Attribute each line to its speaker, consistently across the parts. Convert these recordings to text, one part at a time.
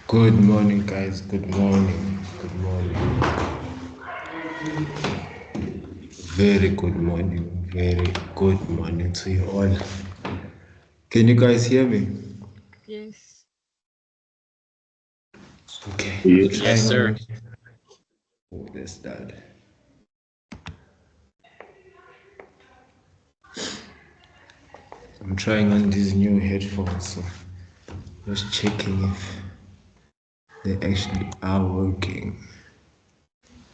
Speaker 1: Good morning, guys. Good morning. Good morning. Very good morning. Very good morning to you all. Can you guys hear me?
Speaker 2: Yes.
Speaker 1: Okay.
Speaker 3: Yes,
Speaker 1: Trying
Speaker 3: sir.
Speaker 1: on. Oh, let's start. I'm trying on these new headphones, so just checking if they actually are working.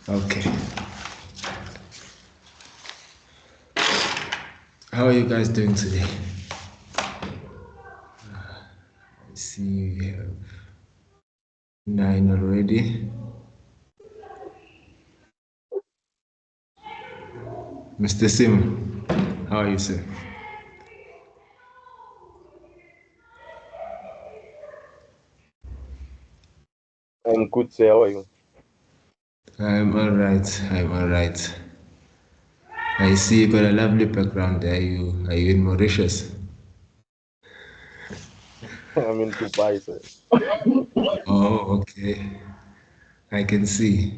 Speaker 1: Okay. How are you guys doing today? I see you have 9 already. Mr. Sim, how are you, sir?
Speaker 3: I'm good, sir. How are you?
Speaker 1: I'm all right. I'm all right. I see you got a lovely background. Are you in Mauritius?
Speaker 3: I'm in Dubai, sir.
Speaker 1: Oh, okay. I can see.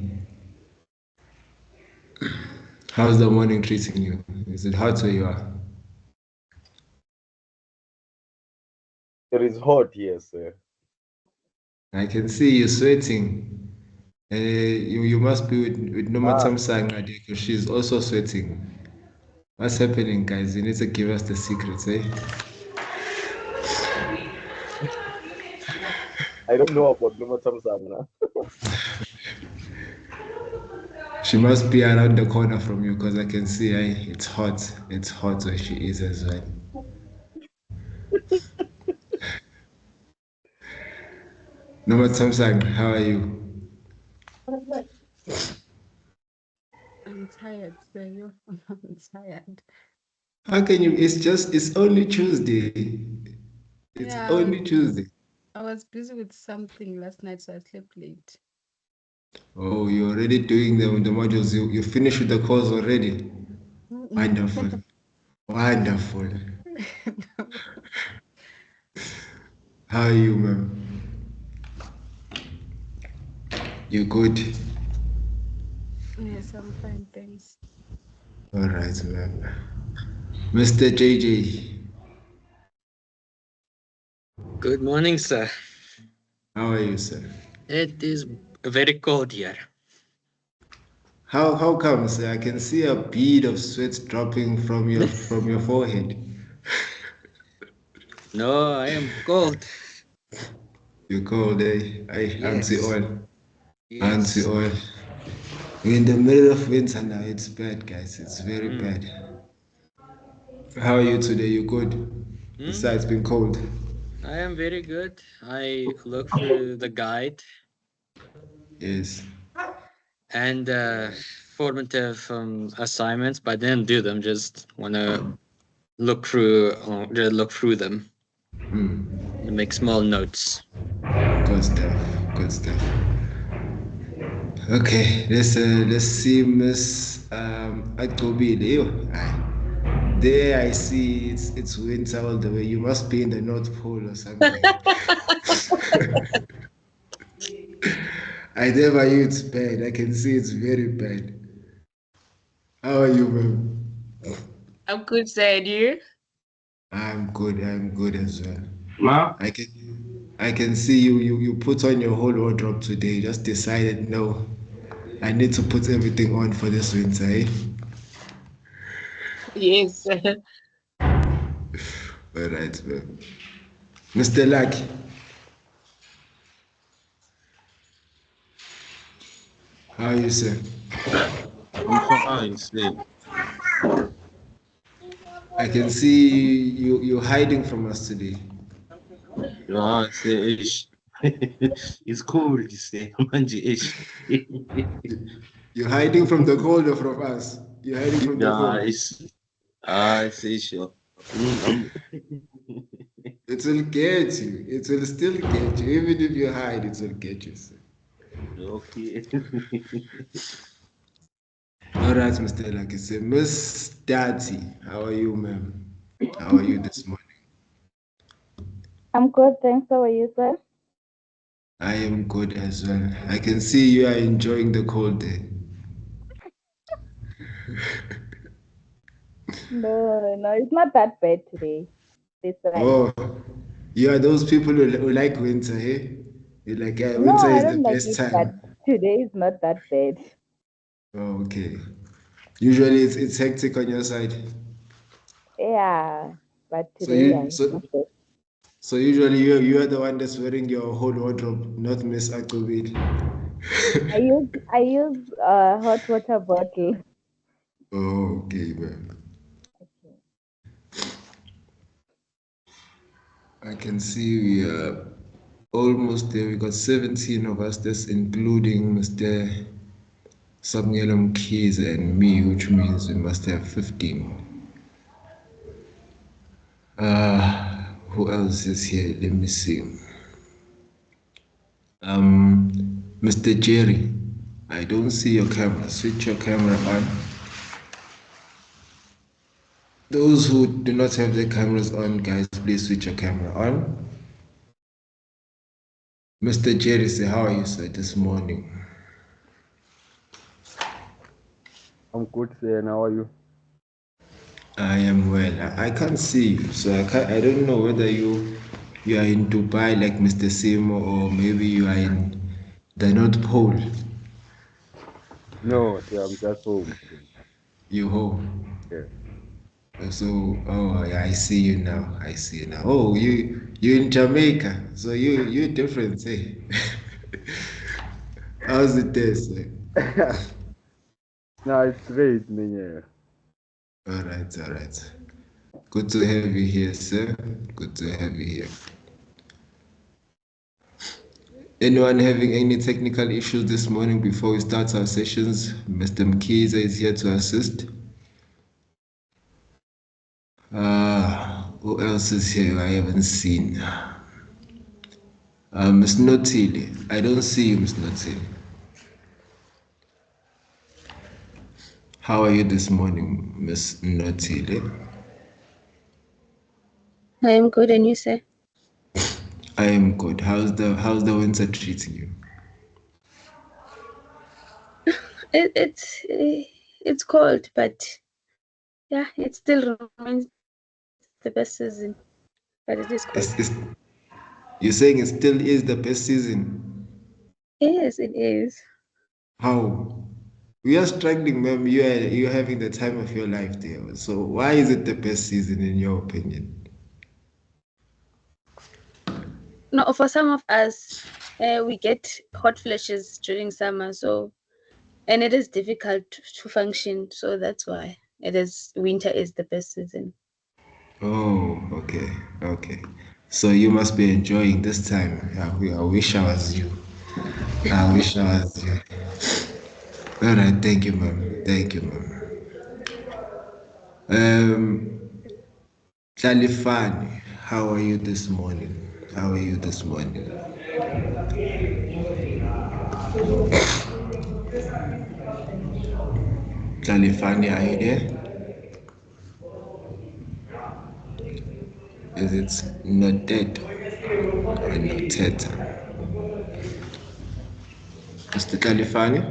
Speaker 1: How's the morning treating you? Is it hot where you are?
Speaker 3: It is hot here, sir.
Speaker 1: I can see you sweating. You must be with Noma
Speaker 3: Ah,
Speaker 1: Samsung because she's also sweating. What's happening, guys? You need to give us the secrets, eh?
Speaker 3: I don't know about Numa Samsung.
Speaker 1: She must be around the corner from you because I can see it's hot. It's hot where she is as well. Noma Samsung, how are you?
Speaker 2: I'm tired, sir. I'm tired.
Speaker 1: How can you? It's only Tuesday. It's
Speaker 2: Yeah,
Speaker 1: only Tuesday.
Speaker 2: I was busy with something last night, so I slept late.
Speaker 1: Oh, you're already doing the modules. You finished with the course already. Wonderful. Wonderful. How are you, ma'am? You good?
Speaker 2: Yes, I'm fine, thanks.
Speaker 1: All right, ma'am. Mr. JJ,
Speaker 4: Good morning, sir.
Speaker 1: how are you, sir?
Speaker 4: It is very cold here.
Speaker 1: How come, sir? I can see a bead of sweat dropping from your forehead.
Speaker 4: No, I am cold.
Speaker 1: You cold, eh? Anti
Speaker 4: Yes,
Speaker 1: oil. Anti
Speaker 4: yes.
Speaker 1: oil. We're in the middle of winter now. It's bad, guys. It's very
Speaker 4: Mm.
Speaker 1: bad. How are you today? You good?
Speaker 4: Mm.
Speaker 1: Besides being cold.
Speaker 4: I am very good. I look through the guide
Speaker 1: Yes.
Speaker 4: and formative assignments, but I didn't do them. Just wanna just look through them and make small notes.
Speaker 1: Good stuff. Good stuff. Okay, let's see Miss Agobile. There I see it's winter all the way. You must be in the North Pole or something. I never knew it's bad. I can see it's very bad. How are you, ma'am?
Speaker 5: I'm good, said you.
Speaker 1: I'm good. I'm good as well.
Speaker 3: Ma?
Speaker 1: I can see you put on your whole wardrobe today. Just decided no, I need to put everything on for this winter, eh?
Speaker 5: Yes.
Speaker 1: All right, ma'am. Mr. Lucky, how are you, sir?
Speaker 6: I'm fine, Slim.
Speaker 1: I can see you're hiding from us today.
Speaker 6: Yeah, say ish. It's cold, you say. Manji ish.
Speaker 1: You're hiding from the cold or from us? You're hiding from the
Speaker 6: Yeah,
Speaker 1: cold.
Speaker 6: it's ish.
Speaker 1: It will get you. It will still get you. Even if you hide, it will get you, sir.
Speaker 6: Okay.
Speaker 1: All right, Mr. Lucky, sir. Miss Daddy, how are you, ma'am? How are you this morning?
Speaker 7: I'm good, thanks. How are you, sir?
Speaker 1: I am good as well. I can see you are enjoying the cold day.
Speaker 7: No, it's not that bad today. This side.
Speaker 1: Oh, you are those people who like winter, hey? You're like, yeah,
Speaker 7: No,
Speaker 1: winter
Speaker 7: I
Speaker 1: is the
Speaker 7: don't like
Speaker 1: best
Speaker 7: it, but
Speaker 1: time.
Speaker 7: today is not that bad.
Speaker 1: Oh, okay. Usually it's hectic on your side.
Speaker 7: Yeah, but
Speaker 1: So
Speaker 7: today
Speaker 1: you
Speaker 7: I
Speaker 1: so
Speaker 7: not bad.
Speaker 1: so usually you are the one that's wearing your whole wardrobe, not Miss Akubit.
Speaker 7: I use hot water bottle.
Speaker 1: Oh, okay, man. I can see we are almost there. We got 17 of us, that's including Mr. Samuel Keys and me, which means we must have 15. Who else is here? Let me see. Mr. Jerry, I don't see your camera. Switch your camera on. Those who do not have their cameras on, guys, please switch your camera on. Mr. Jerry, say, how are you, sir, this morning?
Speaker 3: I'm good, sir. And how are you?
Speaker 1: I am well. I can't see you, so I don't know whether you are in Dubai like Mr. Simo or maybe you are in the North Pole.
Speaker 3: No, sir, I'm just home.
Speaker 1: You home.
Speaker 3: Yeah.
Speaker 1: So oh yeah, I see you now. I see you now. Oh, you in Jamaica. So you different, eh? How's it there, sir?
Speaker 3: No, it's great, man. Yeah.
Speaker 1: All right. Good to have you here, sir. Good to have you here. Anyone having any technical issues this morning before we start our sessions? Mr. Mkiza is here to assist. Who else is here I haven't seen? Miss Notili. I don't see you, Miss Notili. How are you this morning, Miss Notili?
Speaker 5: I am good, and you say?
Speaker 1: I am good. How's the winter treating you?
Speaker 5: It's cold, but yeah, it still remains the best season. But it is cold.
Speaker 1: You're saying it still is the best season?
Speaker 5: Yes, it is.
Speaker 1: How? We are struggling, ma'am. You're having the time of your life there. So why is it the best season in your opinion?
Speaker 5: No, for some of us, we get hot flashes during summer, so and it is difficult to function. So that's why winter is the best season.
Speaker 1: Oh, okay. So you must be enjoying this time. I wish I was you. I wish I was you. All right, thank you, ma'am. Thank you, ma'am. Talifani, how are you this morning? How are you this morning? Talifani, are you there? Is it noted or noted? Mr. Talifani?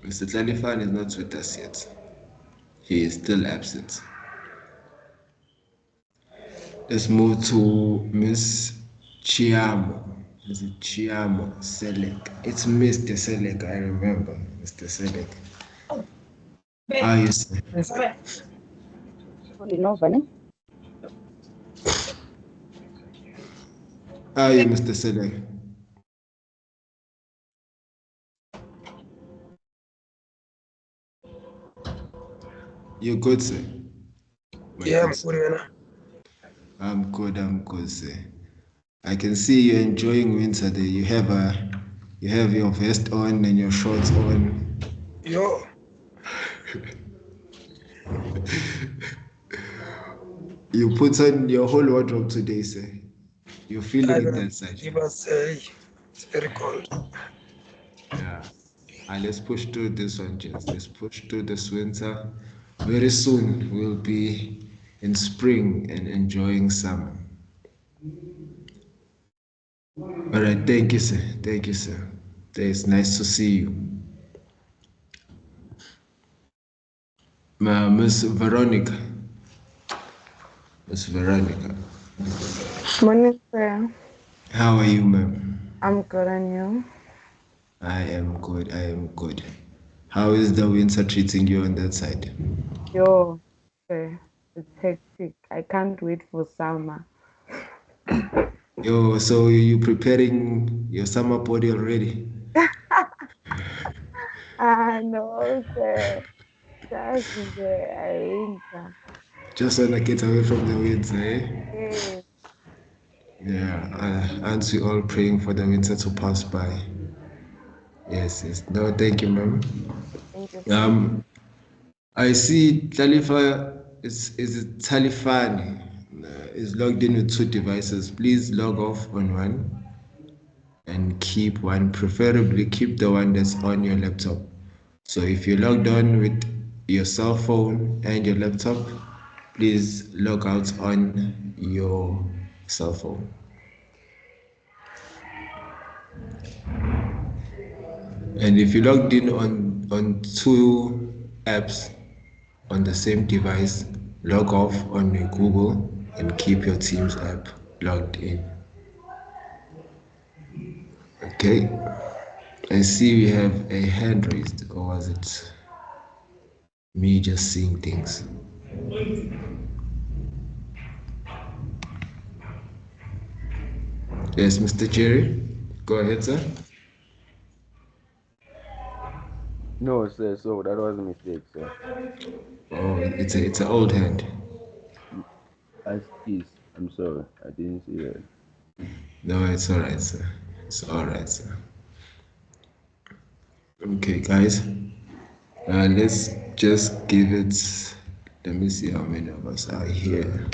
Speaker 1: Mr. Talifani is not with us yet. He is still absent. Let's move to Miss Chiamo. Is it Chiamo Selek? It's Mr. Selek, I remember. Mr. Selek. How are you, sir? How are you, Mr. Selek? You good, sir? My
Speaker 8: Yeah,
Speaker 1: good
Speaker 8: I'm
Speaker 1: sir.
Speaker 8: good, man.
Speaker 1: I'm good, sir. I can see you're enjoying winter there. You have your vest on and your shorts on.
Speaker 8: Yo,
Speaker 1: You put on your whole wardrobe today, sir. You're feeling
Speaker 8: I
Speaker 1: it
Speaker 8: don't
Speaker 1: that side.
Speaker 8: give us a. It's very cold.
Speaker 1: Yeah. And let's push through this one, gents. Let's push through this winter. Very soon we'll be in spring and enjoying summer. All right, thank you, sir. Thank you, sir. It's nice to see you. Miss Veronica. Miss Veronica.
Speaker 9: Morning, sir.
Speaker 1: How are you, ma'am?
Speaker 9: I'm good, and you?
Speaker 1: I am good. I am good. How is the winter treating you on that side?
Speaker 9: Yo, sir, it's hectic. I can't wait for summer.
Speaker 1: Yo, so you preparing your summer body already?
Speaker 9: No, sir. Just the winter.
Speaker 1: Just wanna get away from the winter, eh?
Speaker 9: Yes,
Speaker 1: Yeah, aren't we all praying for the winter to pass by? Yes, yes. No, thank you, ma'am.
Speaker 9: thank you so much.
Speaker 1: Um, I see Talifa is it Talifani is logged in with two devices. Please log off on one and keep one. Preferably keep the one that's on your laptop. So if you're logged on with your cell phone and your laptop, please log out on your cell phone. And if you logged in on two apps on the same device, log off on your Google and keep your Teams app logged in. Okay. I see we have a hand raised, or was it me just seeing things? Yes, Mr. Jerry. Go ahead, sir.
Speaker 3: No, sir. So that was a mistake, sir.
Speaker 1: Oh, it's an old hand.
Speaker 3: As is. I'm sorry. I didn't see that.
Speaker 1: No, it's all right, sir. It's all right, sir. Okay, guys. Let's just give it. Let me see how many of us are here.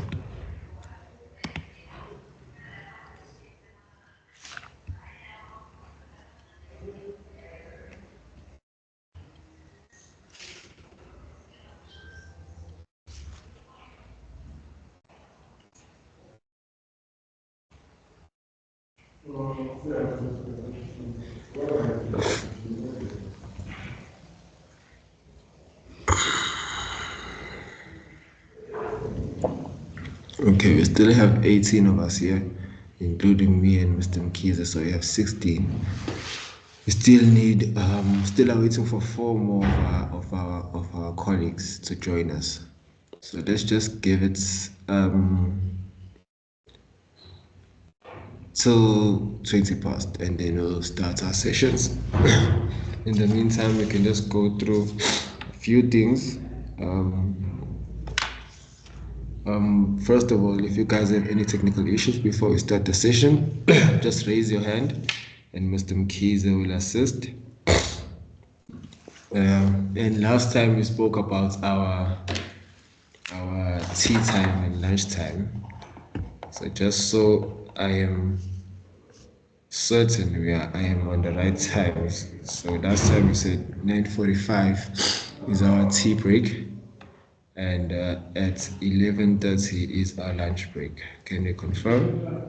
Speaker 1: Okay, we still have 18 of us here, including me and Mr. Mkiza, so we have 16. We still need, still are waiting for four more of our colleagues to join us. So let's just give it till 20 past, and then we'll start our sessions. In the meantime, we can just go through a few things. First of all, if you guys have any technical issues before we start the session, just raise your hand and Mr. Mkiza will assist. And last time we spoke about our tea time and lunch time. So just so I am certain I am on the right times. So last time we said 9:45 is our tea break, and at 11:30 is our lunch break. Can you confirm?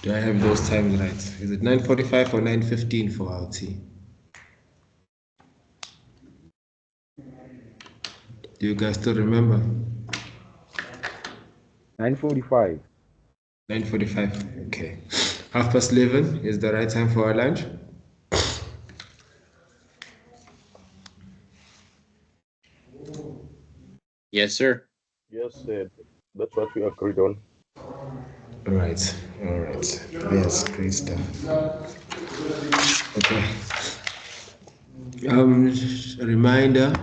Speaker 1: Do I have those times right? Is it 9:45 or 9:15 for our tea? Do you guys still remember?
Speaker 3: 9:45.
Speaker 1: 9:45. Okay. 11:30 is the right time for our lunch.
Speaker 4: Yes, sir.
Speaker 10: Yes, sir. That's what we agreed on.
Speaker 1: All right. All right. Yes, great stuff. Okay. A reminder,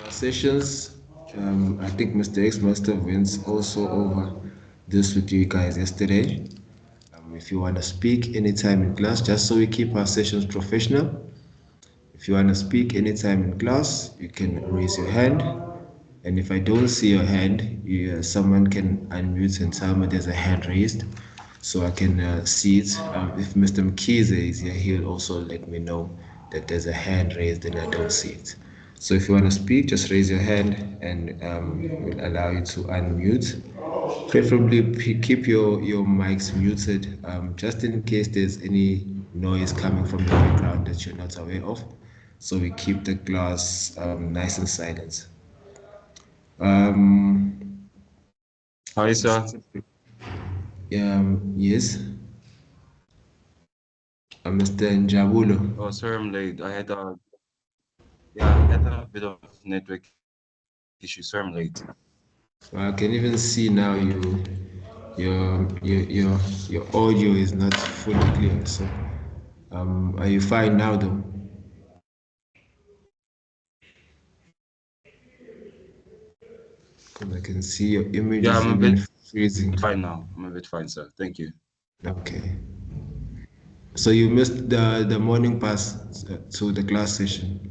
Speaker 1: sessions. I think Mr. X must have went also over this with you guys yesterday. If you want to speak anytime in class, just so we keep our sessions professional. If you want to speak anytime in class, you can raise your hand. And if I don't see your hand, someone can unmute and tell me there's a hand raised so I can see it. If Mr. Mkize is here, he'll also let me know that there's a hand raised and I don't see it. So if you want to speak, just raise your hand and we'll allow you to unmute. Preferably keep your mics muted, just in case there's any noise coming from the background that you're not aware of. So we keep the class nice and silent.
Speaker 6: Hi, sir.
Speaker 1: Yes, Mr. Njabulo.
Speaker 6: Oh, sir, I'm late. I had a bit of network issue, sir. I'm late.
Speaker 1: I can even see now your audio is not fully clear. So, are you fine now, though? Because I can see your image
Speaker 6: Yeah,
Speaker 1: is
Speaker 6: I'm a
Speaker 1: even
Speaker 6: bit
Speaker 1: freezing.
Speaker 6: fine now. I'm a bit fine, sir. Thank you.
Speaker 1: Okay. So you missed the morning pass to the class session.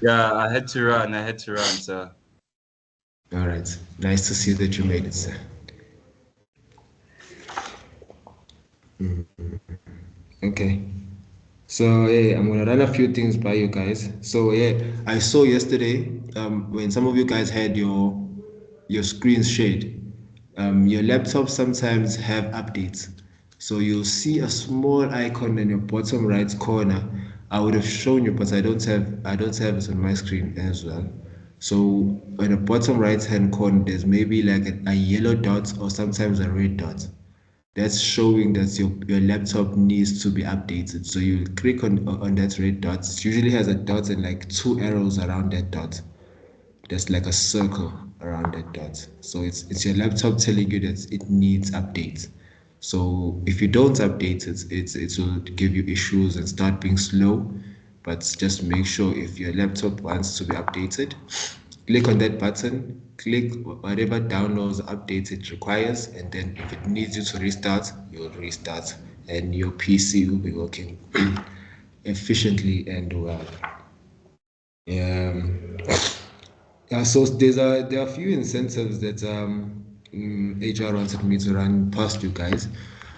Speaker 6: Yeah, I had to run, sir.
Speaker 1: All right. Nice to see that you made it, sir. Okay. So yeah, I'm gonna run a few things by you guys. So yeah, I saw yesterday when some of you guys had your screens shared, your laptops sometimes have updates. So you'll see a small icon in your bottom right corner. I would have shown you, but I don't have it on my screen as well. So on the bottom right hand corner, there's maybe like a yellow dot or sometimes a red dot. That's showing that your laptop needs to be updated. So you click on that red dot. It usually has a dot and like two arrows around that dot. There's like a circle around that dot. So it's your laptop telling you that it needs updates. So if you don't update it, it will give you issues and start being slow. But just make sure if your laptop wants to be updated, click on that button, click whatever downloads or updates it requires, and then if it needs you to restart, you'll restart, and your PC will be working efficiently and well. Um, so there are a few incentives that HR wanted me to run past you guys.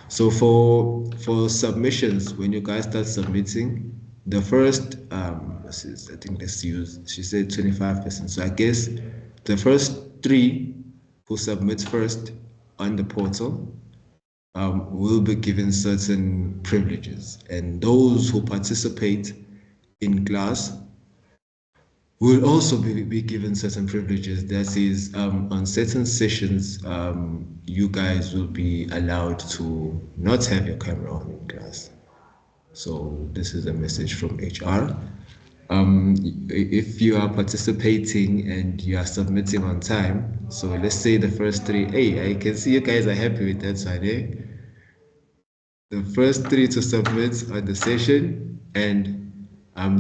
Speaker 1: So for submissions, when you guys start submitting, the first I think let's use she said 25%. So I guess the first three who submit first on the portal will be given certain privileges, and those who participate in class will also be given certain privileges. That is, on certain sessions, you guys will be allowed to not have your camera on in class. So this is a message from HR. If you are participating and you are submitting on time, so let's say the first three, hey, I can see you guys are happy with that side, eh? The first three to submit on the session, and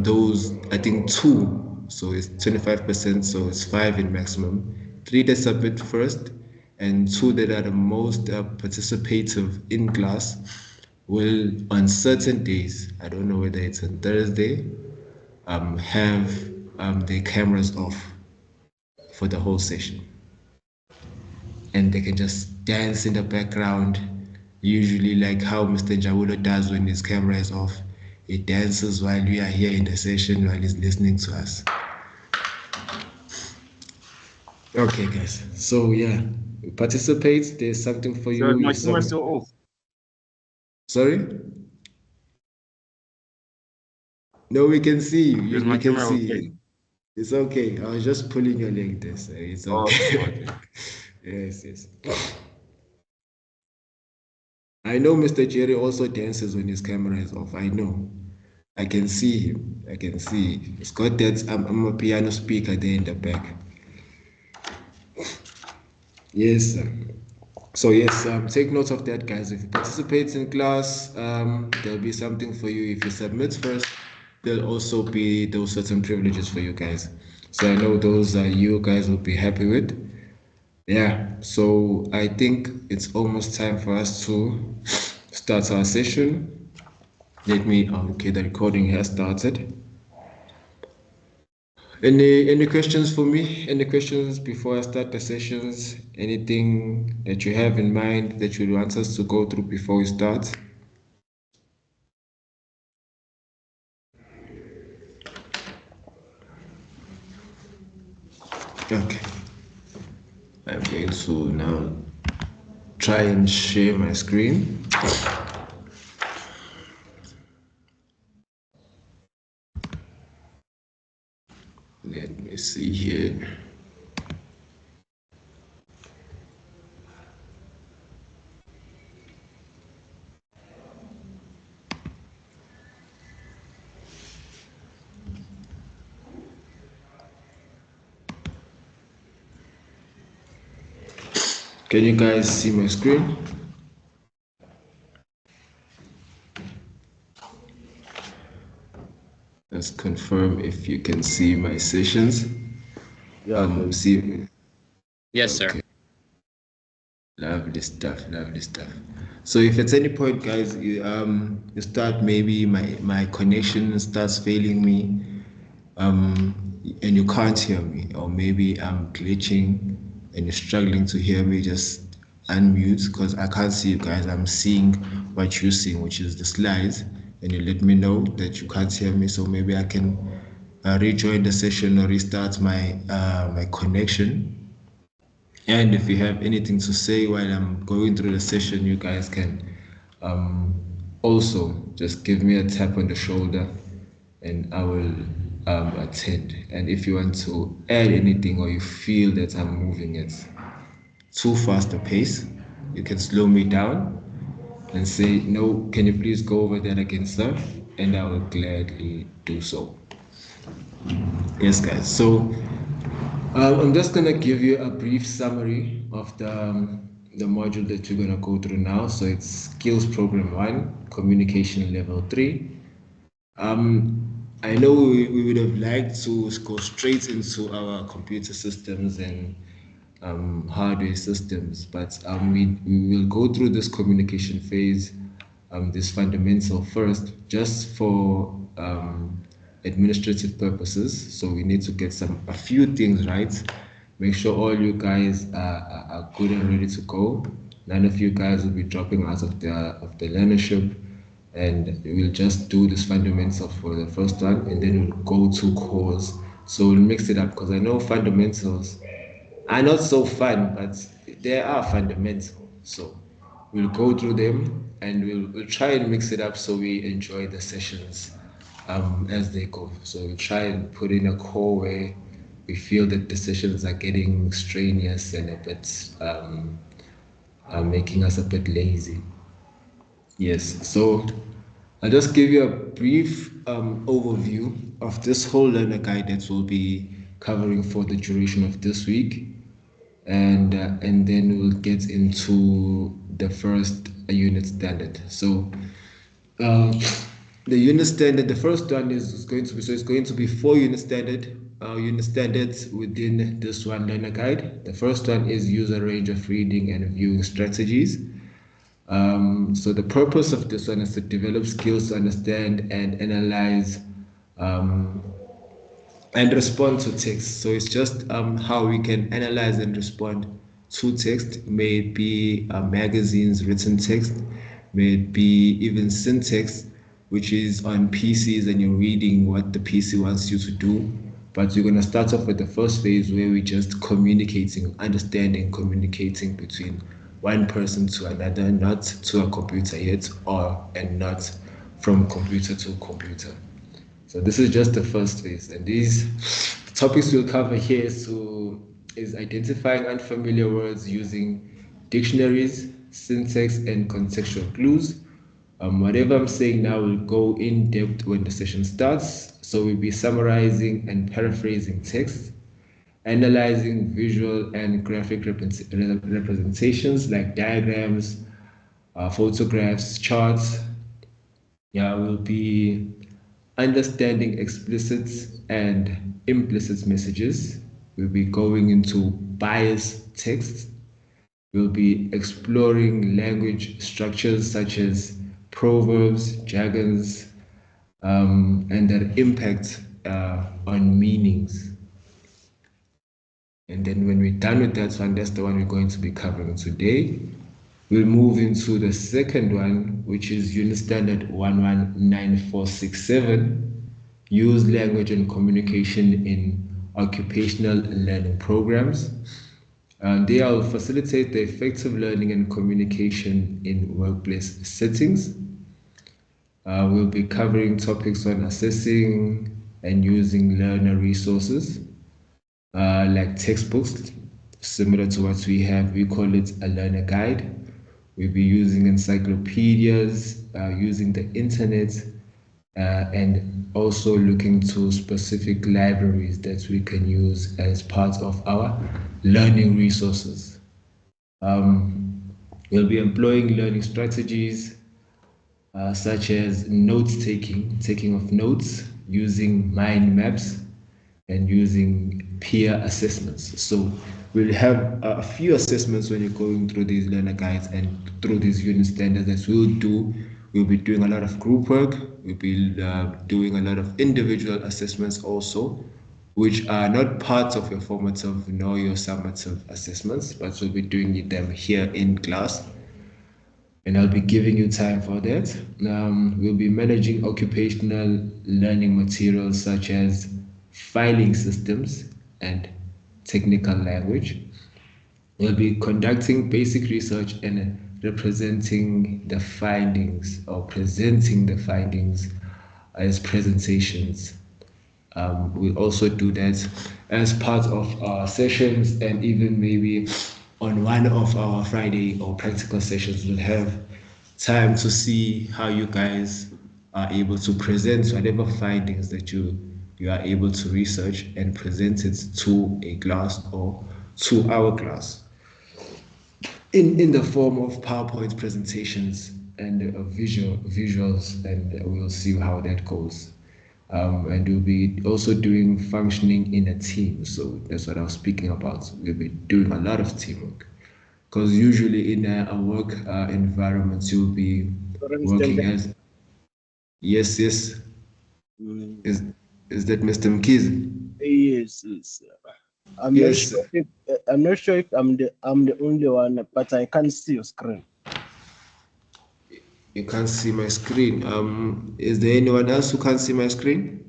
Speaker 1: those I think two, so it's 25%, so it's five in maximum. Three that submit first, and two that are the most participative in class will on certain days, I don't know whether it's on Thursday, have their cameras off for the whole session, and they can just dance in the background, usually like how Mr. Jawulo does when his camera is off. He dances while we are here in the session while he's listening to us. Okay, guys. So yeah, participate. There's something for
Speaker 6: Sir,
Speaker 1: you.
Speaker 6: is my
Speaker 1: You
Speaker 6: camera still off?
Speaker 1: Sorry? No, we can see you.
Speaker 6: Is
Speaker 1: We
Speaker 6: my
Speaker 1: can
Speaker 6: camera
Speaker 1: see
Speaker 6: okay?
Speaker 1: you. It's okay. I was just pulling your leg there, so it's okay.
Speaker 6: Okay.
Speaker 1: Yes, yes. I know Mr. Jerry also dances when his camera is off. I know. I can see him. I can see. He's got that. I'm a piano speaker there in the back. Yes. So yes, take note of that, guys. If you participate in class, there'll be something for you. If you submit first, there'll also be those certain privileges for you guys. So I know those you guys will be happy with. Yeah. So I think it's almost time for us to start our session. Let me. Okay, the recording has started. Any questions for me? Any questions before I start the sessions? Anything that you have in mind that you want us to go through before we start? Okay. I'm going to now try and share my screen. Let me see here. Can you guys see my screen? Let's confirm if you can see my sessions.
Speaker 3: Yeah,
Speaker 1: See.
Speaker 4: Yes, sir.
Speaker 1: Okay. Lovely stuff, lovely stuff. So if at any point, guys, you start maybe my connection starts failing me, and you can't hear me, or maybe I'm glitching and you're struggling to hear me, just unmute because I can't see you guys. I'm seeing what you're seeing, which is the slides, and you let me know that you can't hear me, so maybe I can rejoin the session or restart my connection. And if you have anything to say while I'm going through the session, you guys can also just give me a tap on the shoulder and I will attend. And if you want to add anything or you feel that I'm moving at too fast a pace, you can slow me down and say, no, can you please go over that again, sir? And I will gladly do so. Yes, guys. So I'm just gonna give you a brief summary of the module that you're gonna go through now. So it's Skills Program 1, Communication Level 3. I know we would have liked to go straight into our computer systems and hardware systems, but we will go through this communication phase, this fundamental first, just for administrative purposes. So we need to get a few things right. Make sure all you guys are good and ready to go. None of you guys will be dropping out of the learnership, and we'll just do this fundamental for the first one, and then we'll go to cores. So we'll mix it up because I know fundamentals are not so fun, but they are fundamental. So we'll go through them and we'll try and mix it up so we enjoy the sessions as they go. So we'll try and put in a core where we feel that the sessions are getting strenuous and a bit making us a bit lazy. Yes, so I'll just give you a brief overview of this whole learner guide that we'll be covering for the duration of this week, and then we'll get into the first unit standard. So uh, the unit standard, the first one is going to be, so it's going to be 4 unit standards within this one learner guide. The first one is use a range of reading and viewing strategies. So the purpose of this one is to develop skills to understand and analyze and respond to text. So it's just how we can analyze and respond to text, may it be magazines, written text, may it be even syntax, which is on PCs and you're reading what the PC wants you to do. But you're going to start off with the first phase where we're just communicating, understanding, communicating between one person to another, not to a computer yet, and not from computer to computer. So this is just the first phase, and these topics we'll cover here is identifying unfamiliar words using dictionaries, syntax, and contextual clues. Whatever I'm saying now will go in depth when the session starts. So we'll be summarizing and paraphrasing text, analyzing visual and graphic representations like diagrams, photographs, charts. Yeah, we'll be understanding explicit and implicit messages. We'll be going into biased text. We'll be exploring language structures such as proverbs, jargons, and their impact on meanings. And then when we're done with that one, that's the one we're going to be covering today. We'll move into the second one, which is Unit Standard 119467, Use Language and Communication in Occupational Learning Programs. They will facilitate the effective learning and communication in workplace settings. We'll be covering topics on assessing and using learner resources, like textbooks, similar to what we have. We call it a learner guide. We'll be using encyclopedias, using the internet, and also looking to specific libraries that we can use as part of our learning resources. We'll be employing learning strategies such as notes taking, taking of notes, using mind maps, and using peer assessments. So we'll have a few assessments when you're going through these learner guides and through these unit standards that we'll do. We'll be doing a lot of group work. We'll be doing a lot of individual assessments also, which are not part of your formative nor your summative assessments, but we'll be doing them here in class, and I'll be giving you time for that. We'll be managing occupational learning materials such as filing systems and technical language. We'll be conducting basic research and representing the findings or presenting the findings as presentations. We also do that as part of our sessions, and even maybe on one of our Friday or practical sessions, we'll have time to see how you guys are able to present whatever findings that you are able to research and present it to a class or to our class in the form of PowerPoint presentations and visuals, and we'll see how that goes. And we'll be also doing functioning in a team. So that's what I was speaking about. We'll be doing a lot of teamwork, because usually in a work environment, you'll be working as. Yes, yes. Is that Mr. Mkiz?
Speaker 11: Yes, yes. I'm
Speaker 1: Yes.
Speaker 11: not sure if I'm the only one, but I can't see your screen.
Speaker 1: You can't see my screen. Is there anyone else who can't see my screen?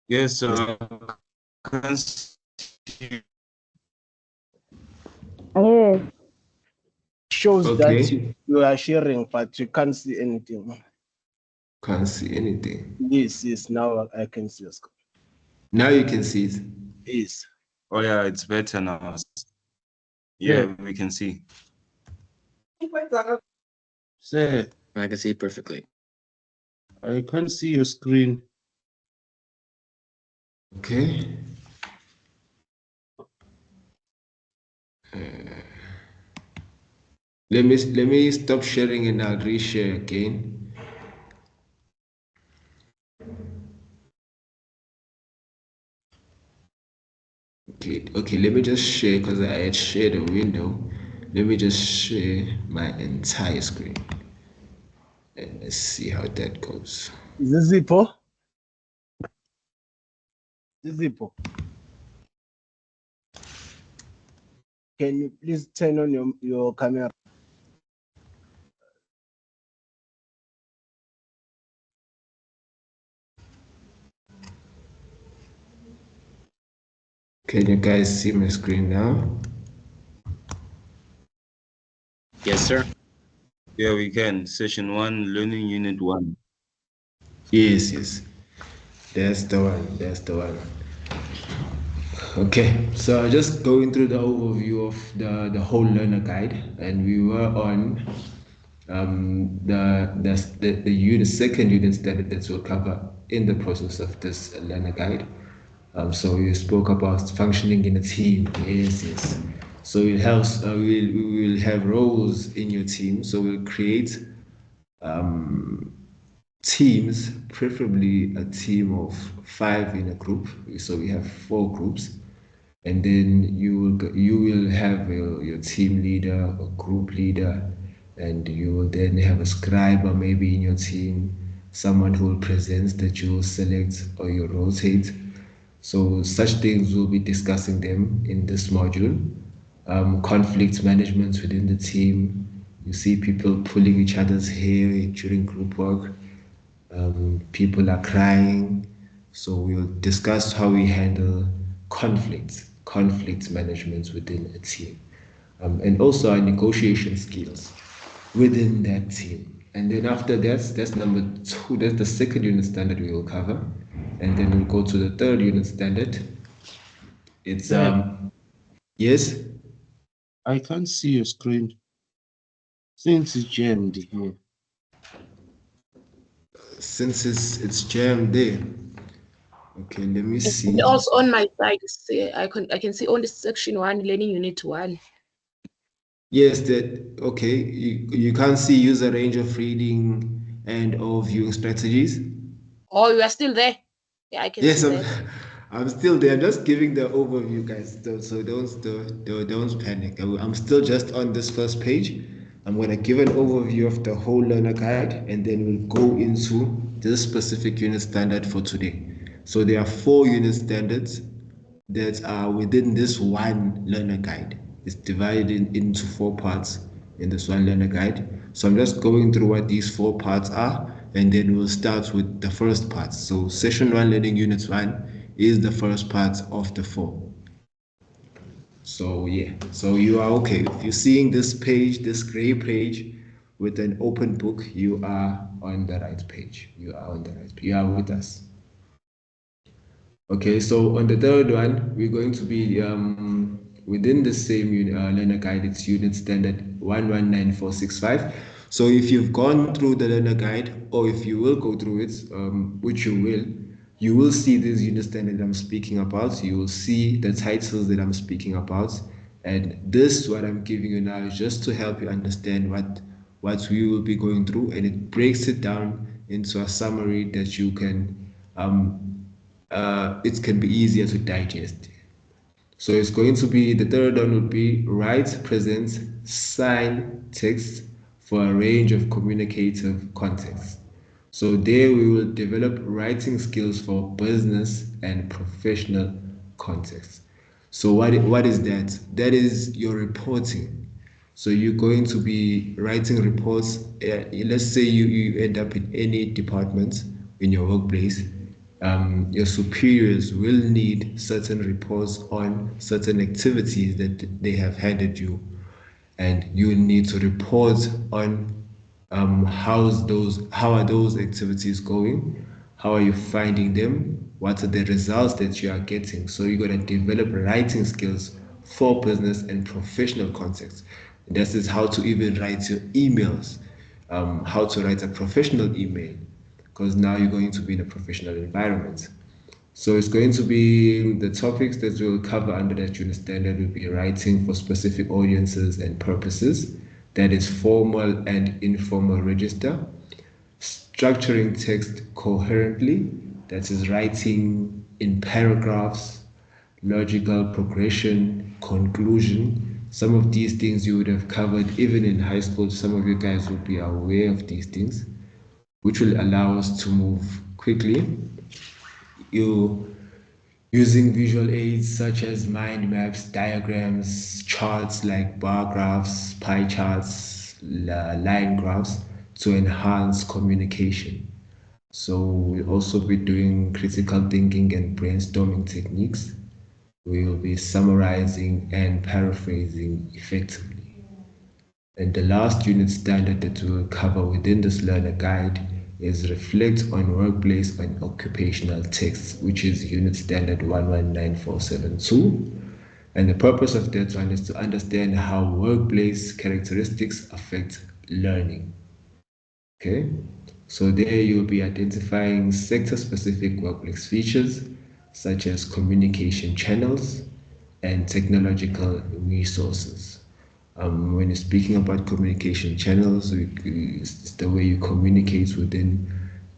Speaker 6: Yes, can see.
Speaker 9: Yes.
Speaker 11: Shows
Speaker 1: Okay.
Speaker 11: that you are sharing, but you can't see anything.
Speaker 1: Can't see anything.
Speaker 11: Yes, yes. Now I can see your screen.
Speaker 1: Now you can see it.
Speaker 11: Yes.
Speaker 6: Oh yeah, it's better now. Yeah, we can see. Say,
Speaker 4: I can see it perfectly.
Speaker 6: I can't see your screen.
Speaker 1: Okay. Let me stop sharing and I'll reshare again. Okay, let me just share, because I had shared a window. Let me just share my entire screen. And let's see how that goes.
Speaker 11: Is this Zippo? Zippo. Can you please turn on your camera?
Speaker 1: Can you guys see my screen now?
Speaker 4: Yes, sir.
Speaker 6: Yeah, we can. Session 1, Learning Unit 1.
Speaker 1: Yes, yes. That's the one. That's the one. Okay, so just going through the overview of the whole learner guide, and we were on the unit, second unit standard that we'll cover in the process of this learner guide. So we spoke about functioning in a team. Yes, yes. So it helps. We will have roles in your team. So we'll create teams, preferably a team of 5 in a group. So we have 4 groups, and then you will have your team leader or group leader, and you will then have a scribe maybe in your team, someone who will present that you will select or you rotate. So such things we'll be discussing them in this module. Conflict management within the team. You see people pulling each other's hair during group work. People are crying. So we'll discuss how we handle conflict management within a team, and also our negotiation skills within that team. And then after that's number two, that's the second unit standard we will cover. And then we'll go to the third unit standard. It's yes.
Speaker 6: I can't see your screen since it's jammed here.
Speaker 1: Since it's jammed there. Okay, let me see.
Speaker 2: And also on my side, I can see only section 1, learning unit 1.
Speaker 1: Yes, that okay. You can't see user range of reading and or viewing strategies.
Speaker 2: Oh, you are still there? Yeah, I can
Speaker 1: Yes,
Speaker 2: see that.
Speaker 1: I'm still there. I'm just giving the overview, guys. So don't panic. I'm still just on this first page. I'm gonna give an overview of the whole learner guide, and then we'll go into this specific unit standard for today. So there are 4 unit standards that are within this one learner guide. It's divided into 4 parts in this one learner guide. So I'm just going through what these 4 parts are, and then we'll start with the first part. So session 1, learning unit 1, is the first part of the 4. So yeah, so you are okay. If you're seeing this page, this gray page with an open book, you are on the right page. You are on the right page. You are with us. Okay, so on the third one, we're going to be within the same learner guide. It's unit standard 119465. So if you've gone through the learner guide, or if you will go through it, which you will see this unit standard I'm speaking about. You will see the titles that I'm speaking about. And this, what I'm giving you now, is just to help you understand what we will be going through, and it breaks it down into a summary that you can it can be easier to digest. So it's going to be, the third one would be write, present, sign text for a range of communicative contexts. So there we will develop writing skills for business and professional contexts. So what is that? That is your reporting. So you're going to be writing reports. Let's say you end up in any department in your workplace. Your superiors will need certain reports on certain activities that they have handed you, and you will need to report on how are those activities going, how are you finding them, what are the results that you are getting. So you're going to develop writing skills for business and professional context. This is how to even write your emails, how to write a professional email, because now you're going to be in a professional environment. So it's going to be the topics that we'll cover under that unit standard will be writing for specific audiences and purposes, that is formal and informal register, structuring text coherently, that is writing in paragraphs, logical progression, conclusion. Some of these things you would have covered even in high school. Some of you guys will be aware of these things, which will allow us to move quickly. You using visual aids such as mind maps, diagrams, charts like bar graphs, pie charts, line graphs to enhance communication. So we'll also be doing critical thinking and brainstorming techniques. We will be summarizing and paraphrasing effectively. And the last unit standard that we will cover within this learner guide is reflect on workplace and occupational texts, which is unit standard 119472. And the purpose of that one is to understand how workplace characteristics affect learning. Okay, so there you'll be identifying sector-specific workplace features such as communication channels and technological resources. When you're speaking about communication channels, it's the way you communicate within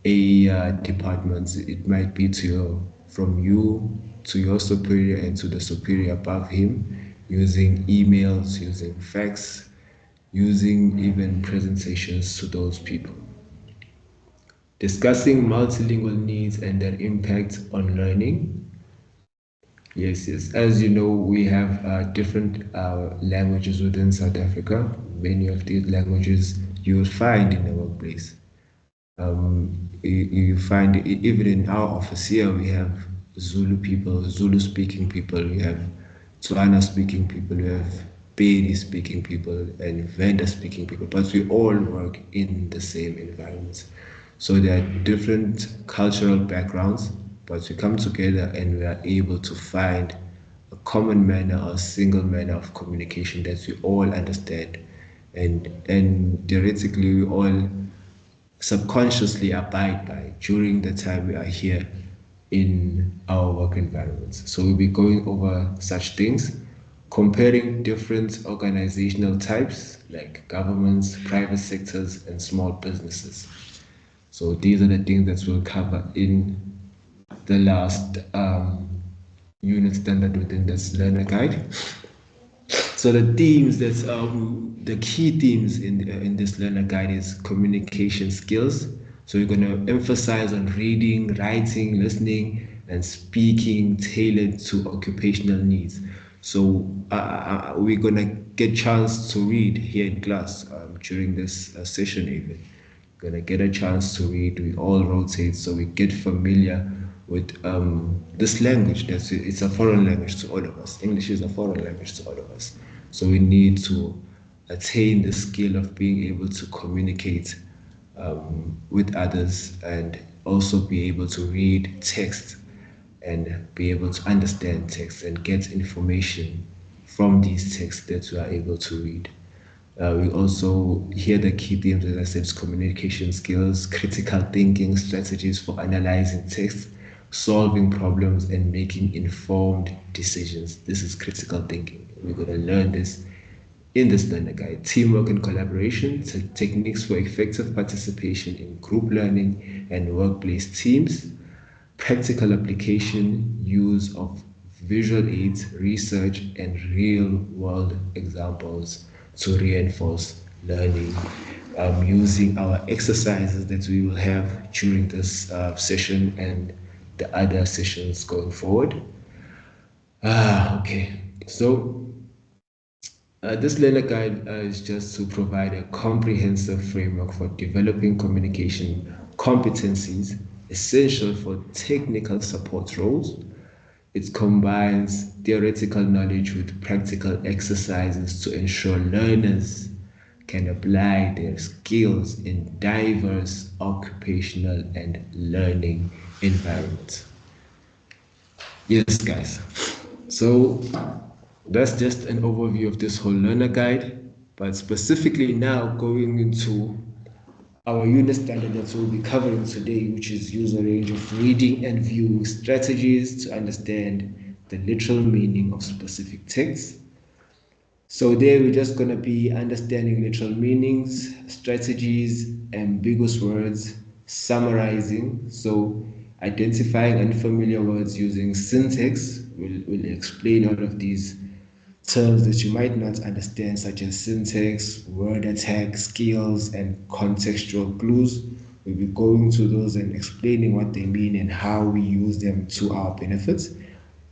Speaker 1: a department. It might be from you to your superior and to the superior above him, using emails, using fax, using even presentations to those people. discussing multilingual needs and their impact on learning. Yes, yes. As you know, we have different languages within South Africa. Many of these languages you will find in the workplace. You find even in our office here, we have Zulu people, Zulu speaking people, we have Tswana speaking people, we have Pedi speaking people, and Venda speaking people, but we all work in the same environment. So there are different cultural backgrounds, but we come together and we are able to find a common manner or a single manner of communication that we all understand. And theoretically, we all subconsciously abide by during the time we are here in our work environments. So we'll be going over such things, comparing different organizational types like governments, private sectors, and small businesses. So these are the things that we'll cover in the last unit standard within this learner guide. So the themes that's the key themes in this learner guide is communication skills. So we're going to emphasize on reading, writing, listening, and speaking tailored to occupational needs. So we're going to get chance to read here in class during this session even. Gonna get a chance to read. We all rotate, so we get familiar with this language. It's a foreign language to all of us. English is a foreign language to all of us. So we need to attain the skill of being able to communicate with others and also be able to read text and be able to understand text and get information from these texts that we are able to read. We also hear the key themes, as I said, communication skills, critical thinking, strategies for analyzing text, solving problems, and making informed decisions. This is critical thinking. We're going to learn this in this learner guide. Teamwork and collaboration, techniques for effective participation in group learning and workplace teams, practical application, use of visual aids, research, and real-world examples to reinforce learning, using our exercises that we will have during this session and the other sessions going forward. Okay, so this learner guide is just to provide a comprehensive framework for developing communication competencies essential for technical support roles. It combines theoretical knowledge with practical exercises to ensure learners can apply their skills in diverse occupational and learning environments. Yes, guys. So that's just an overview of this whole learner guide, but specifically now going into our unit standard that we'll be covering today, which is use a range of reading and viewing strategies to understand the literal meaning of specific texts. So there we're just going to be understanding literal meanings, strategies, ambiguous words, summarizing. So identifying unfamiliar words using syntax. We'll explain all of these terms that you might not understand, such as syntax, word attack, skills, and contextual clues. We'll be going through those and explaining what they mean and how we use them to our benefit.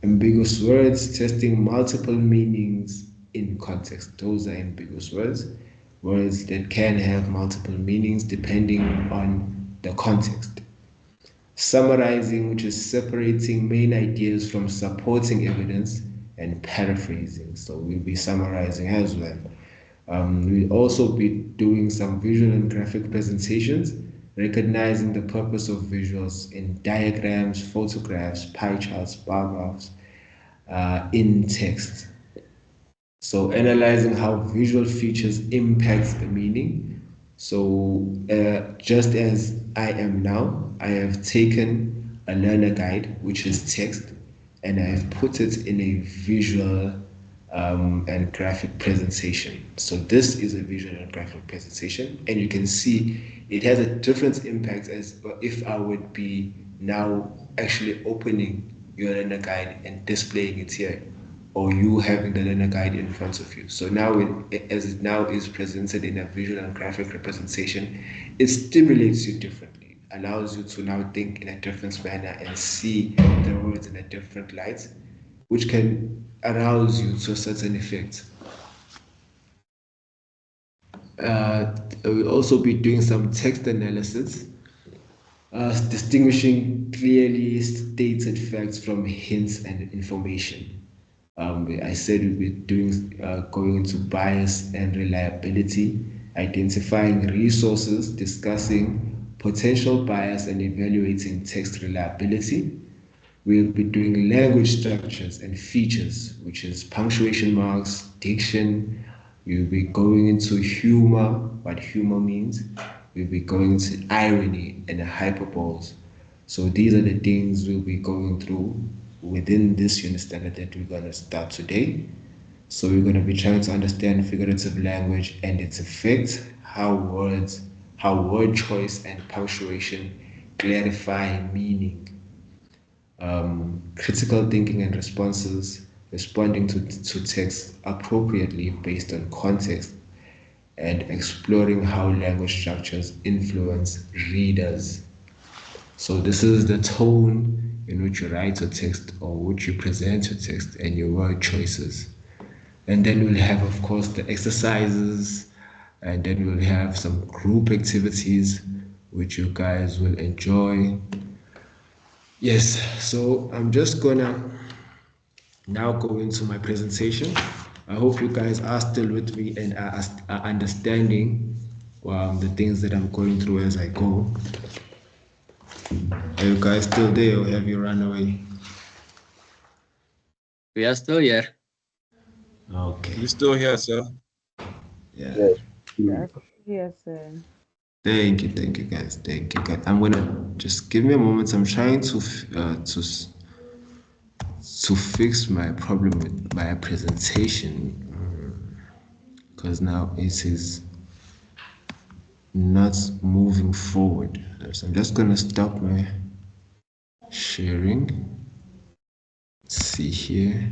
Speaker 1: Ambiguous words, testing multiple meanings in context. Those are ambiguous words, words that can have multiple meanings depending on the context. Summarizing, which is separating main ideas from supporting evidence, and paraphrasing. So we'll be summarizing as well. We'll also be doing some visual and graphic presentations, recognizing the purpose of visuals in diagrams, photographs, pie charts, bar graphs, in text. So analyzing how visual features impact the meaning. So just as I am now, I have taken a learner guide, which is text, and I've put it in a visual and graphic presentation. So this is a visual and graphic presentation, and you can see it has a different impact as if I would be now actually opening your learner guide and displaying it here, or you having the learner guide in front of you. So now, as it now is presented in a visual and graphic representation, it stimulates you differently. allows you to now think in a different manner and see the words in a different light, which can arouse you to a certain effect. We'll also be doing some text analysis, distinguishing clearly stated facts from hints and information. I said we'll be doing going into bias and reliability, identifying resources, discussing potential bias, and evaluating text reliability. We'll be doing language structures and features, which is punctuation marks, diction. We'll be going into humor, what humor means. We'll be going into irony and hyperboles. So these are the things we'll be going through within this unit standard that we're going to start today. So we're going to be trying to understand figurative language and its effects, how word choice and punctuation clarify meaning, critical thinking and responses, responding to text appropriately based on context, and exploring how language structures influence readers. So this is the tone in which you write your text or which you present your text and your word choices. And then we'll have, of course, the exercises, and then we'll have some group activities which you guys will enjoy. Yes, so I'm just gonna now go into my presentation. I hope you guys are still with me and are understanding the things that I'm going through as I go. Are you guys still there or have you run away?
Speaker 4: We are still here.
Speaker 1: Okay.
Speaker 6: We're still here, sir.
Speaker 1: Yeah.
Speaker 10: Yes.
Speaker 9: Yes, sir.
Speaker 1: Thank you, guys. Thank you, guys. I'm gonna just give me a moment. I'm trying to fix my problem with my presentation because now it is not moving forward. So I'm just gonna stop my sharing. Let's see here.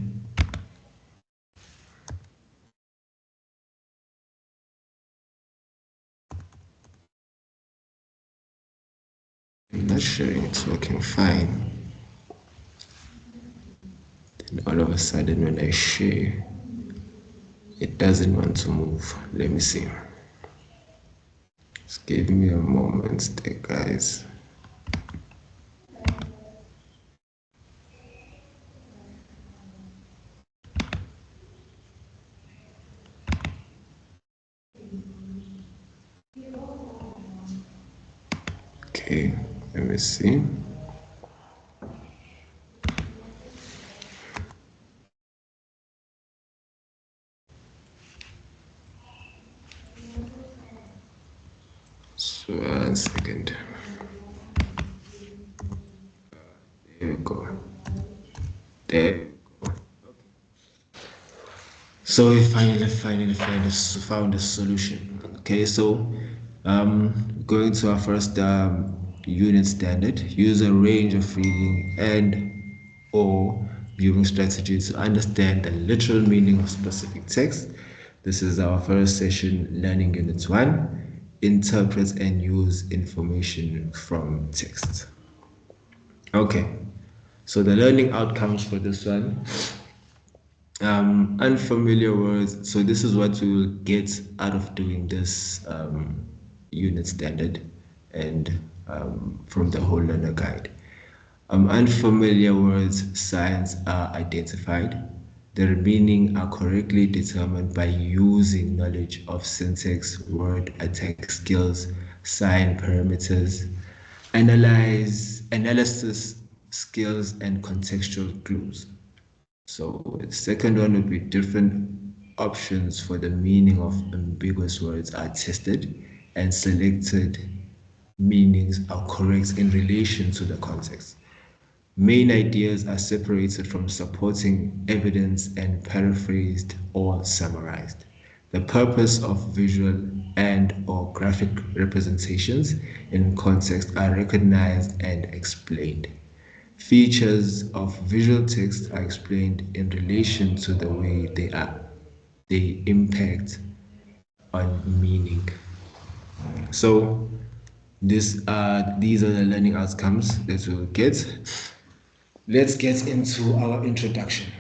Speaker 1: I'm not sharing, it's working fine. Then all of a sudden when I share, it doesn't want to move. Let me see. Just give me a moment there, guys. Okay, let me see. So, 1 second. There we go. There we go. So we finally found a solution. Okay, so going to our first unit standard, use a range of reading and or viewing strategies to understand the literal meaning of specific text. This is our first session, learning unit 1, interpret and use information from text. Okay, so the learning outcomes for this one, unfamiliar words. So this is what we will get out of doing this unit standard and from the whole learner guide. Unfamiliar words, signs are identified. Their meaning are correctly determined by using knowledge of syntax, word attack skills, sign parameters, analysis skills, and contextual clues. So the second one would be different options for the meaning of ambiguous words are tested and selected meanings are correct in relation to the context. Main ideas are separated from supporting evidence and paraphrased or summarized. The purpose of visual and or graphic representations in context are recognized and explained. Features of visual text are explained in relation to the way they impact on meaning. So these are the learning outcomes that we'll get. Let's get into our introduction.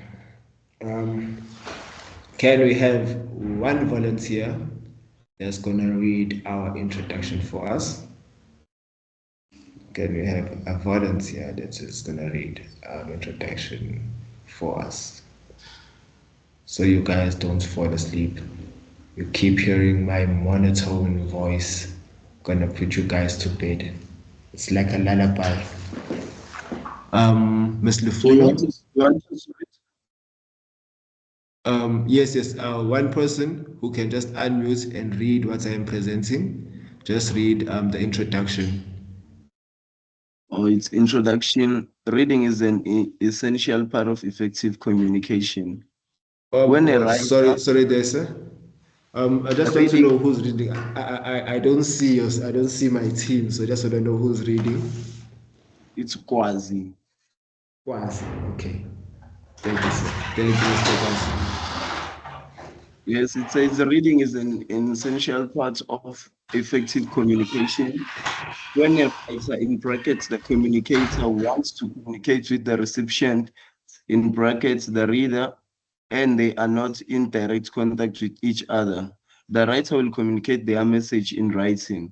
Speaker 1: Can we have one volunteer that's gonna read our introduction for us? Can we have a volunteer that is gonna read our introduction for us? So you guys don't fall asleep. You keep hearing my monotone voice. Gonna put you guys to bed. It's like a lullaby. Miss
Speaker 6: You
Speaker 1: Lufuno?
Speaker 6: want to switch?
Speaker 1: Yes. One person who can just unmute and read what I am presenting. Just read the introduction.
Speaker 6: Oh, it's introduction. Reading is an essential part of effective communication. When a writer,
Speaker 1: Sorry there, sir. I just want to
Speaker 6: reading,
Speaker 1: know who's reading. I don't see yours. I don't see my team, so just want to know who's reading.
Speaker 6: it's quasi.
Speaker 1: Quasi. Okay. Thank you, sir. Thank you, Mr. Quasi.
Speaker 6: Yes, it says reading is an essential part of effective communication. When a writer, in brackets, the communicator wants to communicate with the recipient, in brackets, the reader, and they are not in direct contact with each other, the writer will communicate their message in writing.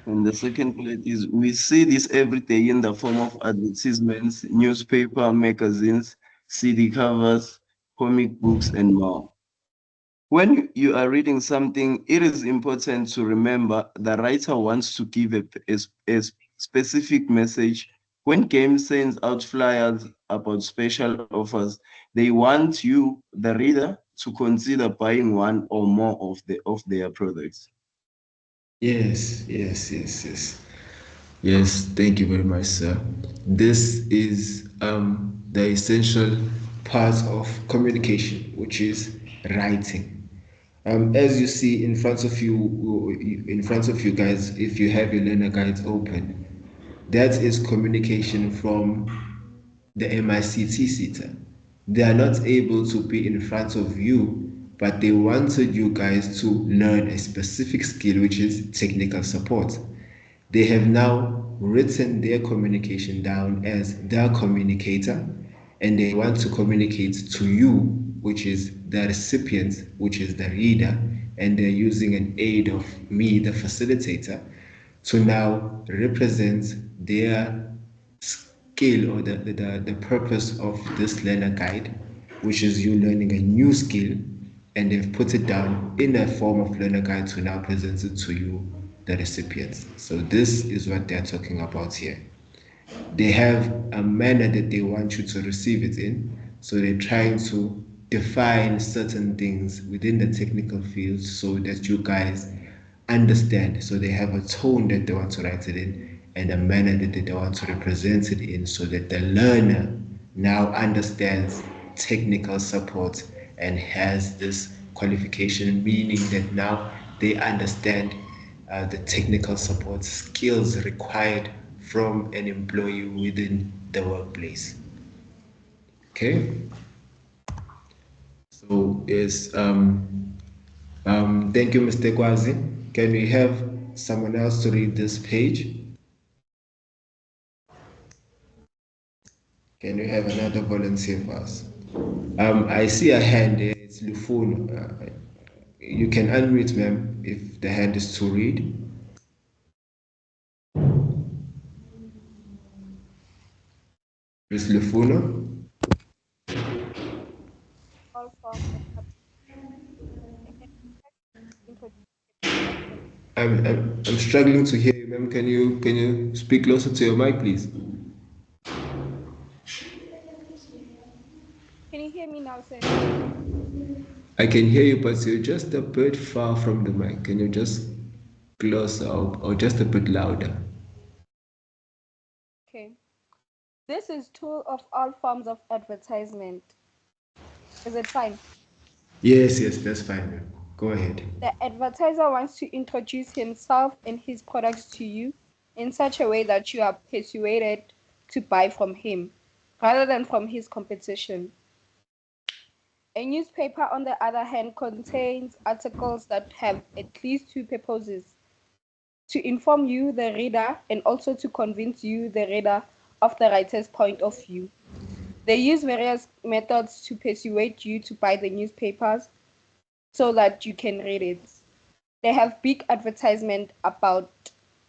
Speaker 6: And the second part is we see this every day in the form of advertisements, newspaper, magazines, CD covers, comic books, and more. When you are reading something, it is important to remember the writer wants to give a specific message. When Game sends out flyers about special offers, they want you, the reader, to consider buying one or more of their products.
Speaker 1: Yes. Yes, thank you very much, sir. This is the essential part of communication, which is writing. As you see in front of you guys, if you have your learner guides open, that is communication from the MICT seater. They are not able to be in front of you, but they wanted you guys to learn a specific skill, which is technical support. They have now written their communication down as their communicator, and they want to communicate to you, which is the recipient, which is the reader, and they're using an aid of me, the facilitator, to now represent their skill or the purpose of this learner guide, which is you learning a new skill, and they've put it down in a form of learner guide to now present it to you, the recipients. So this is what they're talking about here. They have a manner that they want you to receive it in. So they're trying to define certain things within the technical field so that you guys understand. So they have a tone that they want to write it in and a manner that they want to represent it in so that the learner now understands technical support and has this qualification, meaning that now they understand the technical support skills required from an employee within the workplace. Okay. So yes, thank you, Mr. Kwazi. Can we have someone else to read this page? Can we have another volunteer for us? I see a hand there. It's Lufun. You can unmute, ma'am, if the hand is to read. Miss Lufuno.
Speaker 7: All forms of
Speaker 1: I'm struggling to hear you, ma'am. Can you speak closer to your mic, please?
Speaker 7: Can you hear me now, sir?
Speaker 1: I can hear you, but you're just a bit far from the mic. Can you just closer or just a bit louder?
Speaker 7: Okay. This is tool of all forms of advertisement. Is it fine?
Speaker 1: Yes, that's fine, ma'am. Go ahead.
Speaker 7: The advertiser wants to introduce himself and his products to you in such a way that you are persuaded to buy from him rather than from his competition. A newspaper, on the other hand, contains articles that have at least two purposes: to inform you, the reader, and also to convince you, the reader, of the writer's point of view. They use various methods to persuade you to buy the newspapers so that you can read it. They have big advertisement about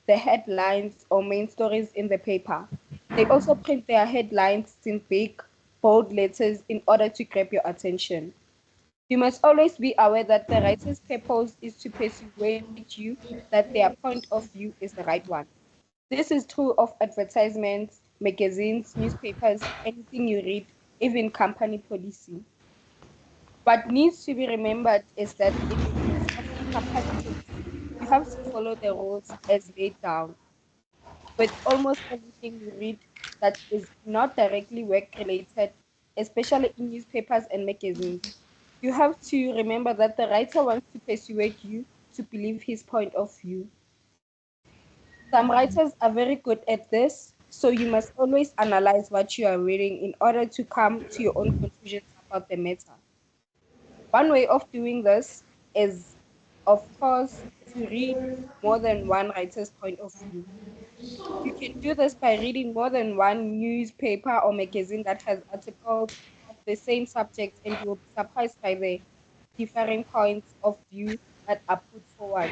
Speaker 7: the headlines or main stories in the paper. They also print their headlines in big, bold letters in order to grab your attention. You must always be aware that the writer's purpose is to persuade you that their point of view is the right one. This is true of advertisements, magazines, newspapers, anything you read, even company policy. What needs to be remembered is that in the case of company policy, you have to follow the rules as laid down. With almost everything you read that is not directly work related, especially in newspapers and magazines, you have to remember that the writer wants to persuade you to believe his point of view. Some writers are very good at this, so you must always analyze what you are reading in order to come to your own conclusions about the matter. One way of doing this is, of course, to read more than one writer's point of view. You can do this by reading more than one newspaper or magazine that has articles of the same subject, and you will be surprised by the differing points of view that are put forward.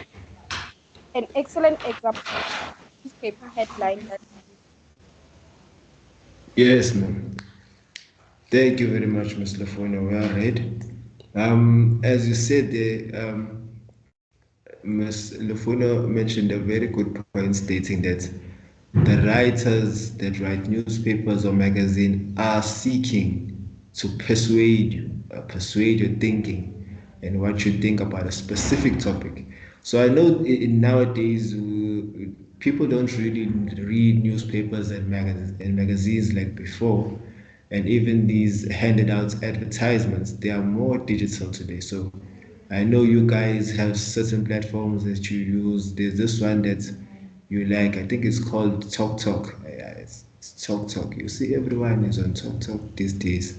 Speaker 7: An excellent example is a newspaper headline that reads,
Speaker 1: Yes, ma'am. Thank you very much, Ms. Lafona. Well read. As you said, Ms. Lafona mentioned a very good point stating that the writers that write newspapers or magazine are seeking to persuade your thinking and what you think about a specific topic. So I know nowadays people don't really read newspapers and magazines like before, and even these handed out advertisements, they are more digital today. So I know you guys have certain platforms that you use. There's this one that you like. I think it's called Talk Talk. Yeah, it's Talk Talk. You see, everyone is on Talk Talk these days.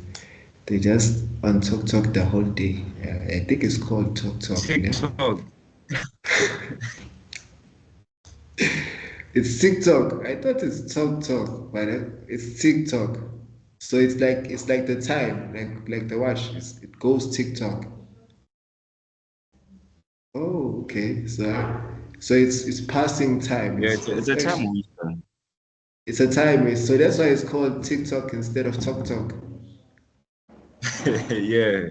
Speaker 1: They just on Talk Talk the whole day. I think it's called Talk Talk. Yeah?
Speaker 3: TikTok.
Speaker 1: It's TikTok. I thought it's Talk Talk, but it's TikTok. So it's like the time, like the watch. It goes TikTok. Oh, okay. So it's passing time.
Speaker 3: Yeah, it's
Speaker 1: It's
Speaker 3: a time
Speaker 1: actually
Speaker 3: waster.
Speaker 1: it's a time. So that's why it's called TikTok instead of Talk Talk.
Speaker 3: Yeah.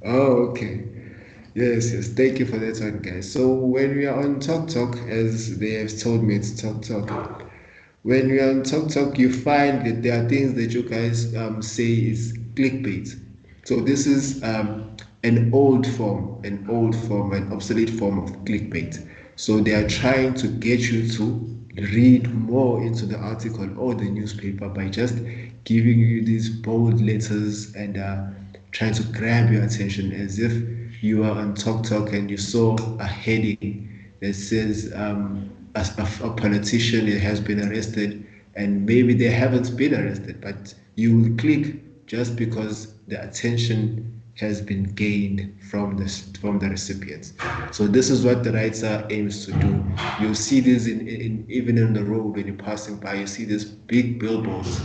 Speaker 1: Oh, okay. Yes, yes. Thank you for that one, guys. So when we are on Talk Talk, as they have told me, it's Talk Talk. When we are on Talk Talk, you find that there are things that you guys say is clickbait. So this is an obsolete form of clickbait. So they are trying to get you to read more into the article or the newspaper by just giving you these bold letters and trying to grab your attention as if you are on Talk Talk and you saw a heading that says a politician has been arrested, and maybe they haven't been arrested, but you will click just because the attention has been gained from the recipients. So this is what the writer aims to do. You'll see this in even in the road when you're passing by. You see these big billboards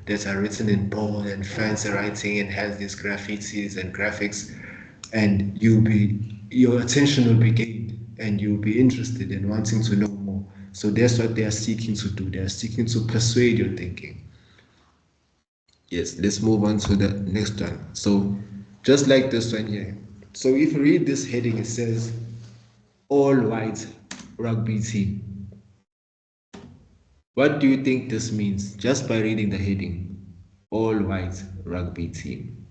Speaker 1: that are written in bold and fancy writing and has these graffitis and graphics, and your attention will be gained and you'll be interested in wanting to know more. So that's what they are seeking to do. They are seeking to persuade your thinking. Yes, let's move on to the next one. So just like this one here. So if you read this heading, it says all white rugby team. What do you think this means just by reading the heading? All white rugby team.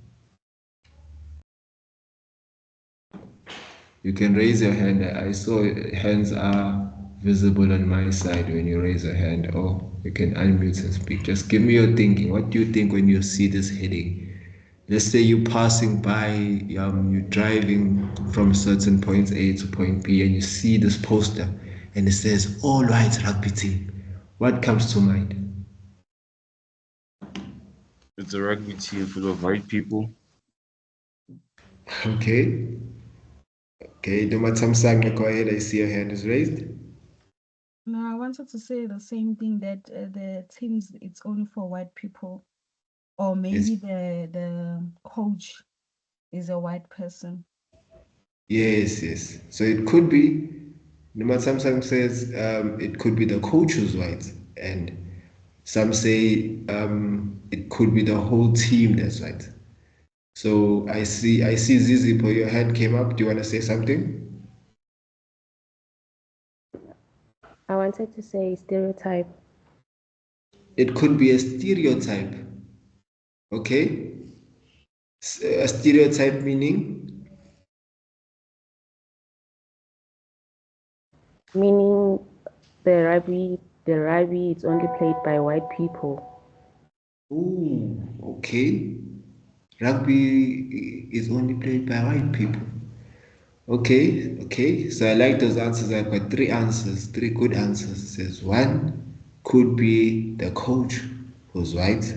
Speaker 1: You can raise your hand. I saw hands are visible on my side when you raise your hand, or you can unmute and speak. Just give me your thinking. What do you think when you see this heading? Let's say you're passing by, you're driving from certain point A to point B, and you see this poster, and it says "All White Rugby Team." What comes to mind?
Speaker 3: It's a rugby team full of white people.
Speaker 1: Okay, okay. Duma Tamsang, go ahead. I see your hand is raised.
Speaker 12: wanted to say the same thing that the teams it's only for white people, or maybe the coach is a white person.
Speaker 1: Yes, yes. So it could be, Samsung says it could be the coach who's white, and some say it could be the whole team that's white. So I see Zizi, your hand came up. Do you want to say something?
Speaker 13: I wanted to say stereotype.
Speaker 1: It could be a stereotype. Okay? A stereotype meaning?
Speaker 13: Meaning the rugby is only played by white people.
Speaker 1: Ooh, okay. Rugby is only played by white people. Okay, okay. So I like those answers. I've got three answers, three good answers. It says one could be the coach who's white.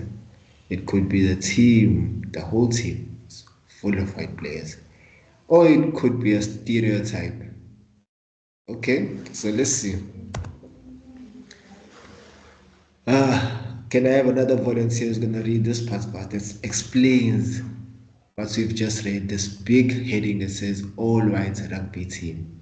Speaker 1: It could be the team, the whole team is full of white players. Or it could be a stereotype. Okay, so let's see. Can I have another volunteer who's gonna read this part that explains what we've just read, this big heading that says all white rugby team.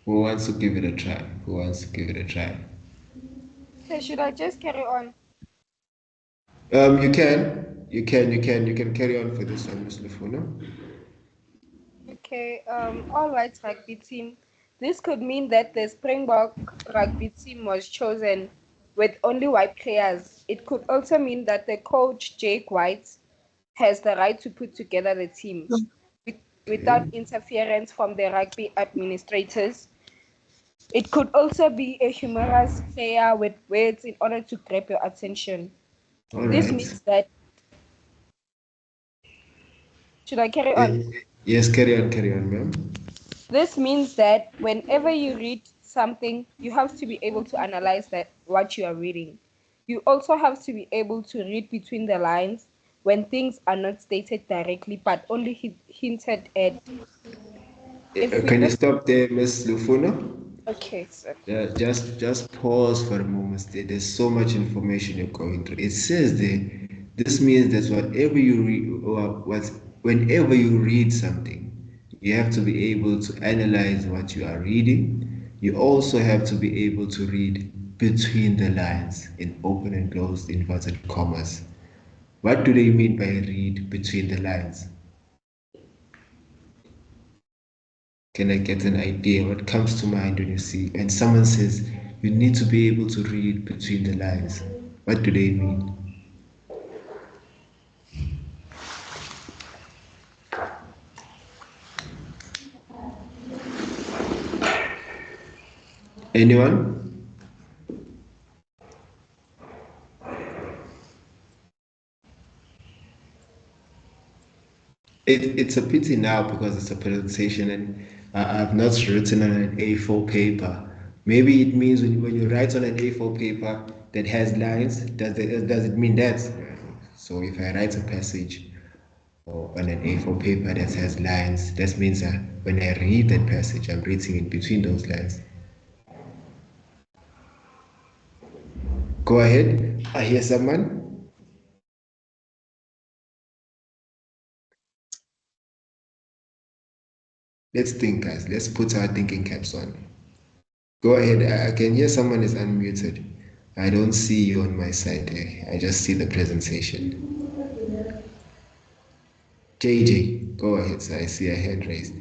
Speaker 1: Who wants to give it a try? Who wants to give it a try?
Speaker 7: So should I just carry on?
Speaker 1: You can carry on for this one, Miss Lufuna.
Speaker 7: Okay, all white rugby team. This could mean that the Springbok rugby team was chosen with only white players. It could also mean that the coach, Jake White, has the right to put together the team without interference from the rugby administrators. It could also be a humorous player with words in order to grab your attention.
Speaker 1: All
Speaker 7: This
Speaker 1: right.
Speaker 7: means that. Should I carry on?
Speaker 1: Yes, carry on, ma'am.
Speaker 7: This means that whenever you read something, you have to be able to analyze that what you are reading. You also have to be able to read between the lines when things are not stated directly but only hinted at. If we
Speaker 1: Can you
Speaker 7: look,
Speaker 1: stop there, Miss Lufuna?
Speaker 7: okay, so
Speaker 1: Yeah, just pause for a moment. There's so much information you're going through. It says there, this means that whatever you read, or whenever you read something, you have to be able to analyze what you are reading. You also have to be able to read between the lines in open and closed inverted commas. What do they mean by read between the lines? Can I get an idea? What comes to mind when you see, and someone says you need to be able to read between the lines? What do they mean? Anyone? It's a pity now because it's a presentation and I've not written on an A4 paper. Maybe it means when you write on an A4 paper that has lines, does it mean that? So if I write a passage or on an A4 paper that has lines, that means that when I read that passage, I'm reading in between those lines. Go ahead. I hear someone. Let's think, guys. Let's put our thinking caps on. Go ahead. I can hear someone is unmuted. I don't see you on my side. I just see the presentation. JJ, go ahead. So I see a hand raised.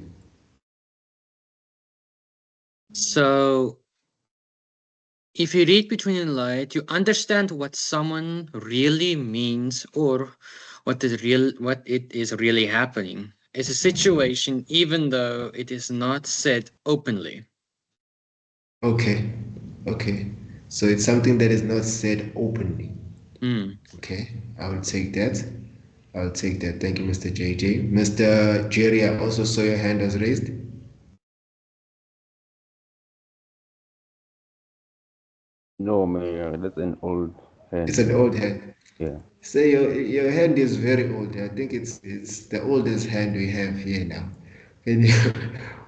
Speaker 4: So if you read between the lines, you understand what someone really means or what it is really happening. It's a situation even though it is not said openly.
Speaker 1: Okay. Okay. So it's something that is not said openly. Okay. I will take that. I'll take that. Thank you, Mr. JJ. Mr. Jerry, I also saw your hand was raised.
Speaker 3: No, man, that's an old hand.
Speaker 1: It's an old hand.
Speaker 3: Yeah.
Speaker 1: Say your hand is very old. I think it's the oldest hand we have here now. Can you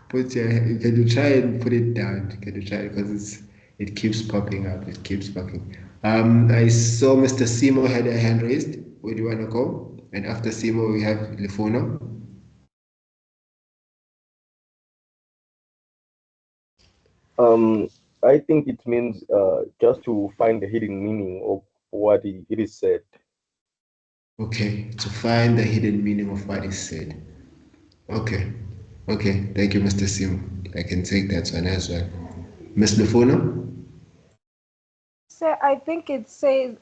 Speaker 1: can you try and put it down? Can you try because it keeps popping up. It keeps popping. I saw Mr. Simo had a hand raised. Where do you wanna go? And after Simo we have Lifuno.
Speaker 10: Um, I think it means just to find the hidden meaning of what it is said.
Speaker 1: Okay, to find the hidden meaning of what is said. Okay. Okay, thank you, Mr. Simo. I can take that one as well. Miss Lifuno?
Speaker 7: So I think it says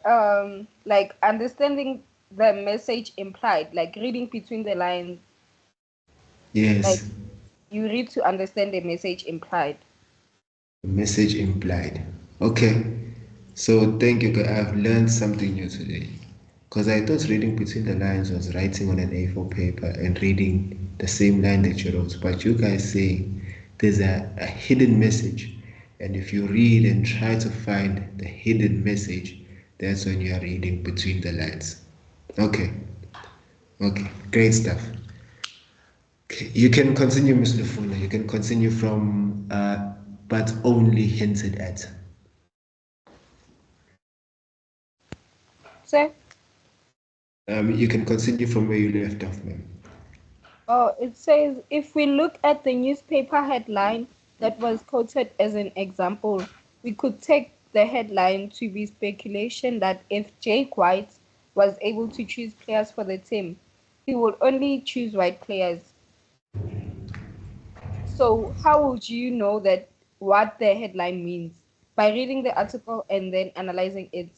Speaker 7: like understanding the message implied, like reading between the lines, like
Speaker 1: Yes.
Speaker 7: you read to understand the message implied.
Speaker 1: Message implied. Okay. So thank you. I've learned something new today. Because I thought reading between the lines was writing on an A4 paper and reading the same line that you wrote. But you guys saying there's a hidden message. And if you read and try to find the hidden message, that's when you are reading between the lines. Okay. Okay. Great stuff. Okay. You can continue, Ms. Lufuna. You can continue from but only hinted at.
Speaker 7: So
Speaker 1: You can continue from where you left off, ma'am.
Speaker 7: oh, it says if we look at the newspaper headline that was quoted as an example, we could take the headline to be speculation that if Jake White was able to choose players for the team, he would only choose white players. So how would you know that what the headline means? By reading the article and then analyzing it,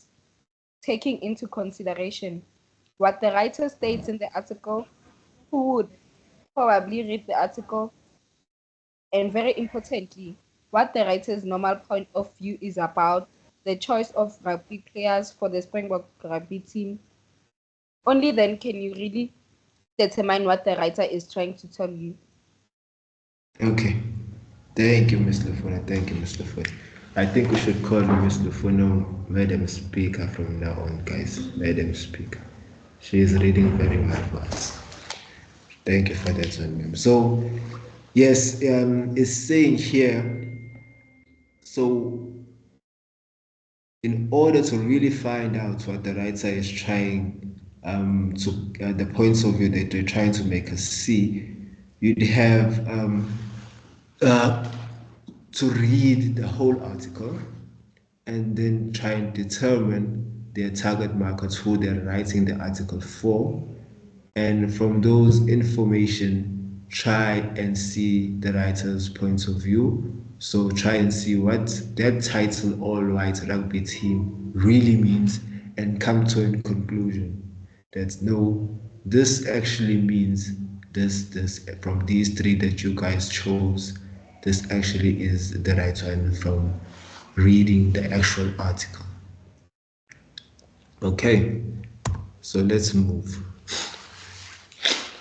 Speaker 7: taking into consideration what the writer states in the article, who would probably read the article, and very importantly, what the writer's normal point of view is about the choice of rugby players for the Springbok rugby team. Only then can you really determine what the writer is trying to tell you.
Speaker 1: Okay. Thank you, Ms. Lufuna. Thank you, Ms. Lufuna. I think we should call Ms. Lufuna Madam Speaker from now on, guys. Madam Speaker. She is reading very well for us. Thank you for that one, ma'am. So, yes, it's saying here, so in order to really find out what the writer is trying to the points of view that they're trying to make us see, you'd have uh, to read the whole article and then try and determine their target markets, who they're writing the article for, and from those information try and see the writer's point of view. So try and see what that title all white rugby team really means and come to a conclusion that no, this actually means this from these three that you guys chose, this actually is the right one from reading the actual article. Okay, so let's move.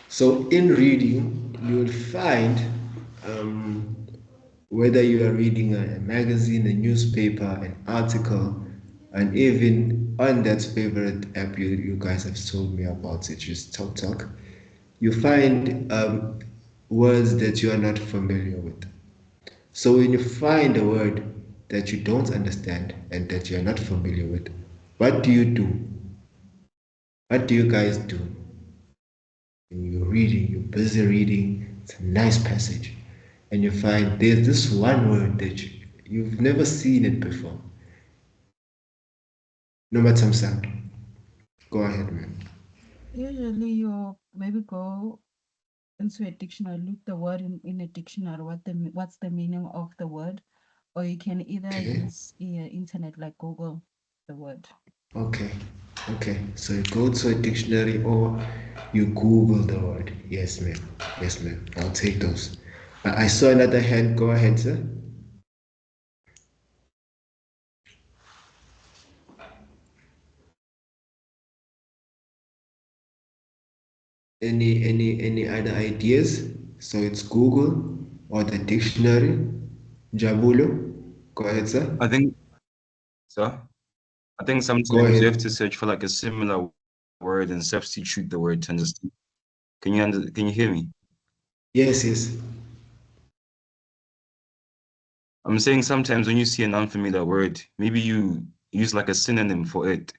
Speaker 1: So in reading, you will find whether you are reading a magazine, a newspaper, an article, and even on that favorite app you guys have told me about, which is TalkTalk, you find words that you are not familiar with. So when you find a word that you don't understand and that you are not familiar with, what do you do? What do you guys do? You're reading, you're busy reading, it's a nice passage, and you find there's this one word that you've never seen it before. No matter sound. Go ahead, man.
Speaker 12: Usually you maybe go into a dictionary, look the word in a dictionary, what's the meaning of the word, or you can either
Speaker 1: Okay.
Speaker 12: use internet like Google the word.
Speaker 1: Okay. Okay. So you go to a dictionary or you Google the word. Yes, ma'am. Yes, ma'am. I'll take those. I saw another hand. Go ahead, sir. Any other ideas? So it's Google or the dictionary. Jabulo. Go ahead, sir.
Speaker 14: I think, sir, I think
Speaker 1: Go
Speaker 14: sometimes you have
Speaker 1: ahead.
Speaker 14: to search for like a similar word and substitute the word to understand. Can you hear me?
Speaker 1: Yes, yes.
Speaker 14: I'm saying sometimes when you see an unfamiliar word, maybe you use like a synonym for it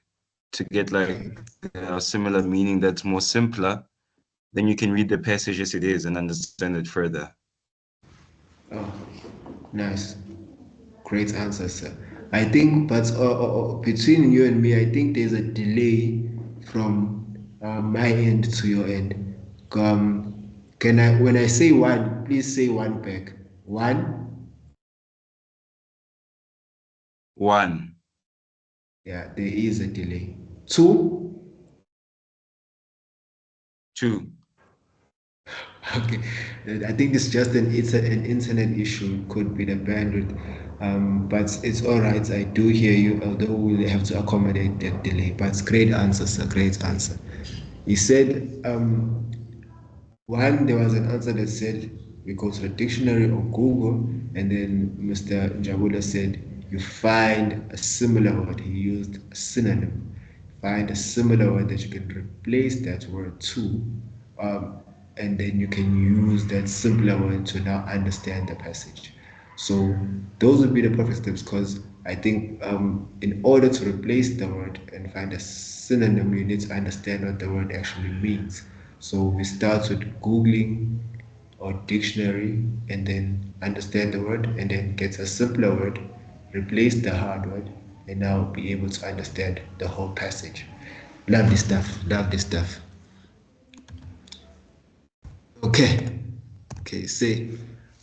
Speaker 14: to get like a similar meaning that's more simpler. Then you can read the passage as it is and understand it further.
Speaker 1: Oh, nice. Great answer, sir. I think, but between you and me, I think there's a delay from my end to your end. Can I, when I say one, please say one back. One?
Speaker 14: One.
Speaker 1: Yeah, there is a delay. Two?
Speaker 14: Two.
Speaker 1: Okay, I think it's just an internet issue. Could be the bandwidth, but it's all right. I do hear you, although we'll have to accommodate that delay. But great answer, sir. Great answer. He said, one, there was an answer that said we go to the dictionary or Google, and then Mr. Njabula said you find a similar word. He used a synonym. Find a similar word that you can replace that word to, um, and then you can use that simpler word to now understand the passage. So those would be the perfect steps because I think in order to replace the word and find a synonym, you need to understand what the word actually means. So we start with Googling or dictionary and then understand the word and then get a simpler word, replace the hard word, and now be able to understand the whole passage. Love this stuff. Love this stuff. Okay. Okay, say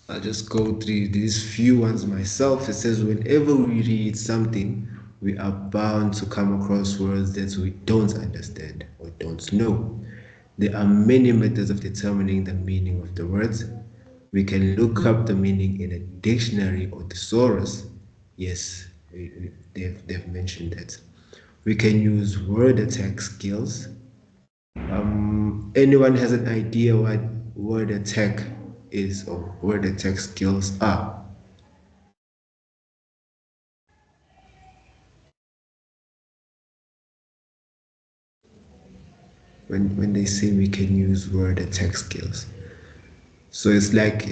Speaker 1: I'll just go through these few ones myself. It says whenever we read something, we are bound to come across words that we don't understand or don't know. There are many methods of determining the meaning of the words. We can look up the meaning in a dictionary or thesaurus. Yes, they've mentioned that. We can use word attack skills. Anyone has an idea what word attack is or word attack skills are? When they say we can use word attack skills. So it's like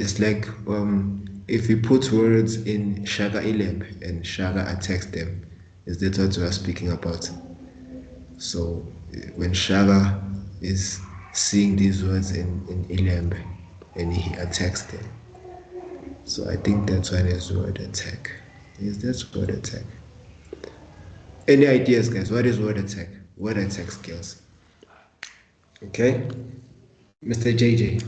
Speaker 1: if we put words in Shaga Ileb and Shaga attacks them, is that what we are speaking about? So when Shaga is seeing these words in Ilembe and he attacks them. So I think that's one is word attack. Is that word attack? Any ideas, guys? What is word attack? Word attack skills. Okay, Mr. JJ.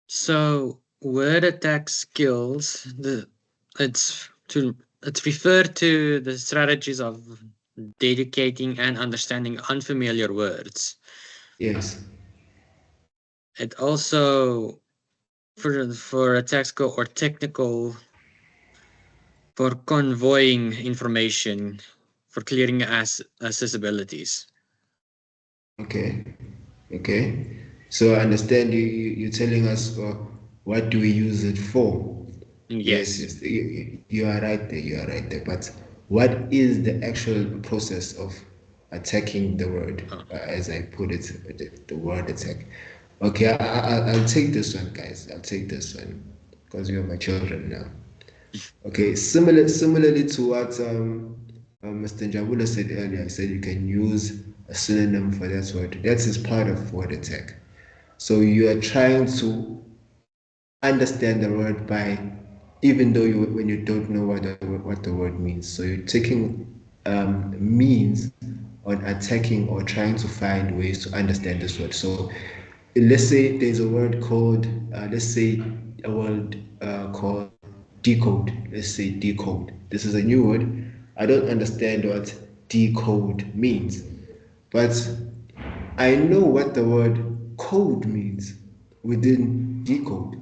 Speaker 4: So word attack skills, it's referred to the strategies of dedicating and understanding unfamiliar words.
Speaker 1: Yes.
Speaker 4: It also for a tactical or technical for convoying information for clearing accessibilities.
Speaker 1: Okay. Okay. So I understand you're telling us what do we use it for? Yes,
Speaker 4: Yes.
Speaker 1: yes. You are right there. You are right there. But what is the actual process of attacking the word, as I put it, the word attack? Okay, I'll take this one, guys. I'll take this one because you're my children now. Okay, similarly to what Mr. Njabula said earlier, he said you can use a synonym for that word. That is part of word attack. So you are trying to understand the word by, even though when you don't know what the word means. So you're taking means on attacking or trying to find ways to understand this word. So let's say there's a word called, let's say a word called decode. Let's say decode. This is a new word. I don't understand what decode means, but I know what the word code means within decode.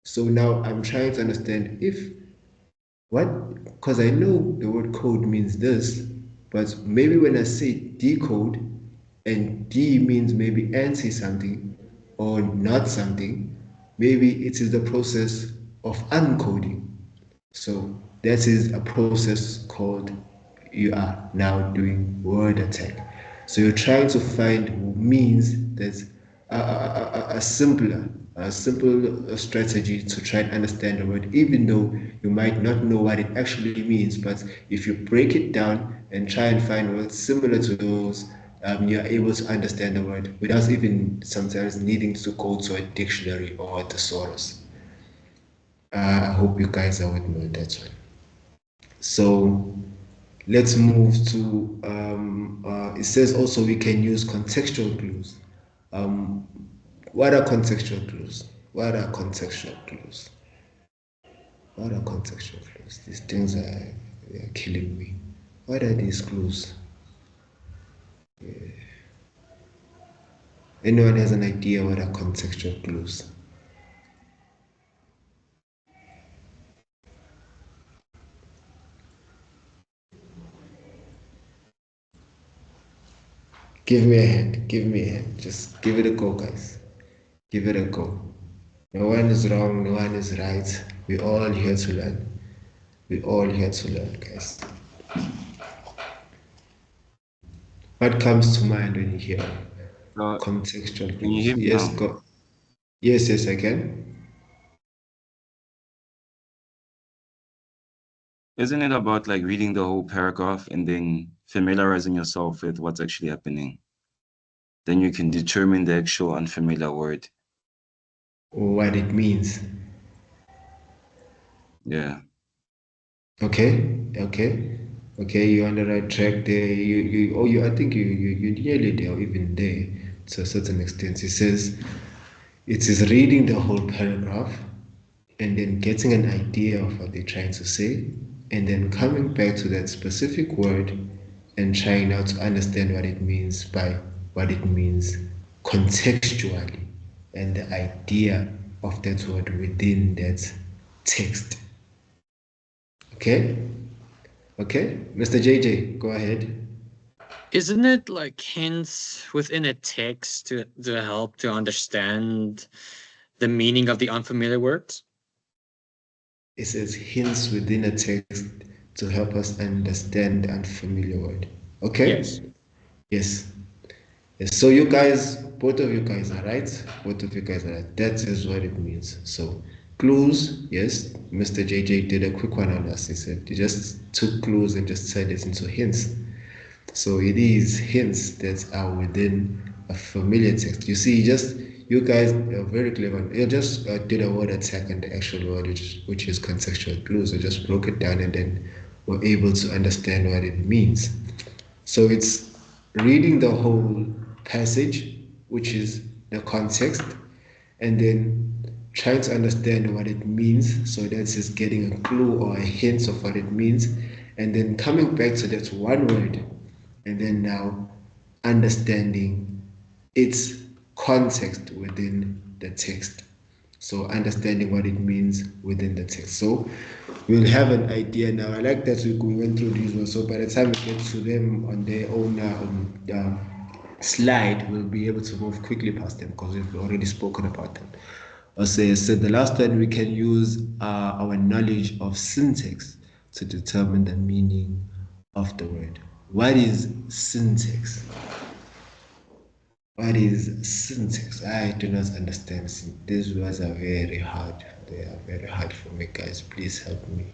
Speaker 1: So now I'm trying to understand if what, because I know the word code means this, but maybe when I say decode and D means maybe anti something or not something, maybe it is the process of uncoding. So That is a process called you are now doing word attack. So you're trying to find means that's a simpler, a simple strategy to try and understand the word, even though you might not know what it actually means. But if you break it down and try and find words similar to those, you're able to understand the word without even sometimes needing to go to a dictionary or a thesaurus. I hope you guys are with me on that one. So let's move to, it says also we can use contextual clues. Um, what are contextual clues? What are contextual clues? What are contextual clues? These things are killing me. What are these clues? Anyone has an idea what are contextual clues? Give me a hand. Give me a hand. Just give it a go, guys. Give it a go. No one is wrong. No one is right. We're all here to learn. We're all here to learn, guys. What comes to mind when you hear contextual
Speaker 14: Can you
Speaker 1: clues?
Speaker 14: hear me
Speaker 1: Yes,
Speaker 14: now?
Speaker 1: go. Yes, I can.
Speaker 14: Isn't it about like reading the whole paragraph and then familiarizing yourself with what's actually happening? Then you can determine the actual unfamiliar word.
Speaker 1: Or what it means.
Speaker 14: Yeah.
Speaker 1: Okay. You're on the right track there. I think you're nearly there, or even there to a certain extent. It says it is reading the whole paragraph and then getting an idea of what they're trying to say, and then coming back to that specific word and trying now to understand what it means by what it means contextually and the idea of that word within that text. Okay, Mr. JJ, go ahead.
Speaker 4: Isn't it like hints within a text to help to understand the meaning of the unfamiliar words?
Speaker 1: It says hints within a text to help us understand the unfamiliar word. Okay?
Speaker 4: Yes.
Speaker 1: Yes. Yes. So you guys, both of you guys are right. Both of you guys are right. That is what it means. So clues, yes. Mr. JJ did a quick one on us. He said he just took clues and just turned it into hints. So it is hints that are within a familiar text. You see, you guys are very clever. You just did a word attack on the actual word, which is contextual clues. So just broke it down and then were able to understand what it means. So it's reading the whole passage, which is the context, and then trying to understand what it means. So that's just getting a clue or a hint of what it means, and then coming back to that one word, and then now understanding its context within the text. So understanding what it means within the text. So we'll have an idea now. I like that we went through these ones. So by the time we get to them on their own slide, we'll be able to move quickly past them because we've already spoken about them. So the last one, we can use our knowledge of syntax to determine the meaning of the word. What is syntax? What is syntax? I do not understand. These words are very hard. They are very hard for me, guys. Please help me.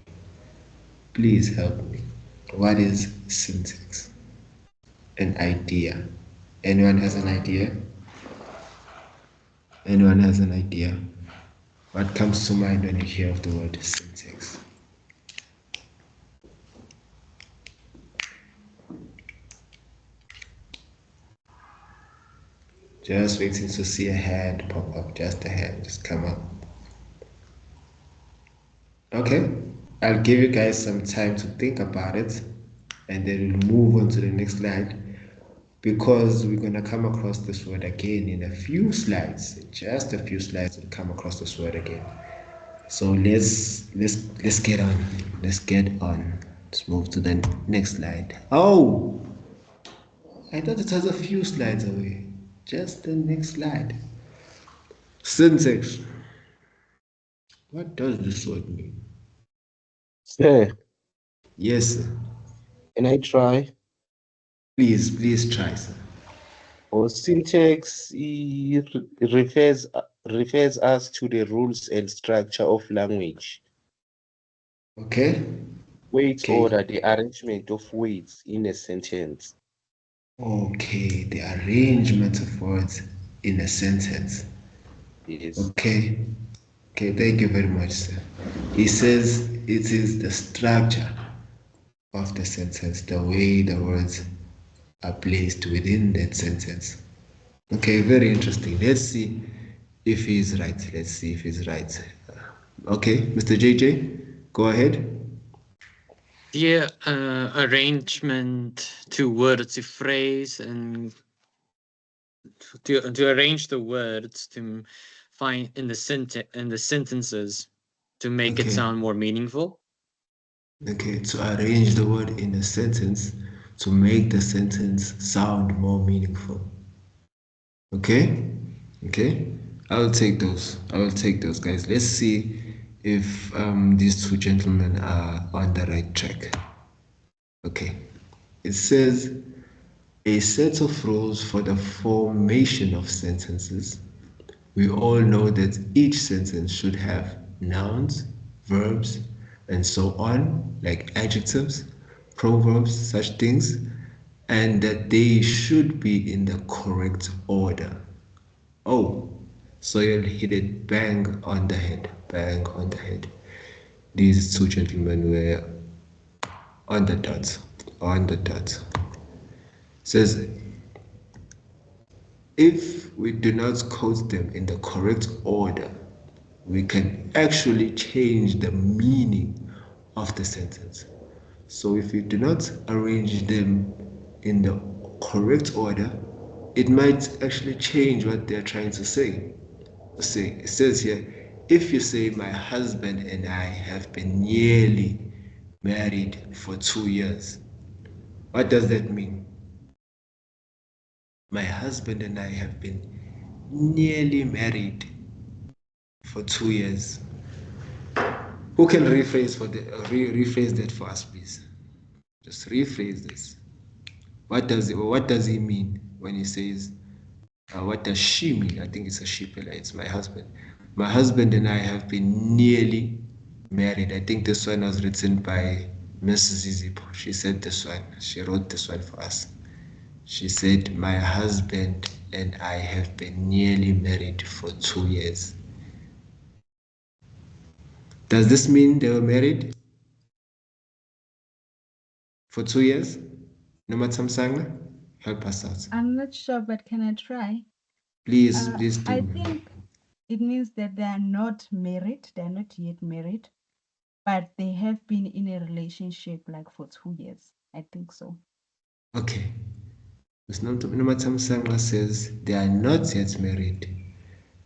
Speaker 1: Please help me. What is syntax? An idea. Anyone has an idea? Anyone has an idea? What comes to mind when you hear of the word syntax? Just waiting to see a hand pop up. Just a hand, just come up. Okay, I'll give you guys some time to think about it, and then we'll move on to the next slide because we're gonna come across this word again in a few slides. Just a few slides, we'll come across this word again. So let's get on. Let's get on. Let's move to the next slide. Oh, I thought it was a few slides away. Just the next slide. Syntax. What does this word mean?
Speaker 10: Sir,
Speaker 1: Yes, sir.
Speaker 10: can I try?
Speaker 1: Please try, sir.
Speaker 10: Or syntax refers us to the rules and structure of language.
Speaker 1: Okay.
Speaker 10: Weights
Speaker 1: Okay.
Speaker 10: order the arrangement of weights in a sentence.
Speaker 1: Okay, the arrangement of words in a sentence.
Speaker 10: Yes.
Speaker 1: Okay. Okay, thank you very much, sir. He says it is the structure of the sentence, the way the words are placed within that sentence. Okay, very interesting. Let's see if he's right. Let's see if he's right. Okay, Mr. JJ, go ahead.
Speaker 4: The arrangement to words, to phrase, and to arrange the words to find in the sentences to make it
Speaker 1: Okay.
Speaker 4: sound more meaningful.
Speaker 1: Okay, to arrange the word in a sentence to make the sentence sound more meaningful. Okay? Okay? I will take those. I will take those, guys. Let's see if these two gentlemen are on the right track. Okay. It says a set of rules for the formation of sentences. We all know that each sentence should have nouns, verbs, and so on, like adjectives, proverbs, such things, and that they should be in the correct order. Oh, so you'll hit it bang on the head, bang on the head. These two gentlemen were on the dot, on the dot. Says if we do not quote them in the correct order, we can actually change the meaning of the sentence. So if you do not arrange them in the correct order, it might actually change what they're trying to say. See, it says here, if you say, my husband and I have been nearly married for 2 years, what does that mean? My husband and I have been nearly married for 2 years. Who can rephrase that for us, please? Just rephrase this. What does he mean when he says, what does she mean? I think it's a she, it's my husband. My husband and I have been nearly married. I think this one was written by Mrs. Zizipo. She said this one. She wrote this one for us. She said, my husband and I have been nearly married for 2 years. Does this mean they were married for 2 years? Nomatam Sangla, help us out.
Speaker 12: I'm not sure, but can I try?
Speaker 1: Please do.
Speaker 12: I think it means that they are not married, they are not yet married, but they have been in a relationship like for 2 years. I think so.
Speaker 1: Okay. Ms. Nomatam Sangla says they are not yet married.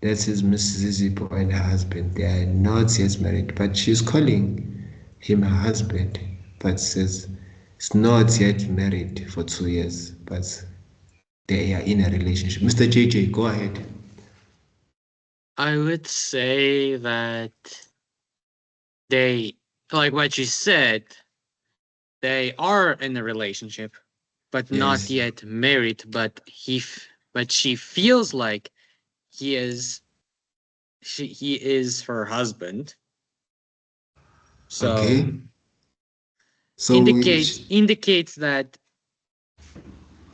Speaker 1: That is Mrs. Zizipo and her husband. They are not yet married, but she's calling him her husband, but says it's not yet married for 2 years, but they are in a relationship. Mr. JJ, go ahead.
Speaker 4: I would say that they, like what you said, they are in a relationship, but not
Speaker 1: Yes.
Speaker 4: yet married. But she feels like he is her husband. So
Speaker 1: Okay. So
Speaker 4: indicates that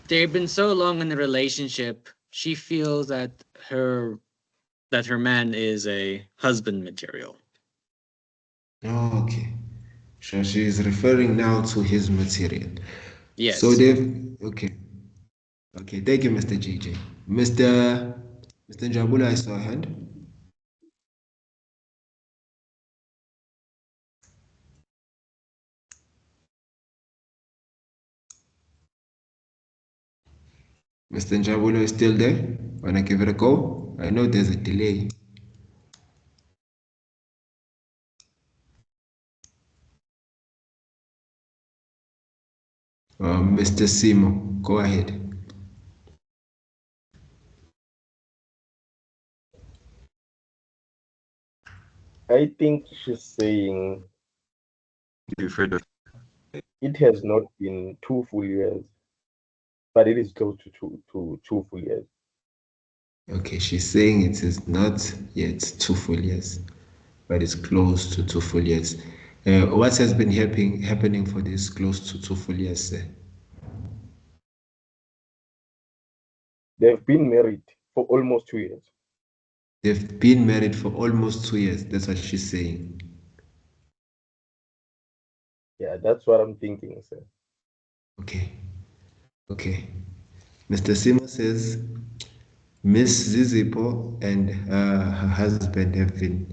Speaker 4: they've been so long in a relationship. She feels that her man is a husband material.
Speaker 1: okay. So she is referring now to his material.
Speaker 4: Yes.
Speaker 1: So they've okay. Okay, thank you, Mr. JJ. Mr. Njabula, I saw a hand. Mr. Njabula is still there? Wanna give it a go? I know there's a delay. Mr. Simo, go ahead.
Speaker 10: I think she's saying
Speaker 14: you've heard of?
Speaker 10: It has not been 2 full years, but it is close to 2 full years.
Speaker 1: Okay, she's saying it is not yet 2 full years, but it's close to 2 full years. What has been happening for this close to 2 full years, sir?
Speaker 10: They've been married for almost 2 years.
Speaker 1: They've been married for almost 2 years. That's what she's saying.
Speaker 10: Yeah, that's what I'm thinking, sir.
Speaker 1: Okay. Okay. Mr. Simo says Miss Zizipo and her husband have been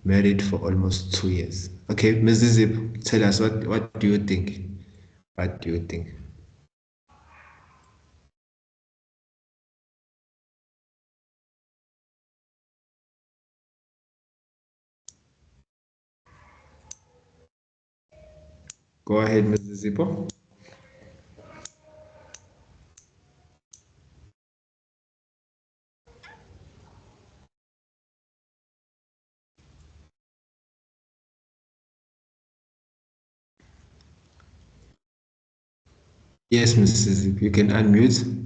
Speaker 1: married for almost 2 years. Okay, Miss Zizipo, tell us what do you think? What do you think? Go ahead, Ms. Zipo. Yes, Mrs. Zipo, you can unmute.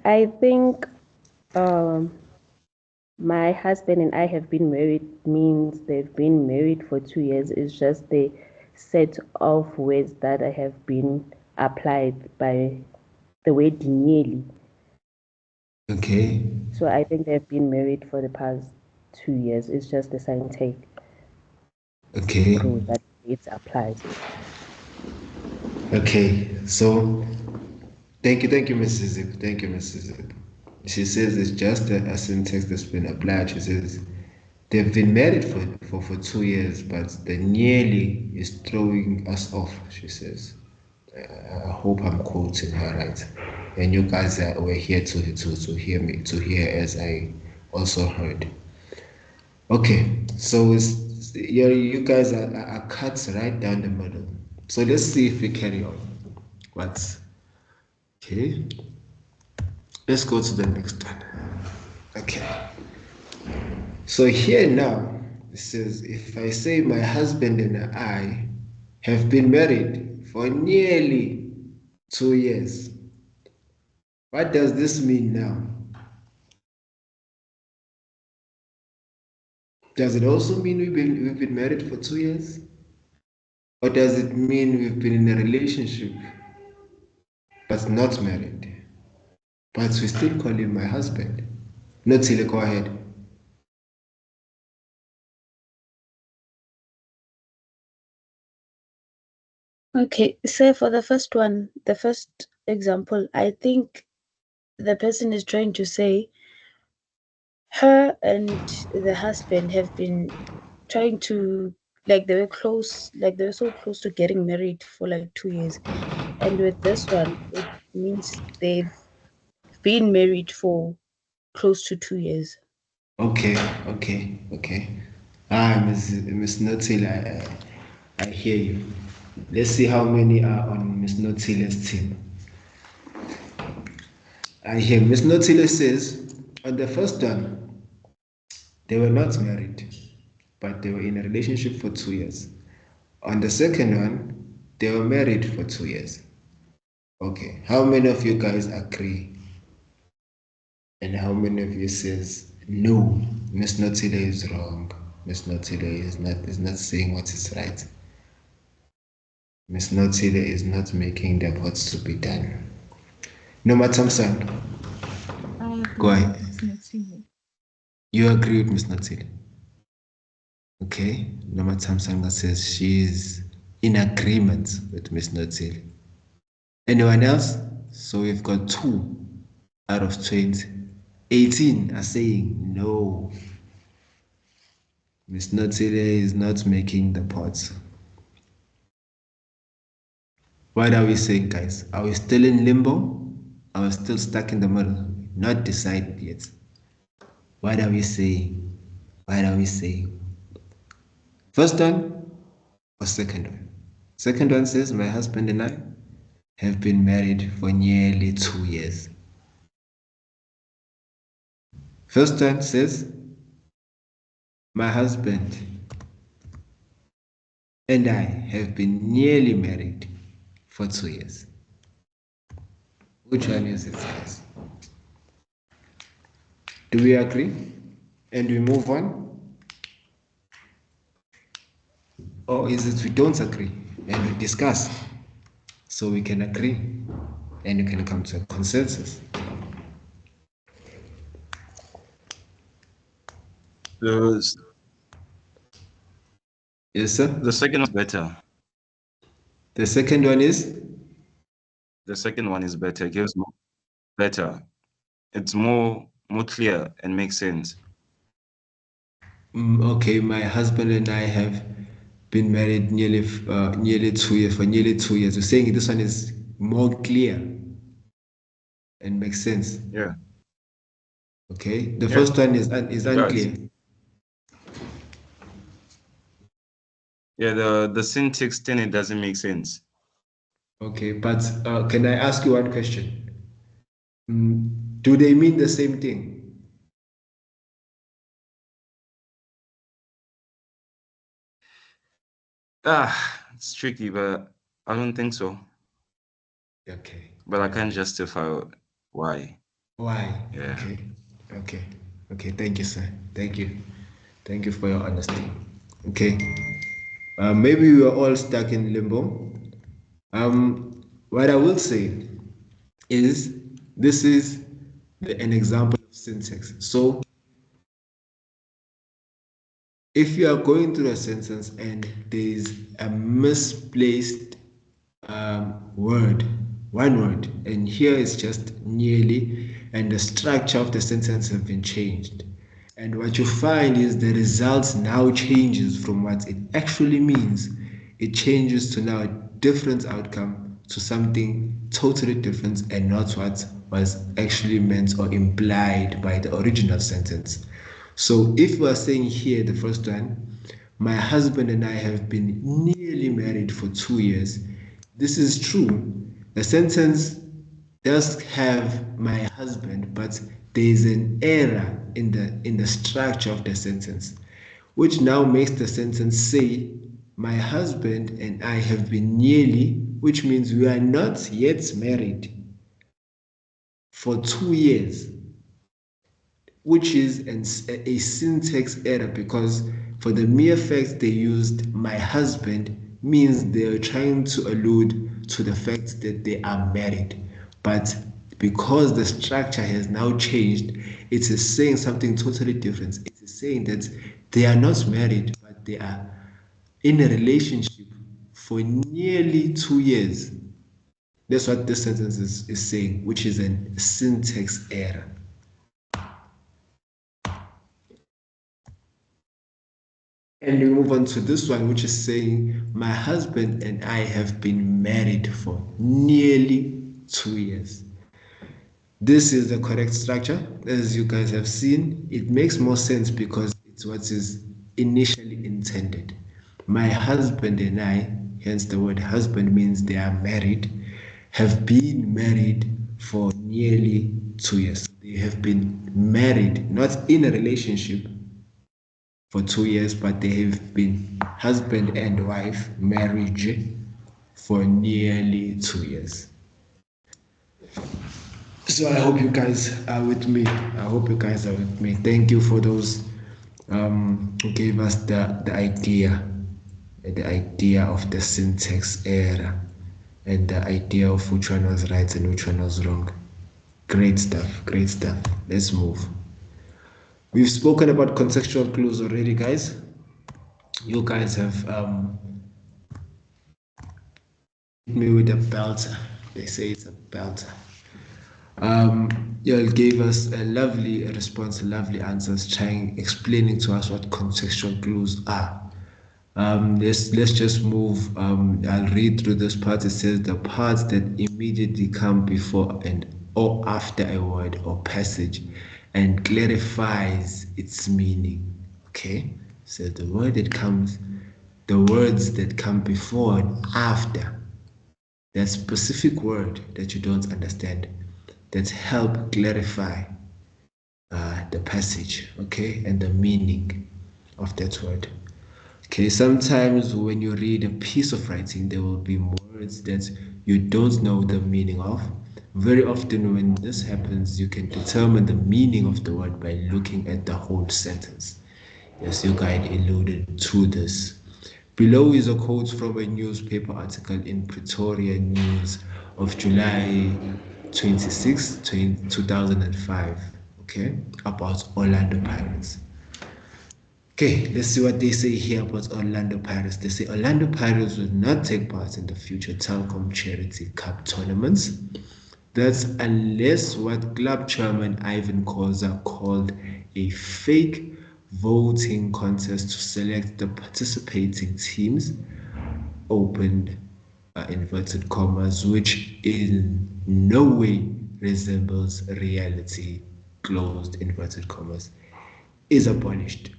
Speaker 13: I think my husband and I have been married means they've been married for 2 years. It's just the set of words that I have been applied by the word nearly.
Speaker 1: Okay.
Speaker 13: So I think they've been married for the past 2 years. It's just the scientific rule that it's applied.
Speaker 1: Okay, so thank you, Mrs. Zip. Thank you, Mrs. Zip. She says it's just a syntax that's been applied. She says they've been married for 2 years, but the nearly is throwing us off, she says. I hope I'm quoting her right. And you guys were here to hear me, to hear as I also heard. Okay, so you guys are cut right down the middle. So let's see if we carry on. What's okay? Let's go to the next one. Okay. So here now, it says, if I say my husband and I have been married for nearly 2 years, what does this mean now? Does it also mean we've been married for 2 years? Or does it mean we've been in a relationship but not married? But we still call him my husband. Notile, go ahead.
Speaker 5: Okay, so for the first one, the first example, I think the person is trying to say her and the husband have been trying to, like, they were close, like they were so close to getting married for like 2 years. And with this one, it means they've been married for close to 2 years.
Speaker 1: Okay. Miss Notile, I hear you. Let's see how many are on Miss Notile's team. I hear Miss Notile says, on the first one, they were not married, but they were in a relationship for 2 years. On the second one, they were married for 2 years. Okay, how many of you guys agree? And how many of you says no? Miss Notile is wrong. Miss Notile is not saying what is right. Miss Notile is not making the pots to be done. Noma Thompson. Go ahead. You agree with Miss Notile? Okay. Noma Thompson says she's in agreement with Miss Notile. Anyone else? So we've got 2 out of 20. 18 are saying no. Miss Notile is not making the pots. What are we saying, guys? Are we still in limbo? Are we still stuck in the middle? Not decided yet. What are we saying? What are we saying? First one or second one? Second one says, my husband and I have been married for nearly 2 years. First one says, My husband and I have been nearly married for 2 years. Which one is it, guys? Do we agree? And we move on? Or is it we don't agree and we discuss so we can agree and you can come to a consensus? Yes, sir?
Speaker 14: The second one's better.
Speaker 1: The second one is?
Speaker 14: The second one is better. It gives more better. It's more clear and makes sense.
Speaker 1: Okay, my husband and I have been married nearly 2 years, for nearly 2 years. You're saying this one is more clear and makes sense.
Speaker 14: Yeah.
Speaker 1: Okay, the
Speaker 14: Yeah.
Speaker 1: first one is
Speaker 14: It does.
Speaker 1: unclear.
Speaker 14: Yeah, the syntax then it doesn't make sense.
Speaker 1: Okay, but can I ask you one question? Do they mean the same thing?
Speaker 14: It's tricky, but I don't think so.
Speaker 1: Okay.
Speaker 14: But I can't justify why.
Speaker 1: Why?
Speaker 14: Yeah.
Speaker 1: Okay. Thank you, sir. Thank you for your honesty. Okay. Maybe we are all stuck in limbo. What I will say is this is an example of syntax. So if you are going through a sentence and there is a misplaced word, one word, and here is just nearly, and the structure of the sentence have been changed. And what you find is the result now changes from what it actually means. It changes to now a different outcome, to something totally different and not what was actually meant or implied by the original sentence. So if we are saying here, the first one, my husband and I have been nearly married for 2 years. This is true. The sentence does have my husband, but there is an error in the structure of the sentence, which now makes the sentence say, my husband and I have been nearly, which means we are not yet married for 2 years, which is a syntax error, because for the mere fact they used my husband means they're trying to allude to the fact that they are married. But because the structure has now changed, it is saying something totally different. It is saying that they are not married, but they are in a relationship for nearly 2 years. That's what this sentence is saying, which is a syntax error. And we move on to this one, which is saying, my husband and I have been married for nearly 2 years. This is the correct structure. As you guys have seen, it makes more sense because it's what is initially intended. My husband and I, hence the word husband means they are married, have been married for nearly 2 years. They have been married, not in a relationship, for 2 years, but they have been husband and wife marriage for nearly 2 years. So I hope you guys are with me. Thank you for those who gave us the idea of the syntax error and the idea of which one was right and which one was wrong. Great stuff. Let's move. We've spoken about contextual clues already, guys. You guys have me with a belter. They say it's a belter. Y'all gave us a lovely response, lovely answers, explaining to us what contextual clues are. Let's just move. I'll read through this part. It says the parts that immediately come before and or after a word or passage and clarifies its meaning. Okay, so the words that come before and after that specific word that you don't understand, that help clarify the passage, okay, and the meaning of that word. Okay, sometimes when you read a piece of writing, there will be words that you don't know the meaning of. Very often, when this happens, you can determine the meaning of the word by looking at the whole sentence. Yes, your guide alluded to this. Below is a quote from a newspaper article in Pretoria News of July 26, 2005, okay, about Orlando Pirates. Okay, let's see what they say here about Orlando Pirates. They say Orlando Pirates will not take part in the future Telkom Charity Cup tournaments. That's unless what club chairman Ivan Koza called a fake voting contest to select the participating teams, opened inverted commas, which in no way resembles reality, closed inverted commas, is abolished.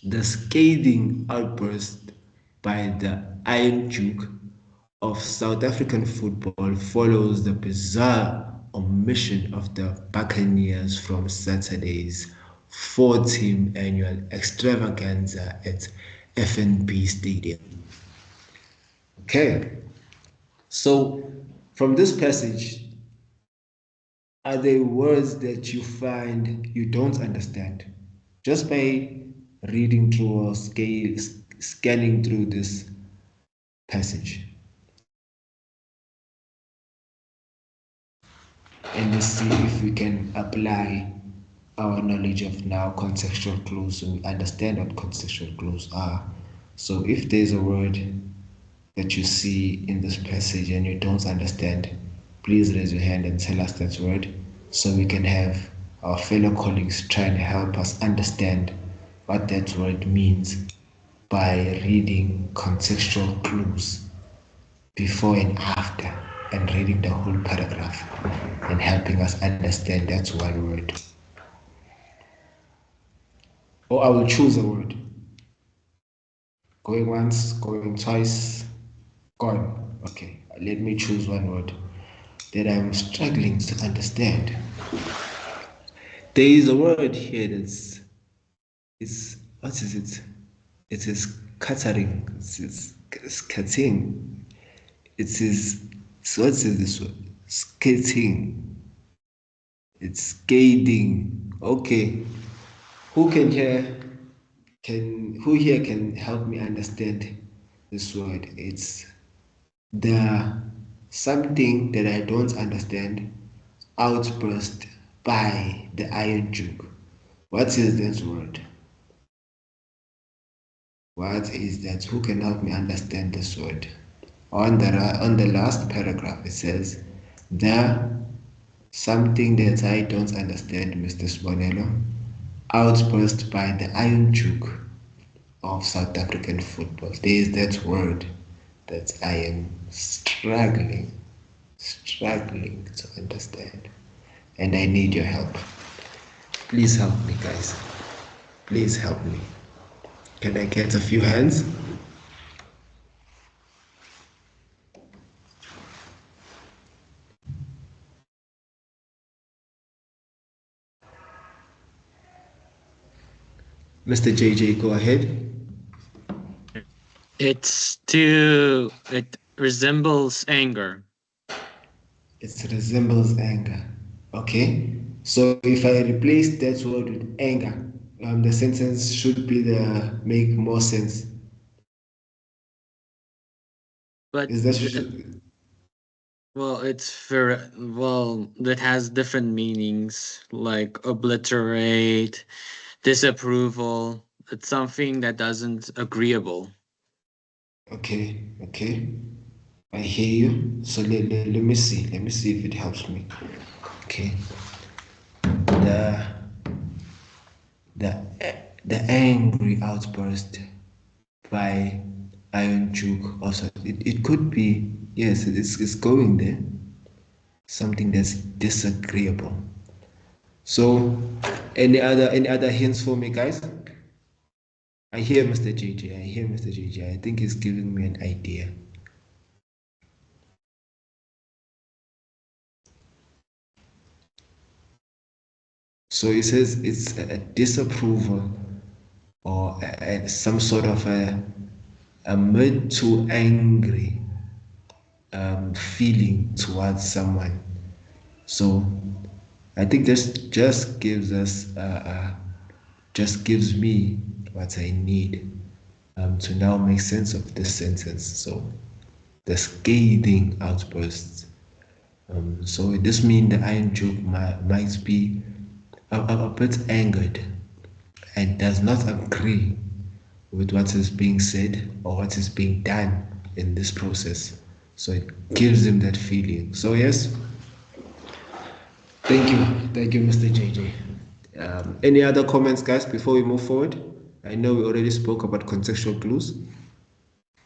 Speaker 1: The scathing outburst by the Iron Duke of South African football follows the bizarre omission of the Buccaneers from Saturday's four-team annual extravaganza at FNB Stadium. Okay, so from this passage, are there words that you find you don't understand? Just by reading through or scanning through this passage. And let's see if we can apply our knowledge of now contextual clues and we understand what contextual clues are. So if there's a word that you see in this passage and you don't understand, please raise your hand and tell us that word so we can have our fellow colleagues try and help us understand what that word means by reading contextual clues before and after and reading the whole paragraph and helping us understand that's one word. Or I will choose a word. Going once, going twice, gone. Okay, let me choose one word that I'm struggling to understand. There is a word here it's what is it? It is catering. It's cutting. It is so what is this word? Skating. It's scathing. Okay. Who can hear who here can help me understand this word? It's the something that I don't understand outburst by the Iron Duke. What is that word? What is that? Who can help me understand this word? On the last paragraph it says the something that I don't understand, Mr. Sponello, outburst by the Iron Duke of South African football. There is that word that I am struggling to understand. And I need your help. Please help me, guys. Please help me. Can I get a few hands? Mr. JJ, go ahead.
Speaker 4: It resembles anger.
Speaker 1: It resembles anger. Okay. So if I replace that word with anger, the sentence should make more sense.
Speaker 4: But
Speaker 1: Is that
Speaker 4: well, it's very well. That has different meanings, like obliterate, disapproval. It's something that doesn't agreeable.
Speaker 1: okay? Okay. I hear you. So let me see. Let me see if it helps me. Okay. The the the angry outburst by Iron Duke also it could be yes it's going there. Something that's disagreeable. So any other hints for me, guys? I hear Mr. JJ. I hear Mr. JJ. I think he's giving me an idea. So he says it's a disapproval or some sort of a mid to angry feeling towards someone. So I think this just gives us, just gives me what I need to now make sense of this sentence. So the scathing outbursts. So this means the Iron Joke might be a bit angered and does not agree with what is being said or what is being done in this process. So it gives him that feeling. So yes, thank you, Mr. JJ. Any other comments, guys, before we move forward? I know we already spoke about contextual clues.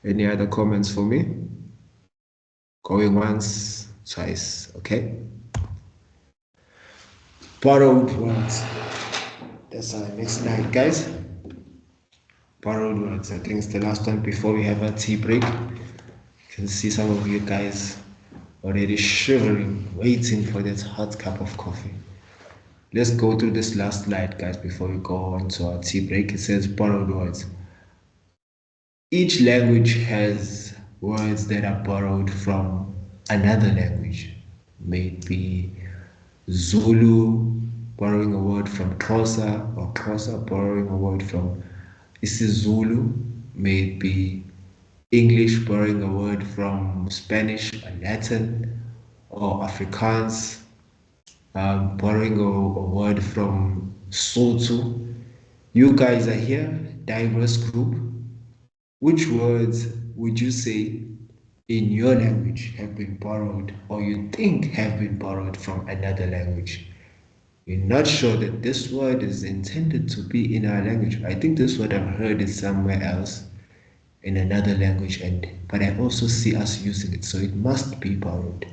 Speaker 1: Any other comments for me? Going once, twice, okay? Borrowed words. That's our next night, guys. Borrowed words. I think it's the last one before we have a tea break. You can see some of you guys already shivering, waiting for that hot cup of coffee. Let's go through this last slide, guys, before we go on to our tea break. It says borrowed words. Each language has words that are borrowed from another language. Maybe Zulu borrowing a word from Xhosa, or Xhosa borrowing a word from isiZulu, maybe English borrowing a word from Spanish or Latin, or Afrikaans borrowing a word from Sotho. You guys are here, diverse group. Which words would you say in your language have been borrowed or you think have been borrowed from another language? You're not sure that this word is intended to be in our language. I think this word I've heard it somewhere else in another language, but I also see us using it, so it must be borrowed.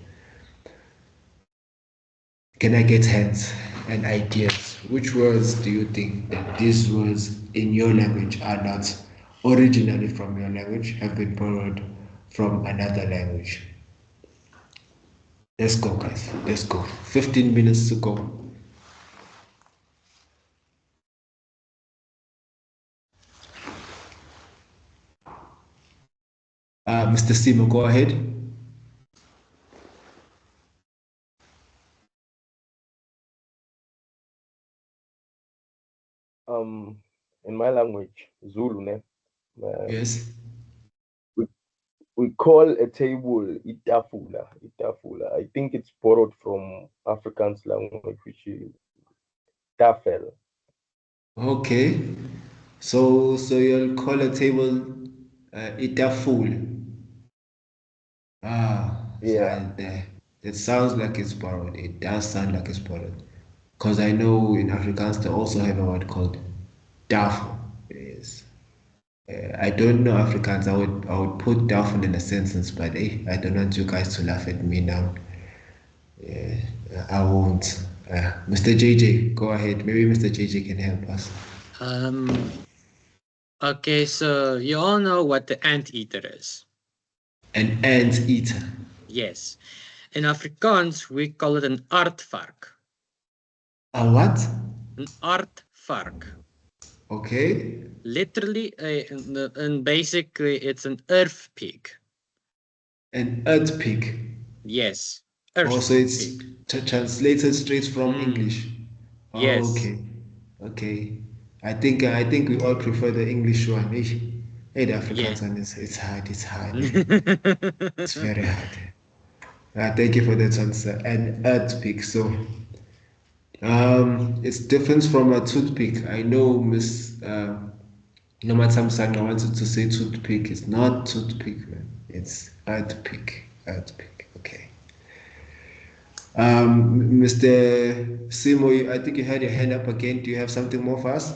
Speaker 1: Can I get hands and ideas? Which words do you think that these words in your language are not originally from your language, have been borrowed from another language? Let's go, guys. Let's go. 15 minutes to go. Mr. Simo, go ahead.
Speaker 10: In my language, Zulu,
Speaker 1: Yes.
Speaker 10: We call a table itafula. Itafula. I think it's borrowed from Afrikaans language, which is tafel.
Speaker 1: Okay. So you'll call a table itaful.
Speaker 10: Yeah.
Speaker 1: It sounds like it's borrowed. It does sound like it's borrowed. Because I know in Afrikaans they also have a word called dafel. Yes. I don't know Afrikaans. I would put dafel in a sentence, but I don't want you guys to laugh at me now. I won't. Mr. JJ, go ahead. Maybe Mr. JJ can help us.
Speaker 4: Okay, so you all know what the anteater is.
Speaker 1: An anteater.
Speaker 4: Yes. In Afrikaans, we call it an aardvark.
Speaker 1: A what?
Speaker 4: An aardvark.
Speaker 1: Okay.
Speaker 4: Literally, and basically, it's an earth pig.
Speaker 1: An earth pig.
Speaker 4: Yes.
Speaker 1: Also, it's translated straight from English.
Speaker 4: Yes.
Speaker 1: Okay. Okay. I think we all prefer the English one. Hey, the Afrikaans one is it's hard. It's hard. It's very hard. Thank you for that answer. An earth pig. So it's different from a toothpick. I know Miss Noma Samsung, I wanted to say toothpick. It's not toothpick, man. It's earth pig. Earth pig. Okay. Mr. Simo, I think you had your hand up again. Do you have something more for us?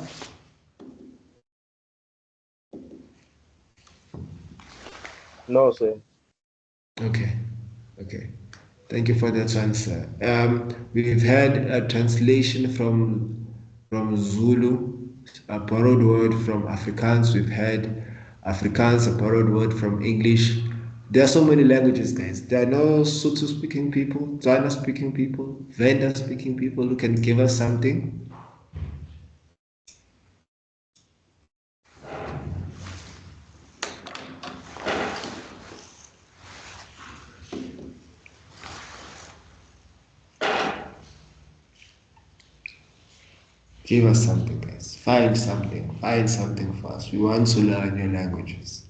Speaker 10: No, sir.
Speaker 1: Okay. Okay. Thank you for that answer. We've had a translation from Zulu, a borrowed word from Afrikaans. We've had Afrikaans, a borrowed word from English. There are so many languages, guys. There are no Sotho speaking people, Tswana speaking people, Venda speaking people who can give us something. Give us something, guys. Find something. Find something for us. We want to learn your languages.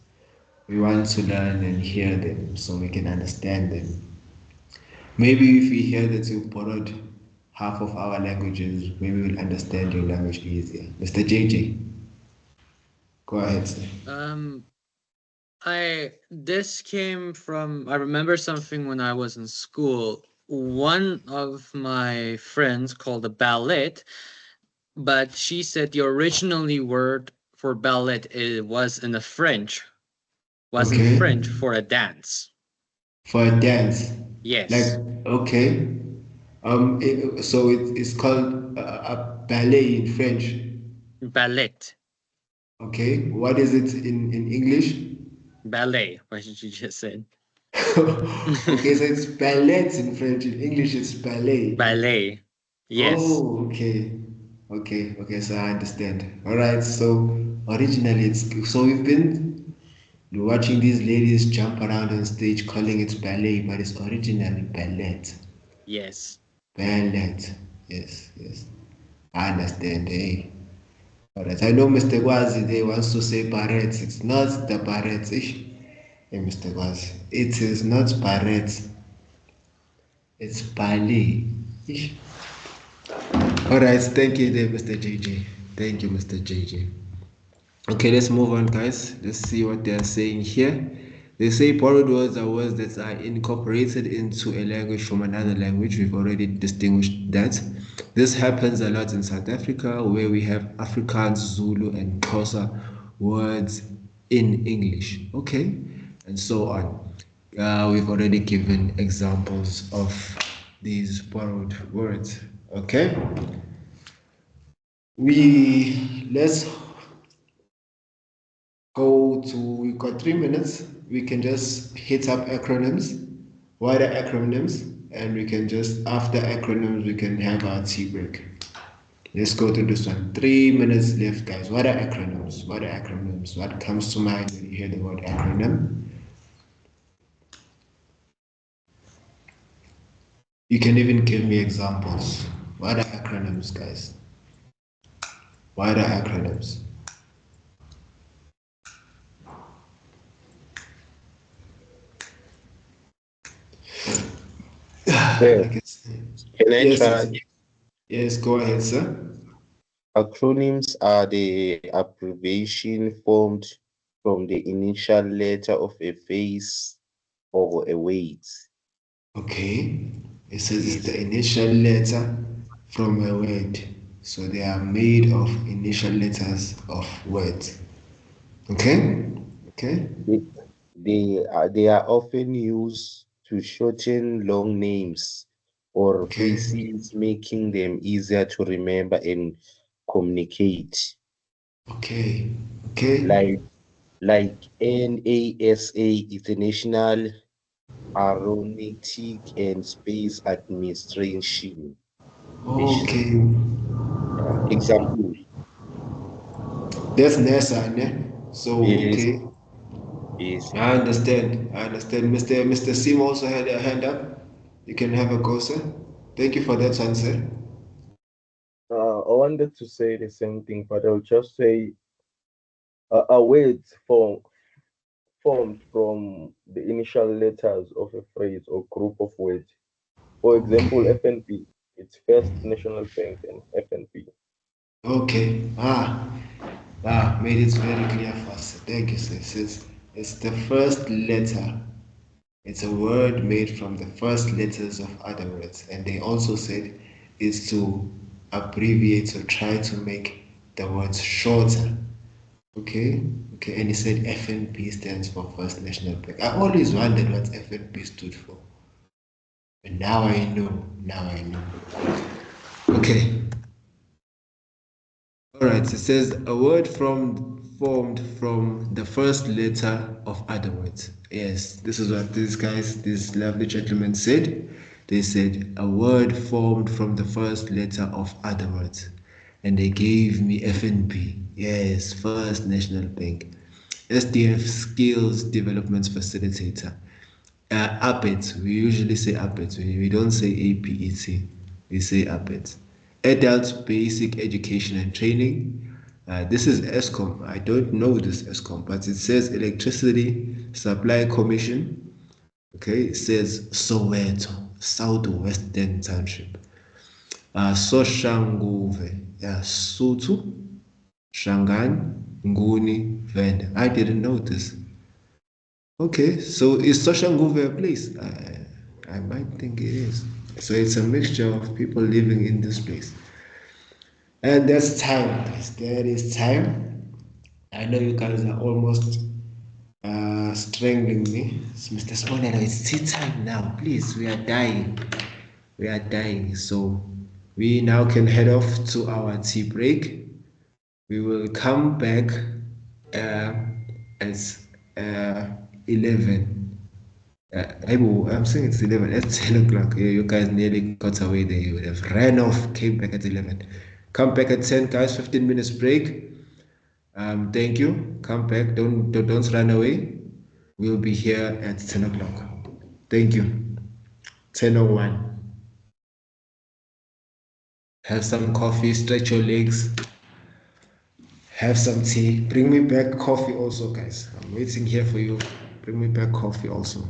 Speaker 1: We want to learn and hear them so we can understand them. Maybe if we hear that you borrowed half of our languages, maybe we'll understand your language easier. Mr. JJ, go ahead, sir.
Speaker 4: This came from, I remember something when I was in school. One of my friends called a ballet, but she said the originally word for ballet was in the French, was in
Speaker 1: Okay.
Speaker 4: French for a dance.
Speaker 1: For a dance. Like,
Speaker 4: Yes,
Speaker 1: okay. So it's called a ballet in French.
Speaker 4: ballet,
Speaker 1: Okay. What is it in English?
Speaker 4: ballet. What did you just said?
Speaker 1: Okay, so it's ballet in French. In English, it's ballet.
Speaker 4: Ballet. Yes,
Speaker 1: Oh, okay. Okay, so I understand. All right, so originally it's so we've been watching these ladies jump around on stage calling it ballet, but it's originally ballet.
Speaker 4: yes,
Speaker 1: Ballet. Yes. I understand. Hey. All right. I know Mr. Gwazi there wants to say barrette. It's not the barrette. Hey, Mr. Gwazi. It is not barrette. It's ballet. Ish. All right. Thank you there, Mr. JJ. Thank you, Mr. JJ. Okay, let's move on, guys. Let's see what they're saying here. They say borrowed words are words that are incorporated into a language from another language. We've already distinguished that. This happens a lot in South Africa, where we have Afrikaans, Zulu, and Xhosa words in English. Okay, and so on. We've already given examples of these borrowed words. Okay, let's we got 3 minutes. We can just hit up acronyms. What are acronyms? And we can just, after acronyms, we can have our tea break. Let's go through this one. 3 minutes left, guys. What are acronyms? What are acronyms? What comes to mind when you hear the word acronym? You can even give me examples. What are acronyms, guys? What are acronyms?
Speaker 15: Yeah.
Speaker 1: Like it's,
Speaker 15: Can I
Speaker 1: yes,
Speaker 15: try?
Speaker 1: yes, go ahead, sir.
Speaker 15: Acronyms are the abbreviation formed from the initial letter of a phrase or a word.
Speaker 1: Okay. It says it's
Speaker 15: Yes.
Speaker 1: the initial letter from a word. So they are made of initial letters of words. Okay? Okay?
Speaker 15: They are often used to shorten long names or
Speaker 1: Okay.
Speaker 15: phrases, making them easier to remember and communicate.
Speaker 1: Okay. Okay.
Speaker 15: Like NASA is the National Aeronautic and Space Administration.
Speaker 1: Okay.
Speaker 15: Example,
Speaker 1: That's NASA, ne? So
Speaker 15: yes,
Speaker 1: okay.
Speaker 15: yes.
Speaker 1: I understand. I understand. Mr. Sim also had a hand up. You can have a go, sir. Thank you for that answer.
Speaker 10: I wanted to say the same thing, but I'll just say a word formed from the initial letters of a phrase or group of words. For example,
Speaker 1: Okay.
Speaker 10: FNB, it's First National Bank and FNB.
Speaker 1: Okay. Made it very clear for us. Thank you, sir. It's the first letter. It's a word made from the first letters of other words. And they also said is to abbreviate or try to make the words shorter. Okay. And he said FNP stands for First National Bank. I always wondered what FNP stood for. But now I know. Now I know. Okay. All right, it says a word formed from the first letter of other words. Yes, this is what these lovely gentlemen said. They said a word formed from the first letter of other words. And they gave me FNB. Yes, First National Bank. SDF Skills Development Facilitator. APET, we usually say APET. We don't say APET, we say APET. adult basic education and training. This is ESCOM. I don't know this ESCOM, but it says Electricity Supply Commission. Okay, it says Soweto, Southwestern Township. Soshanguve, yeah, Sutu, Shangan, Nguni, Venda. I didn't know this. Okay, so is Soshanguve a place? I might think it is. So it's a mixture of people living in this place. And that's time, guys. That is time. I know you guys are almost strangling me. So Mr. Sponero, it's tea time now. Please, we are dying. We are dying. So we now can head off to our tea break. We will come back uh, at 11. I'm saying it's 11. It's 10 o'clock. Yeah, you guys nearly got away there. You would have ran off, came back at 11. Come back at 10, guys. 15 minutes break. Thank you. Come back. Don't run away. We'll be here at 10 o'clock. Thank you. 10:01. Have some coffee, stretch your legs, have some tea. Bring me back coffee also, guys. I'm waiting here for you. Bring me back coffee also.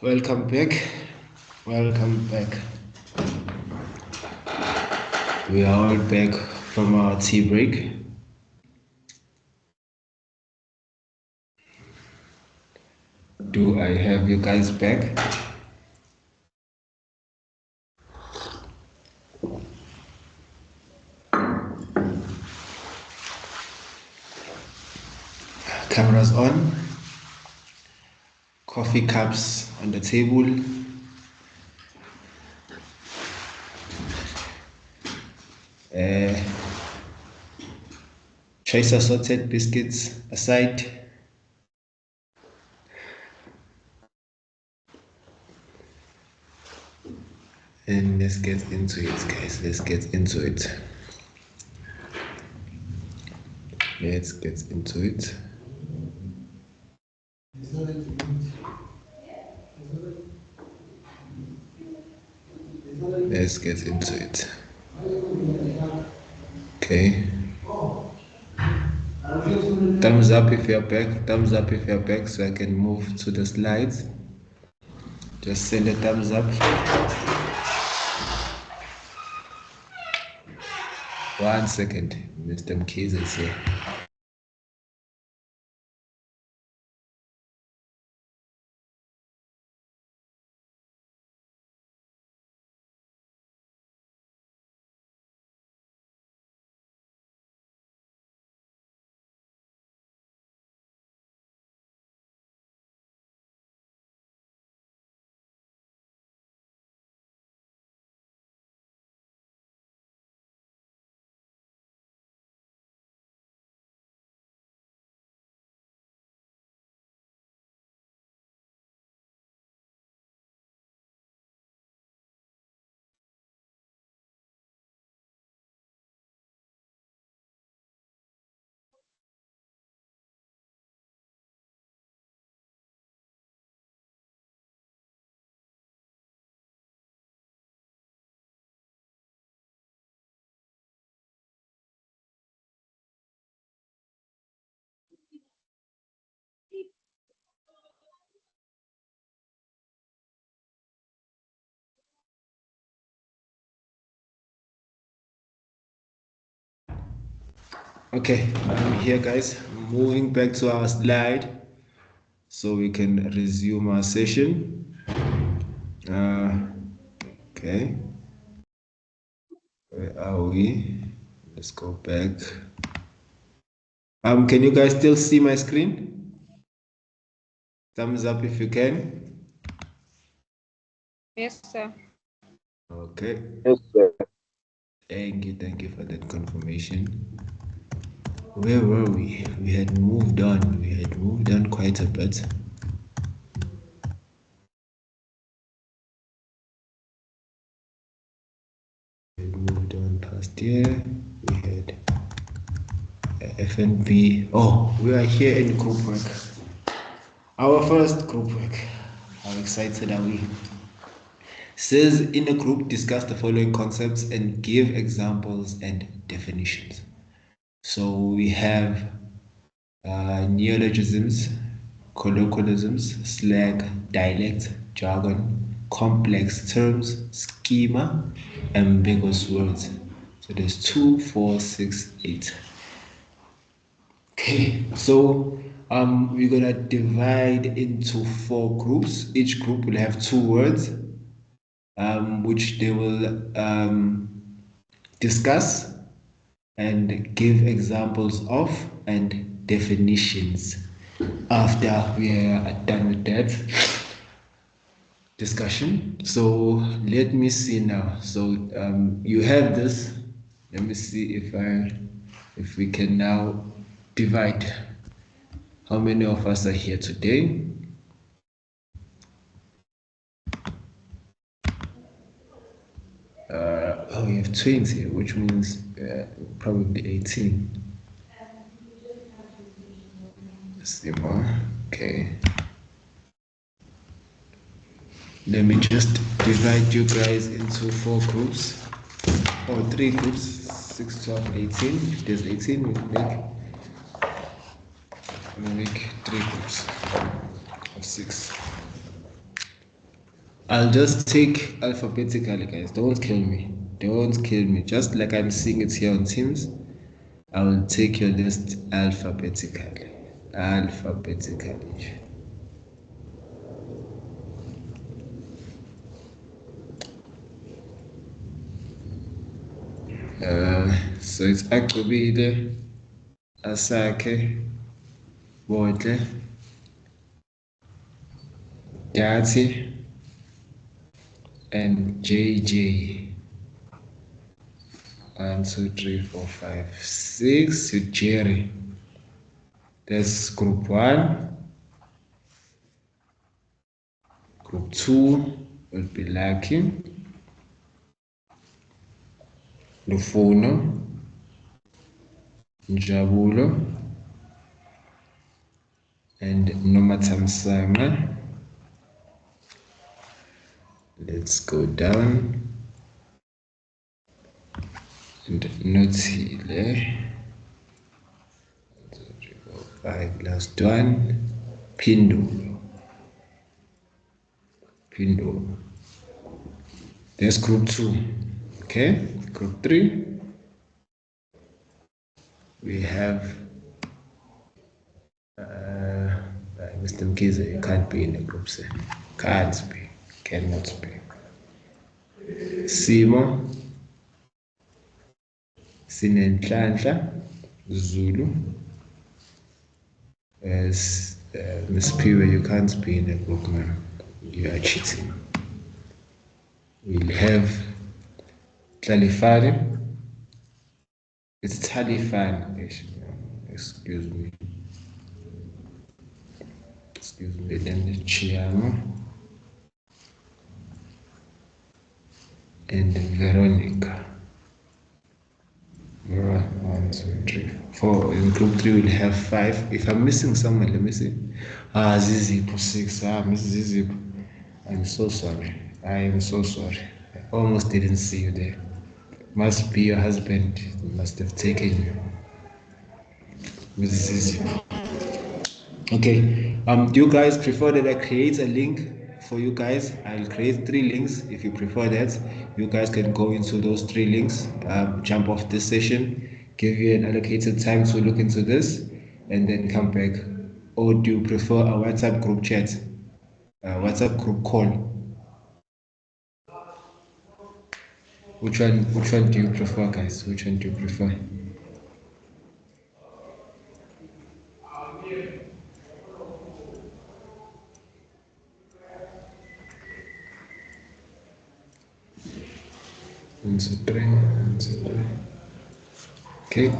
Speaker 1: Welcome back. Welcome back. We are all back from our tea break. Do I have you guys back? Cameras on. Coffee cups on the table. Choice assorted biscuits aside. And let's get into it, guys. Let's get into it. Let's get into it. Let's get into it. Okay. Thumbs up if you're back. Thumbs up if you're back so I can move to the slides. Just send a thumbs up. 1 second. Mr. Mkhize is here. Okay, I'm here, guys. Moving back to our slide so we can resume our session. Okay. Where are we? Let's go back. Can you guys still see my screen? Thumbs up if you can.
Speaker 7: Yes, sir.
Speaker 1: Okay.
Speaker 10: Yes, sir.
Speaker 1: Thank you for that confirmation. Where were we? We had moved on. We had moved on quite a bit. We moved on past here. We had FNB. Oh, we are here in group work. Our first group work. How excited are we? Says in a group, discuss the following concepts and give examples and definitions. So we have neologisms, colloquialisms, slang, dialect, jargon, complex terms, schema, ambiguous words. So there's 2, 4, 6, 8. Okay, so we're gonna divide into 4 groups. Each group will have 2 words, which they will discuss and give examples of and definitions. After we are done with that discussion, so let me see now. So you have this. Let me see if we can now divide. How many of us are here today? Oh, we have 20, which means probably 18. Let's see more. Okay. Let me just divide you guys into 4 groups or 3 groups, 6, 12, 18. If there's 18, we'll make 3 groups of 6. I'll just take alphabetically, guys. Don't kill me. Don't kill me. Just like I'm seeing it here on Teams, I will take your list alphabetically. Alphabetically. So it's Akubide, Asake, Bodle, Dati, and JJ. 1, 2, 3, 4, 5, 6. With Jerry. That's group 1. Group 2 will be Lucky, Lufuno, Njabulo, and Nomatamsanga. Let's go down. And Notile. 1, 2, 3, 4, 5. Last one. Pindulo. Pindulo. There's group 2. Okay. Group 3. We have Mr. Mkize. You can't be in the group, sir. Can't be. Cannot be. Simo, Sinenhlanhla, Zulu. As Miss Piwe, you can't be in a group, man. You are cheating. We'll have Tlalifani. It's Talifani, actually. Excuse me. Excuse me. Then Chiamo and Veronica. 1, 2, 3, 4. In group 3 we'll have 5. If I'm missing someone, let me see. Zizipo 6. Miss Zizipo. I'm so sorry. I am so sorry. I almost didn't see you there. Must be your husband. He must have taken you. Miss Zizipo. Okay. Do you guys prefer that I create a link for you guys? I'll create 3 links. If you prefer that, you guys can go into those 3 links, jump off this session, give you an allocated time to look into this, and then come back. Or do you prefer a WhatsApp group chat, a WhatsApp group call? Which one do you prefer, guys? Which one do you prefer? One, two, three. 1, 2, 3. Okay.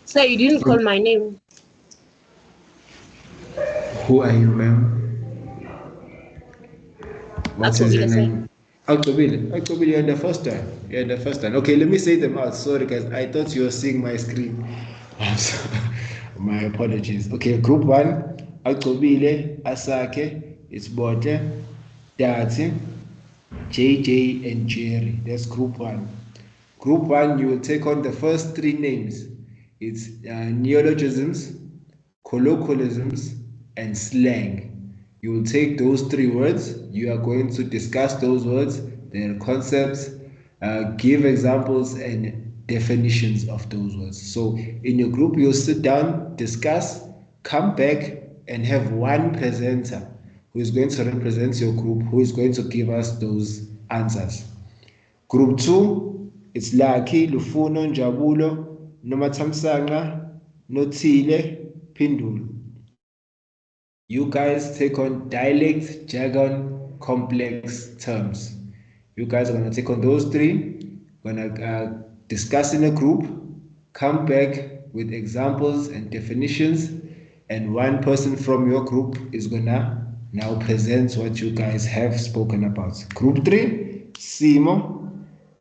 Speaker 2: Sir, you didn't call my name.
Speaker 1: Who are you, ma'am? What is your name? Octobile, you're the first one. You're the first one. Okay, let me say them out. Sorry, guys. I thought you were seeing my screen. I'm sorry. My apologies. Okay, group 1. Octobile, Asake, it's Bote, Dati, JJ, and Jerry. That's group 1. Group 1, you will take on the first 3 names. It's neologisms, colloquialisms, and slang. You will take those 3 words. You are going to discuss those words, their concepts, give examples and definitions of those words. So in your group, you'll sit down, discuss, come back, and have one presenter who is going to represent your group, who is going to give us those answers. Group 2, it's Lucky, Lufuno, Njabulo, Nomatamsanga, Notile, Pindulo. You guys take on dialect, jargon, complex terms. You guys are going to take on those 3, going to discuss in a group, come back with examples and definitions, and one person from your group is going to now present what you guys have spoken about. Group 3, Simo,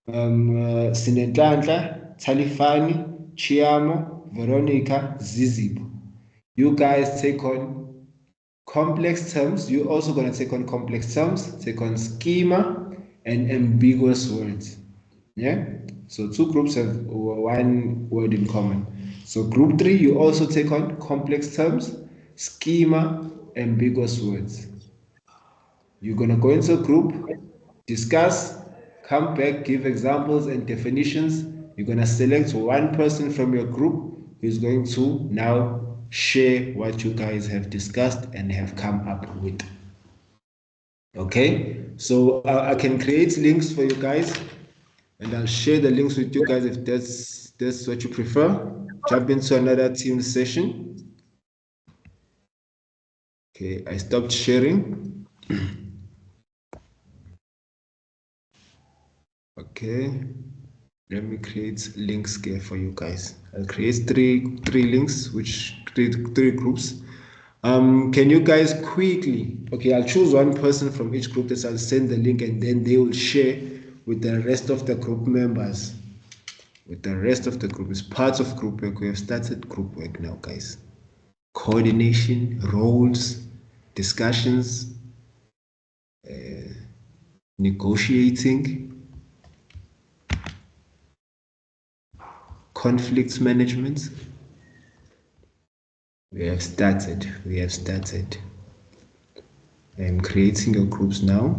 Speaker 1: Sinenhlanhla, Talifani, Chiamo, Veronica, Zizipo. You guys take on complex terms. You're also going to take on complex terms, take on schema and ambiguous words. Yeah? So 2 groups have 1 word in common. So group 3, you also take on complex terms, schema, ambiguous words. You're going to go into a group, discuss, come back, give examples and definitions. You're going to select one person from your group who's going to now share what you guys have discussed and have come up with. Okay, so I can create links for you guys and I'll share the links with you guys if that's what you prefer. Jump into another team session. Okay, I stopped sharing. Okay, let me create links here for you guys. I'll create three links, which three groups. Can you guys quickly, okay, I'll choose one person from each group that I'll send the link and then they will share with the rest of the group members. With the rest of the group, it's part of group work. We have started group work now, guys. Coordination, roles, discussions, negotiating, conflict management. We have started. I'm creating your groups now.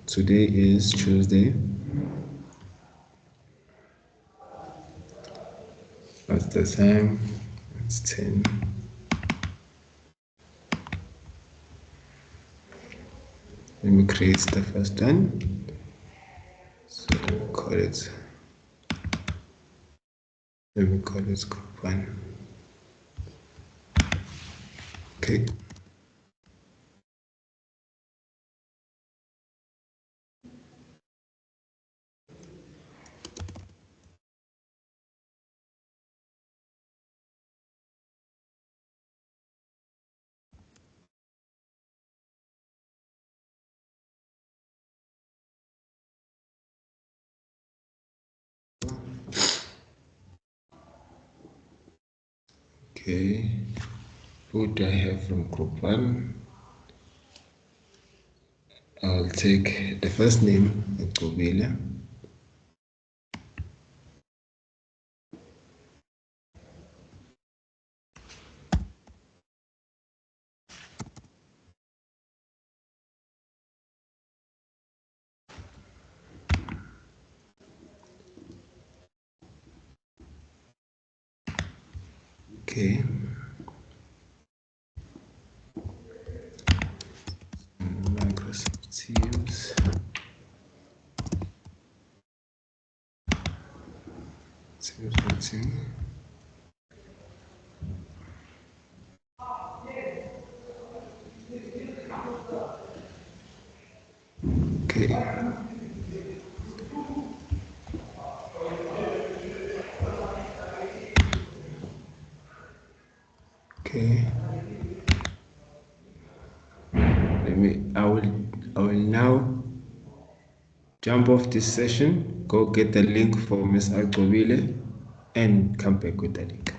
Speaker 1: Today is Tuesday. What's the time? It's 10. Let me create the first one. So let me call it group 1. Okay. Okay, who do I have from group 1? I'll take the first name, Ntobile. Okay. Microsoft Teams. Teams meeting. Okay. Okay. I will now jump off this session, go get the link for Ms. Alcovile and come back with the link.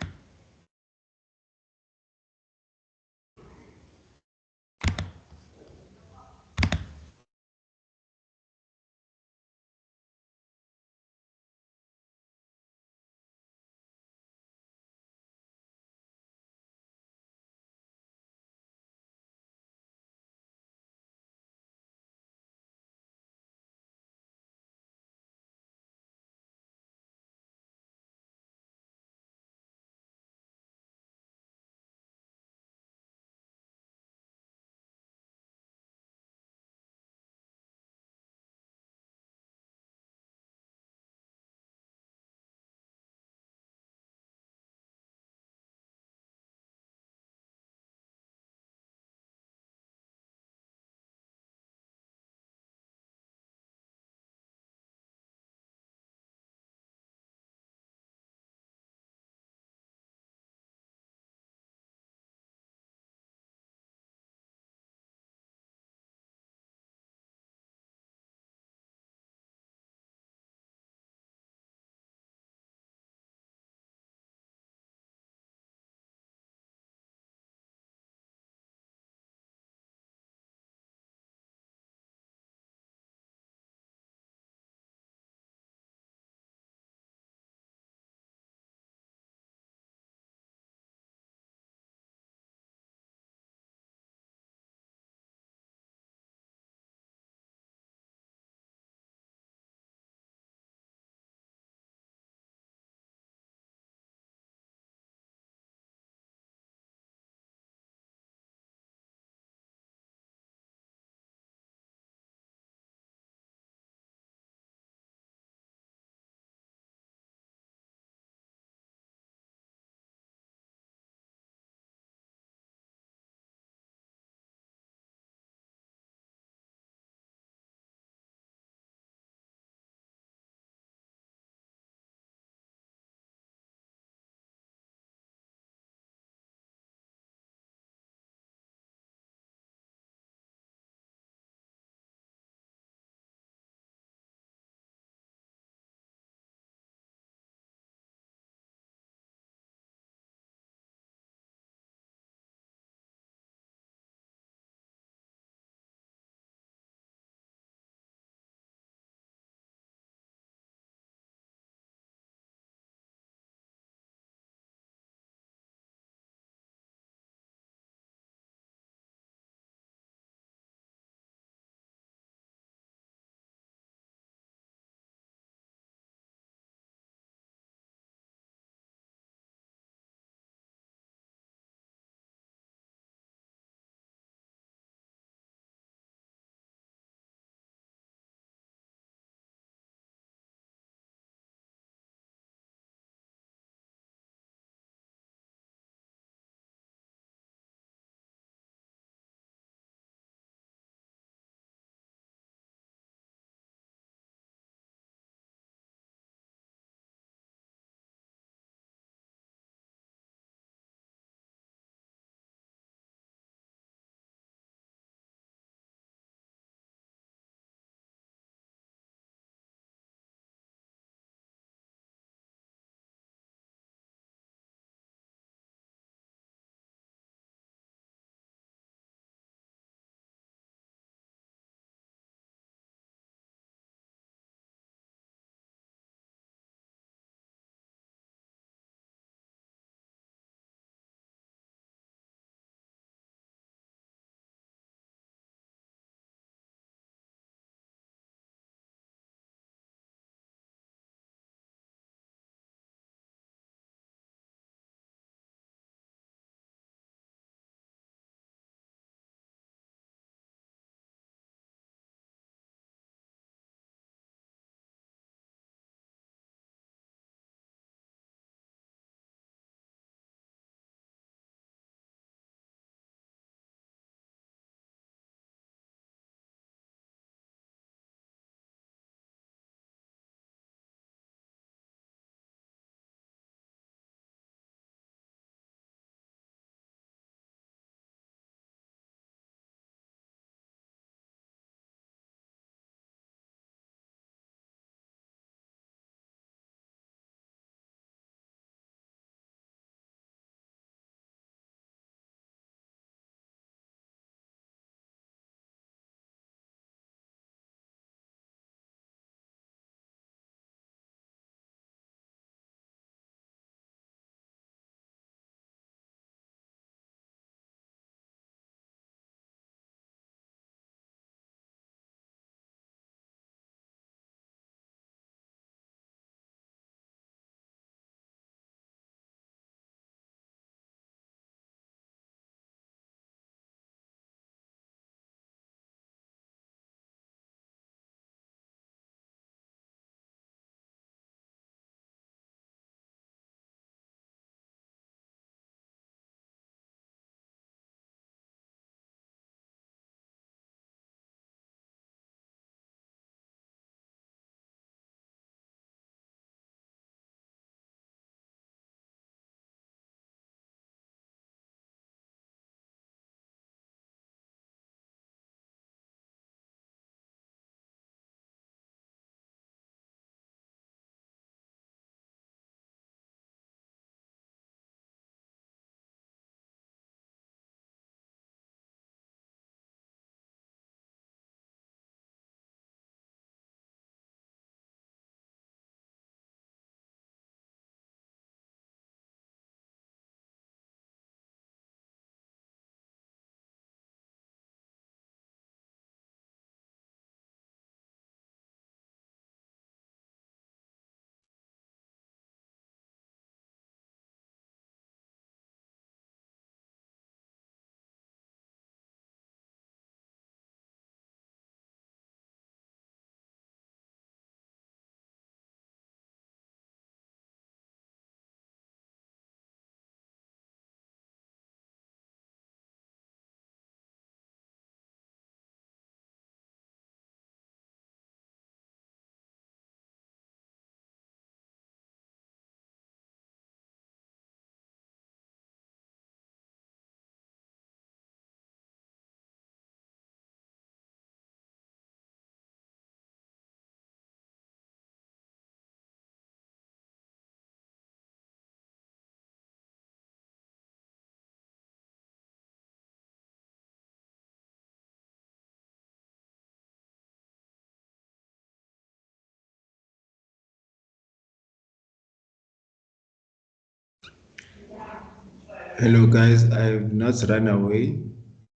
Speaker 1: Hello guys, I've not run away.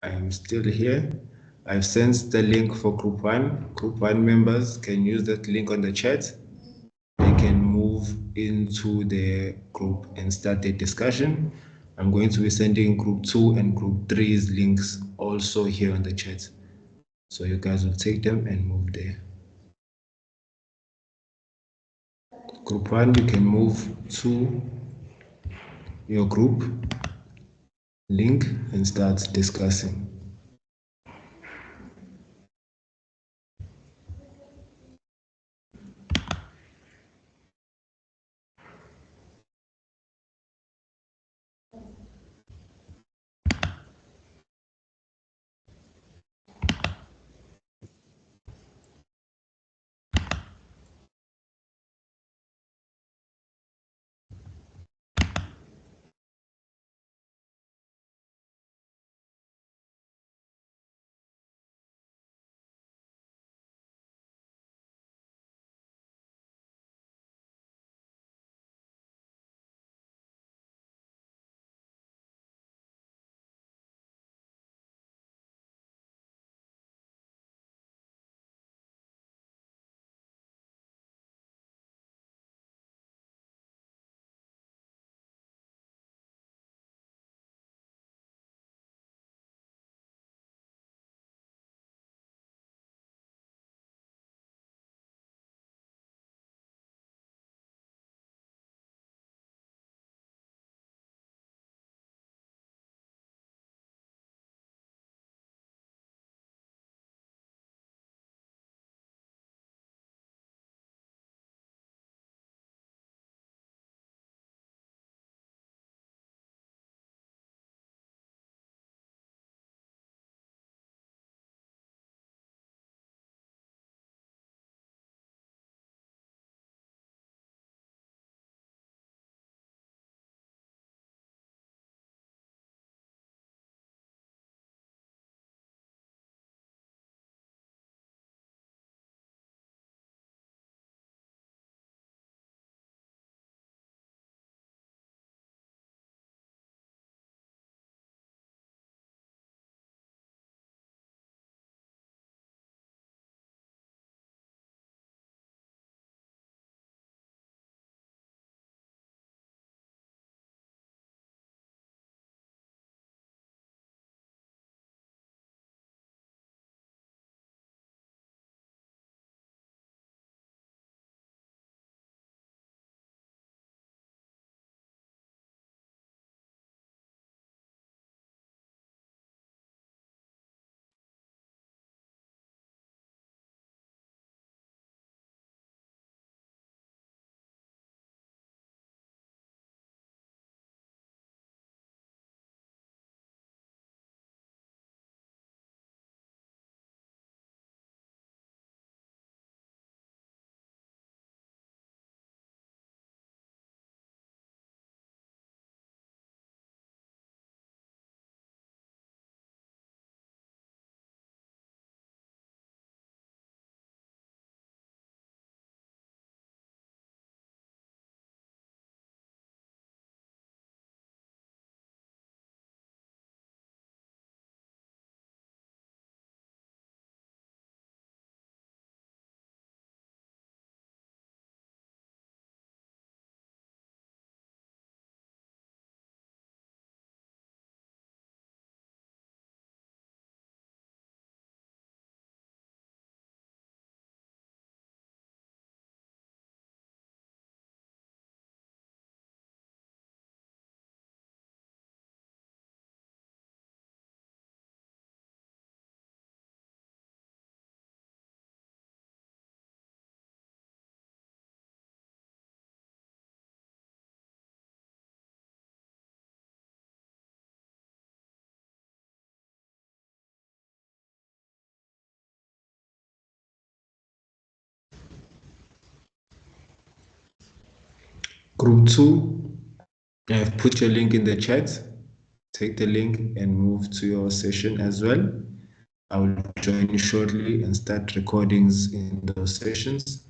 Speaker 1: I am still here. I've sent the link for group one. Group one members can use that link on the chat. They can move into the group and start the discussion. I'm going to be sending group two and group three's links also here on the chat. So you guys will take them and move there. Group one, you can move to your group link and start discussing. Group two, I've put your link in the chat. Take the link and move to your session as well. I will join you shortly and start recordings in those sessions.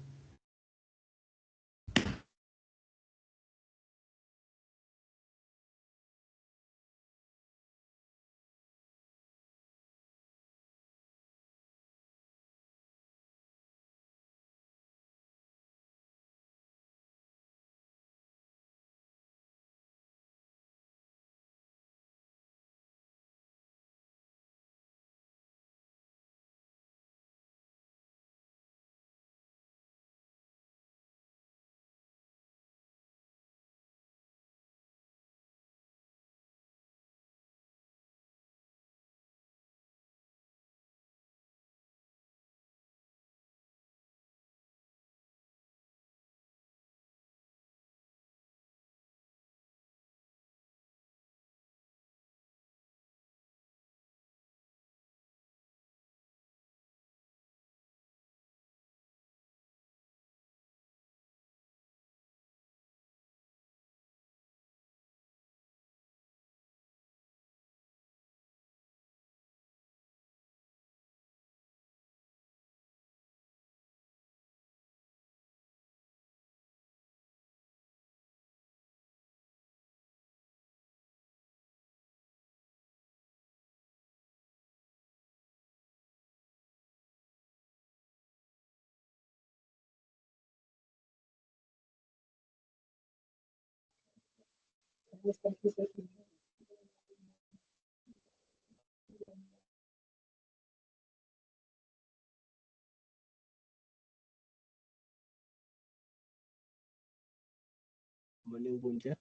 Speaker 11: Morning, Bunja.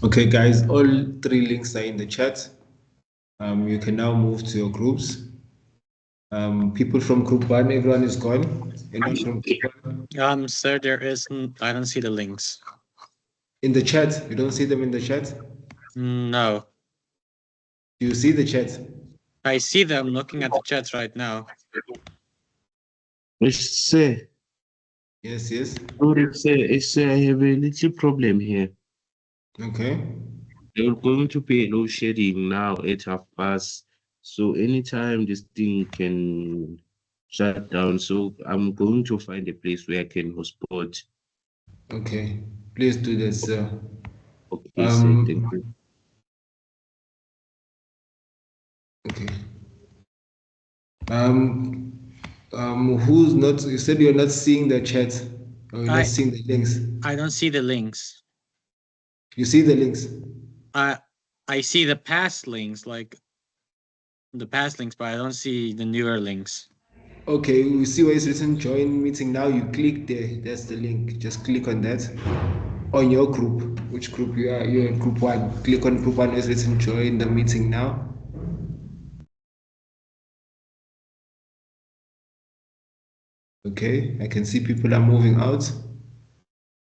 Speaker 1: Okay, guys, all three links are in the chat. You can now move to your groups. People from group one, everyone is gone. Anyone from group one?
Speaker 4: Sir, I don't see the links.
Speaker 1: In the chat, you don't see them in the chat?
Speaker 4: No.
Speaker 1: Do you see the chat?
Speaker 4: I see them looking at the chat right now.
Speaker 15: Sir.
Speaker 1: Yes, yes.
Speaker 15: Sorry, sir, I have a little problem here.
Speaker 1: Okay.
Speaker 15: They're going to pay load shedding now at past. So anytime this thing can shut down. So I'm going to find a place where I can hotspot.
Speaker 1: Okay. Please do that, sir.
Speaker 15: Okay, sir. Thank you.
Speaker 1: Okay. Who's not? You said you're not seeing the chat, or you're not seeing the links.
Speaker 4: I don't see the links.
Speaker 1: You see the links?
Speaker 4: I see the past links, like the past links, but I don't see the newer links.
Speaker 1: Okay, you see where it's written join meeting now. You click there. That's the link. Just click on that. On your group, which group you are? You're in group one. Click on group one. It's written join the meeting now. Okay, I can see people are moving out.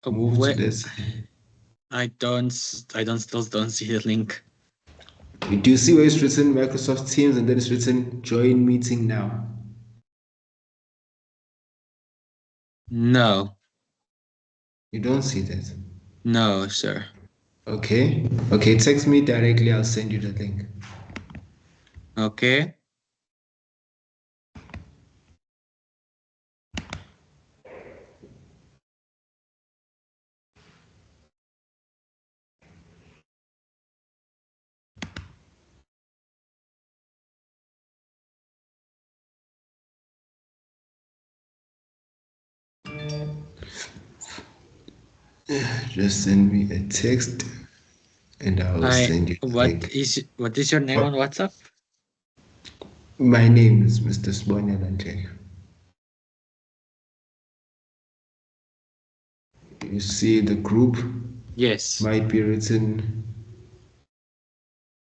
Speaker 1: Move to this.
Speaker 4: I still don't see the link.
Speaker 1: Do you see where it's written Microsoft Teams and then it's written join meeting now?
Speaker 4: No.
Speaker 1: You don't see that?
Speaker 4: No, sir.
Speaker 1: Okay. Okay, text me directly. I'll send you the link.
Speaker 4: Okay.
Speaker 1: Just send me a text and I'll send you the link.
Speaker 4: What is your name on WhatsApp?
Speaker 1: My name is Mr. Sbonyalantek. You see the group?
Speaker 4: Yes.
Speaker 1: Might be written.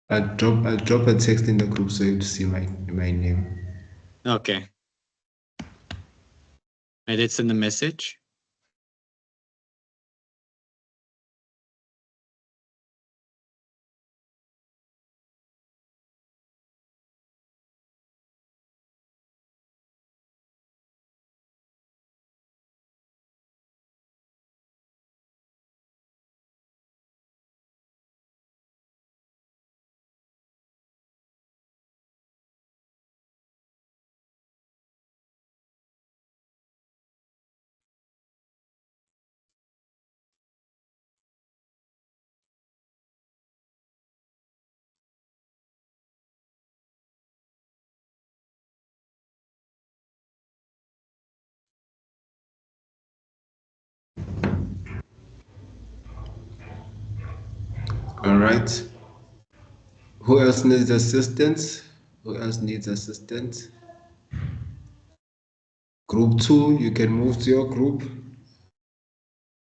Speaker 1: I'll drop a text in the group so you see my name.
Speaker 4: Okay. I did send a message.
Speaker 1: All right. Who else needs assistance? Who else needs assistance? Group 2, you can move to your group.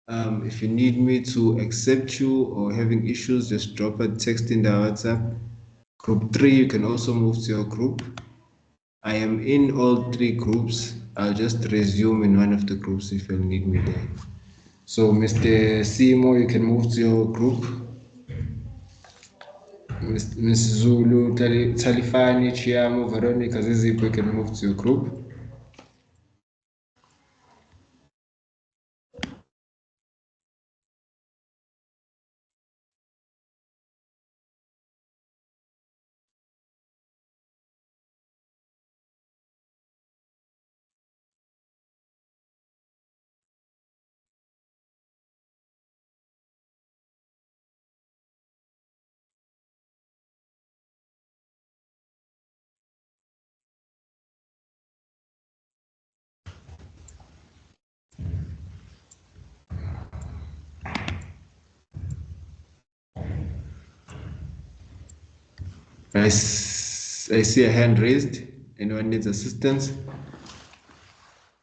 Speaker 1: If you need me to accept you or having issues, just drop a text in the WhatsApp Group 3, you can also move to your group. I am in all 3 groups. I'll just resume in one of the groups if you need me there. So, Mr. Simo, you can move to your group. Ms. Zulu, Talifani, Chiamo, Veronica, Zizip, you can move to your group. I see a hand raised. Anyone needs assistance?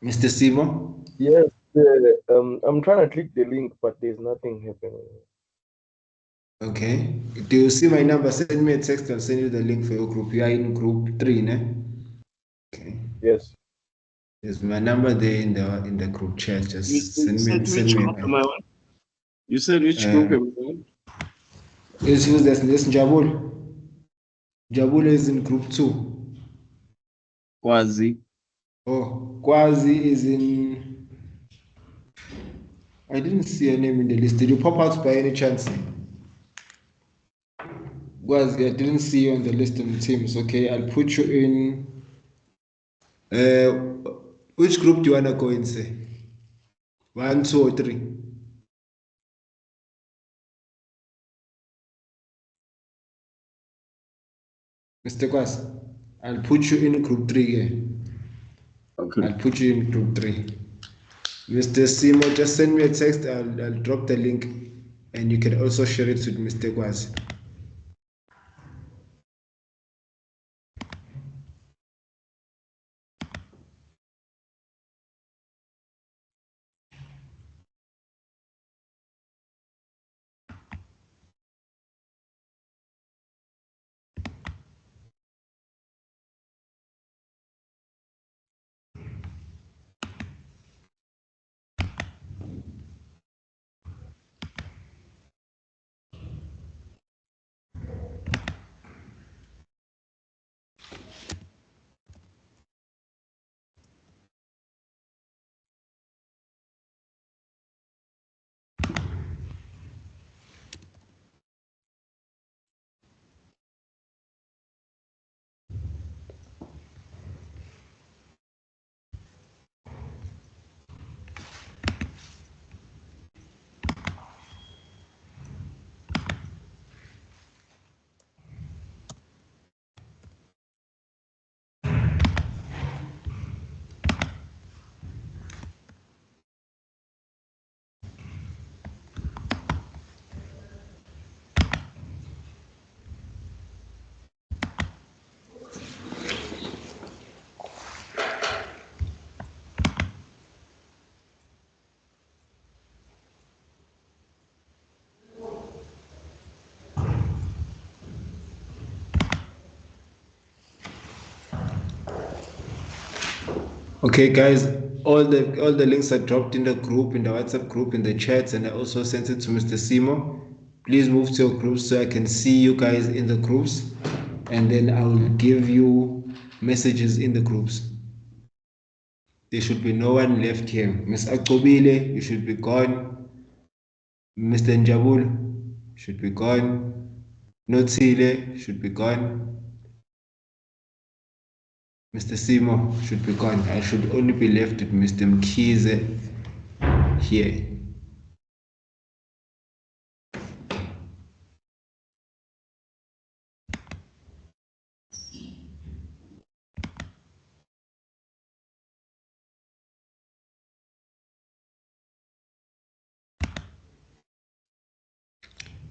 Speaker 1: Mr. Simo?
Speaker 10: Yes, I'm trying to click the link, but there's nothing happening.
Speaker 1: Okay. Do you see my number? Send me a text. I'll send you the link for your group. You are in group 3, ne? Okay.
Speaker 10: Yes.
Speaker 1: There's my number there in the group chat. Just
Speaker 3: You
Speaker 1: send
Speaker 3: said
Speaker 1: me
Speaker 3: which
Speaker 1: a
Speaker 3: group am I on? You said which group am I on?
Speaker 1: Is who's this Jabul? Jabul is in group 2.
Speaker 3: Kwazi.
Speaker 1: Oh, Kwazi is in. I didn't see your name in the list. Did you pop out by any chance? Kwazi, I didn't see you on the list on Teams. Okay, I'll put you in. Which group do you wanna go in? Say 1, 2, or 3. Mr. Kwas, I'll put you in group 3 here.
Speaker 3: Okay.
Speaker 1: I'll put you in group 3. Mr. Simo, just send me a text. I'll drop the link, and you can also share it with Mr. Kwas. Okay, guys, all the links are dropped in the group, in the WhatsApp group, in the chats, and I also sent it to Mr. Simo. Please move to your groups so I can see you guys in the groups, and then I will give you messages in the groups. There should be no one left here. Ms. Akobile, you should be gone. Mr. Njabul should be gone. Notsile should be gone. Mr. Simo should be gone. I should only be left with Mr. Mkize here.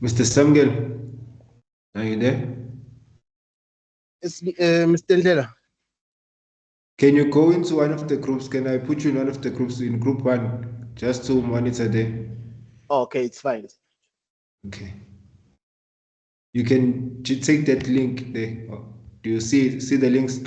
Speaker 1: Mr. Samgel, are you there?
Speaker 11: It's Mr. Ndlela.
Speaker 1: Can you go into one of the groups? Can I put you in one of the groups in group 1 just to monitor there?
Speaker 11: Okay, it's fine.
Speaker 1: Okay. You can take that link there. Do you see the links?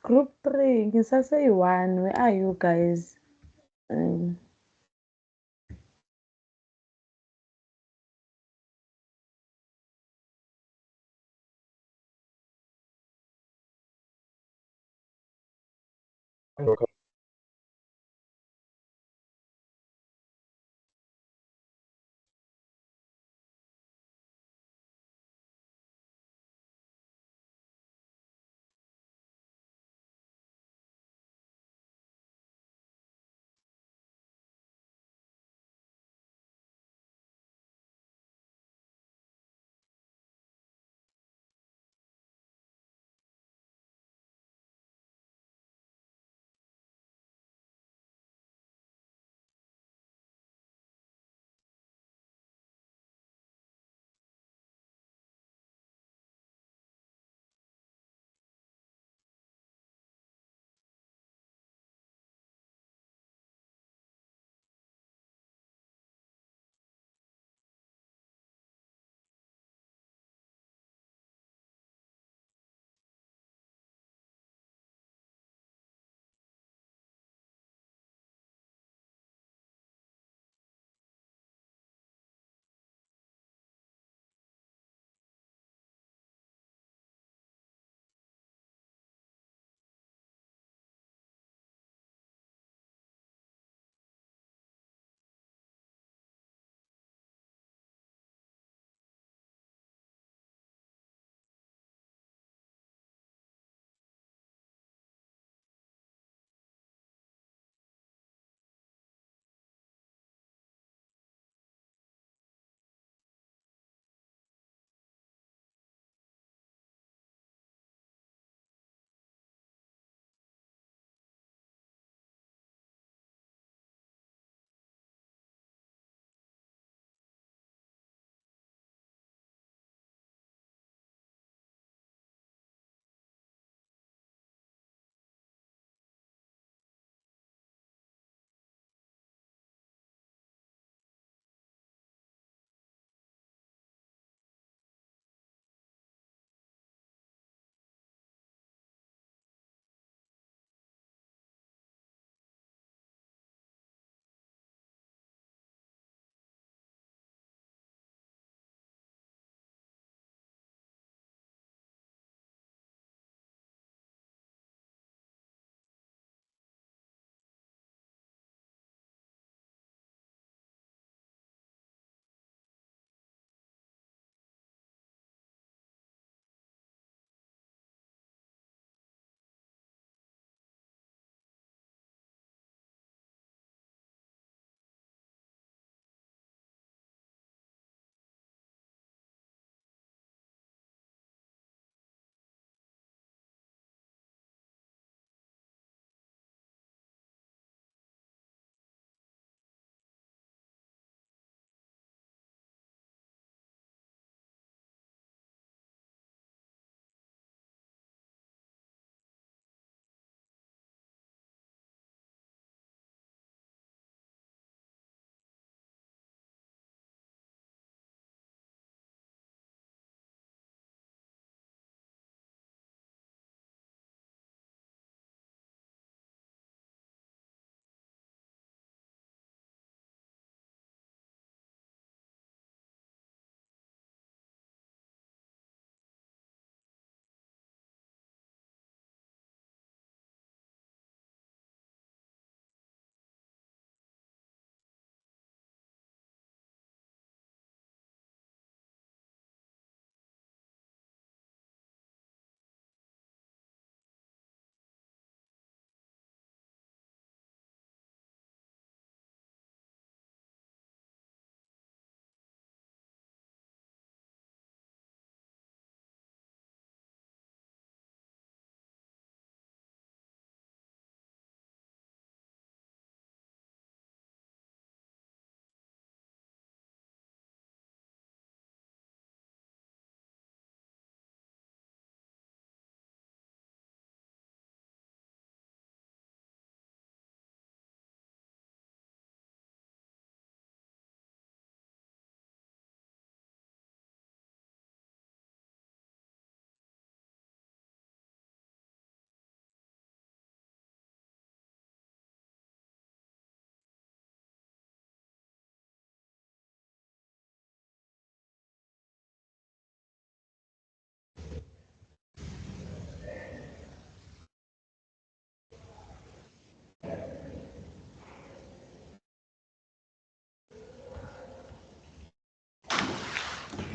Speaker 9: Group 3, ngisase-1. Where are you guys? Um,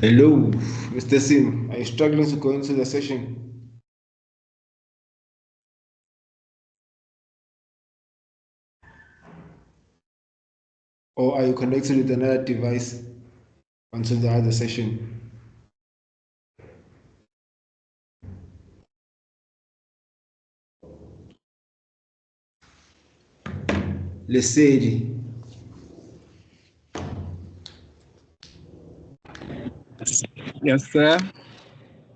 Speaker 1: Hello, Mr. Sim. Are you struggling to go into the session? Or are you connected with another device onto the other session? Lesedi,
Speaker 16: Yes, sir.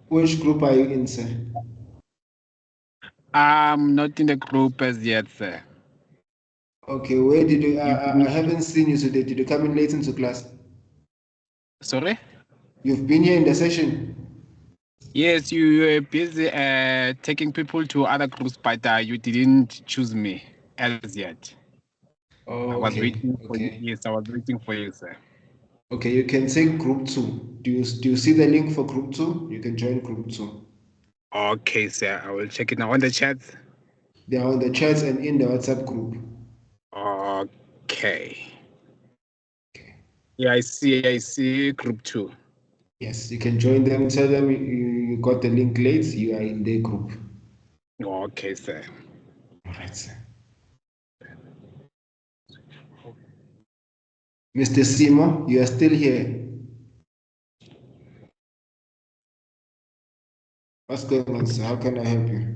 Speaker 1: which group are you in, sir?
Speaker 16: I'm not in the group as yet, sir.
Speaker 1: Okay, where did you?
Speaker 16: You
Speaker 1: I haven't seen you today. Did you come in late into class?
Speaker 16: Sorry?
Speaker 1: You've been here in the session.
Speaker 16: Yes, you were busy taking people to other groups, but you didn't choose me as yet. I was
Speaker 1: Okay,
Speaker 16: waiting for you.
Speaker 1: okay.
Speaker 16: Yes, I was waiting for you, sir.
Speaker 1: Okay, you can take group 2. Do you see the link for group 2? You can join group 2.
Speaker 16: Okay, sir. I will check it now on the chat.
Speaker 1: They are on the chats and in the WhatsApp group.
Speaker 16: Okay. Yeah, I see group 2.
Speaker 1: Yes, you can join them. Tell them you got the link late. You are in their group.
Speaker 16: Okay, sir.
Speaker 1: All right, sir. Mr. Simo, you are still here. What's going on, sir? How can I help you?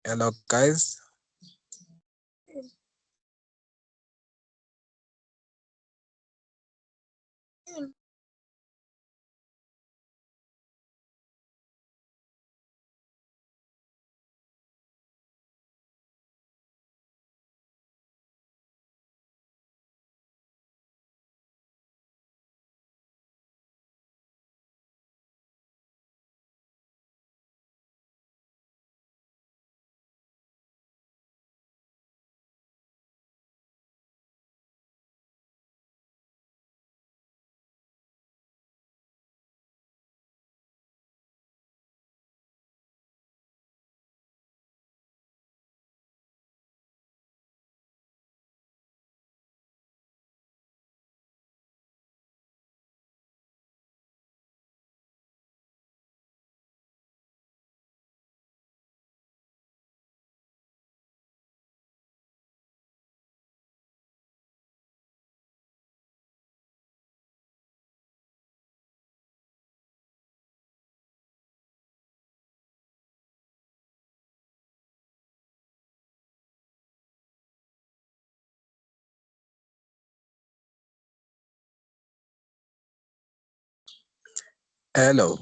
Speaker 16: Hello, guys. Hello.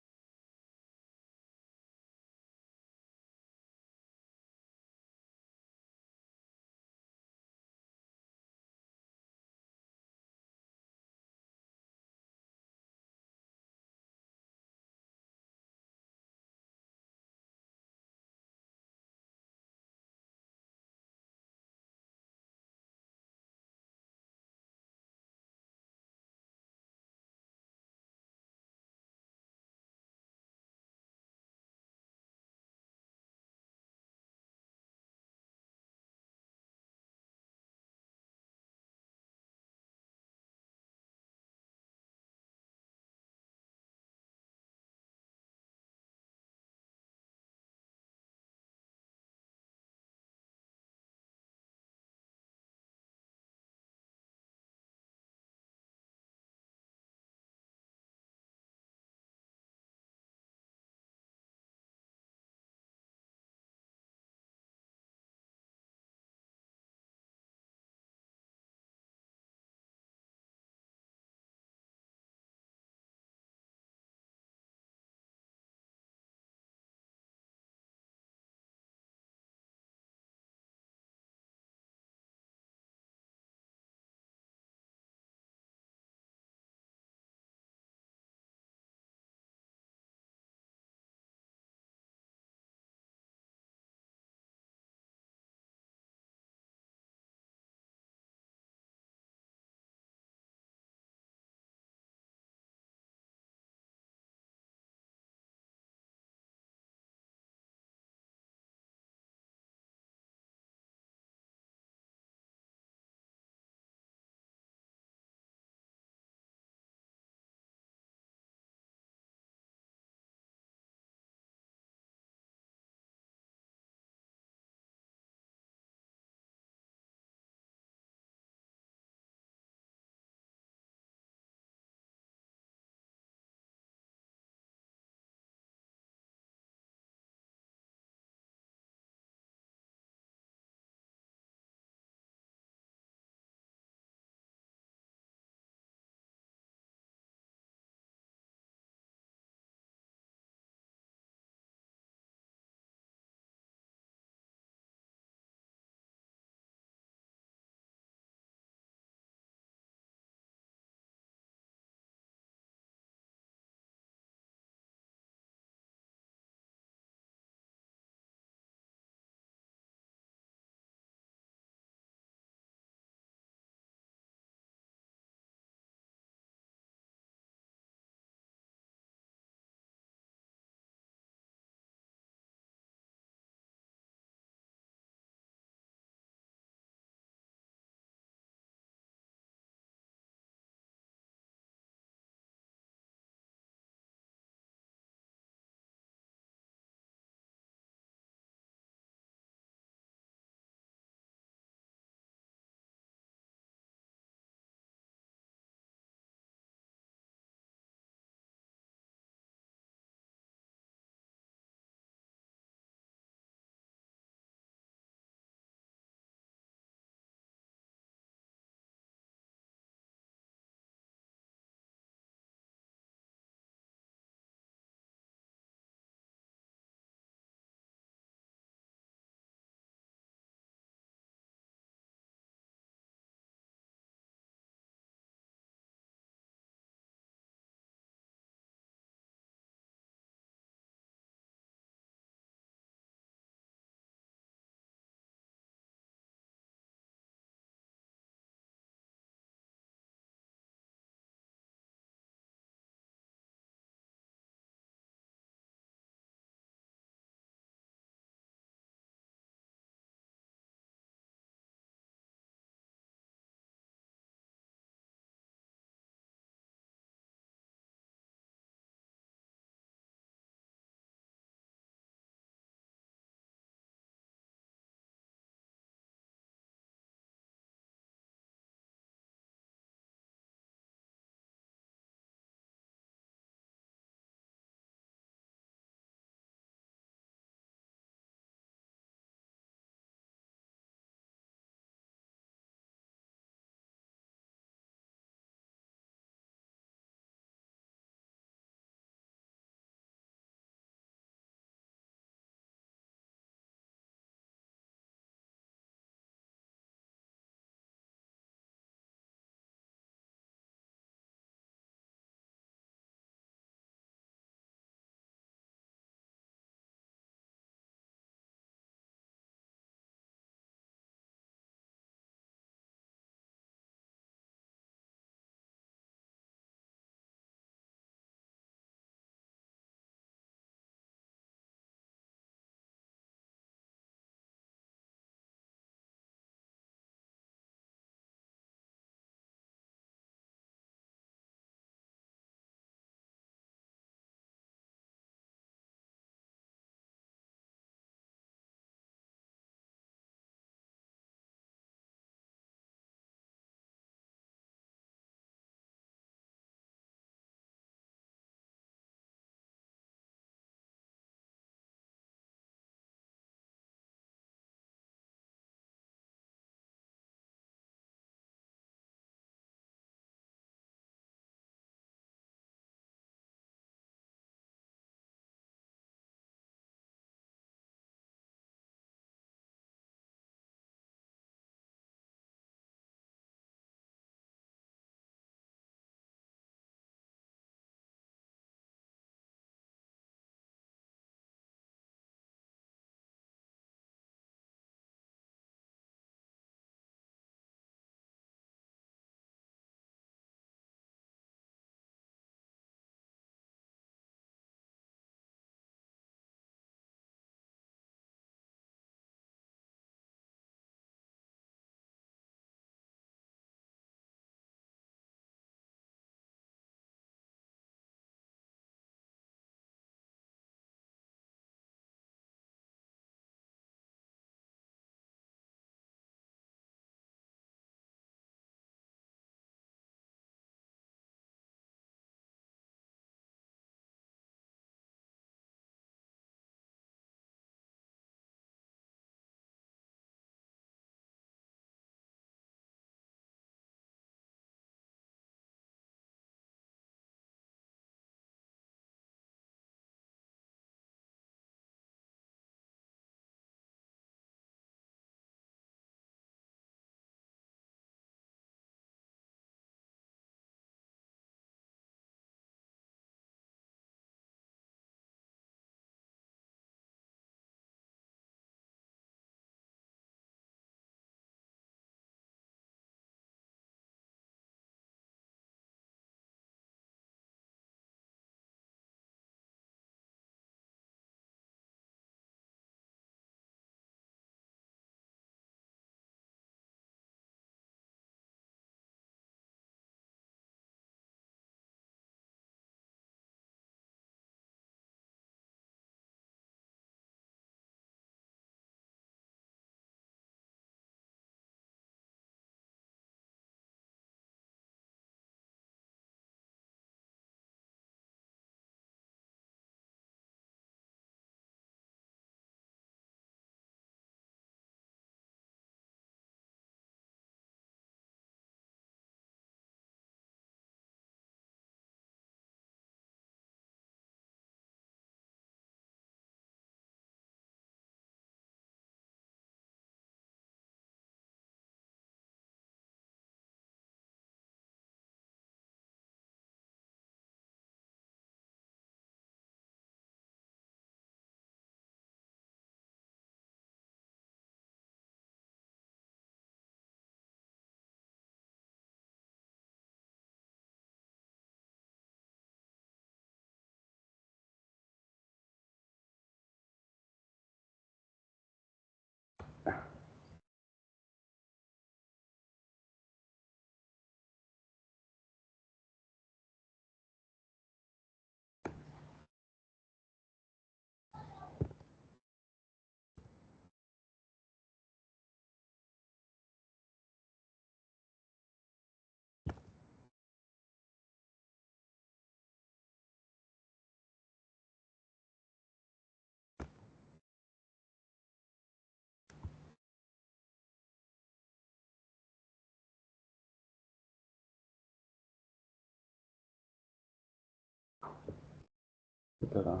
Speaker 3: Yeah.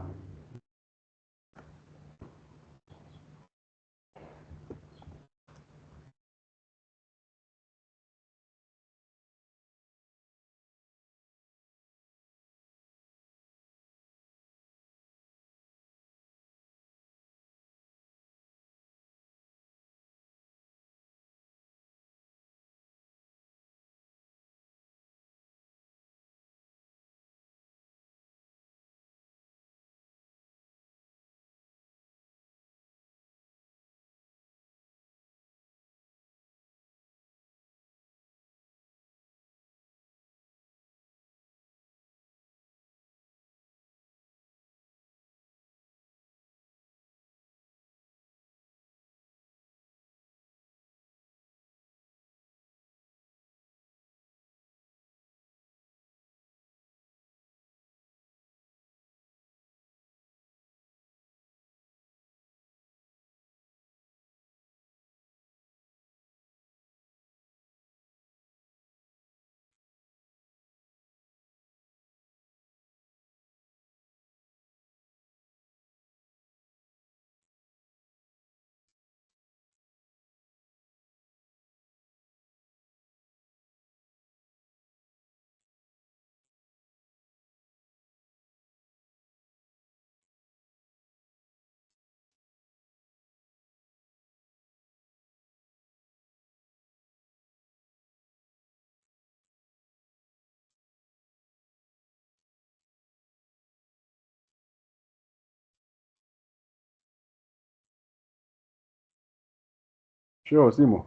Speaker 3: Sure, Simo.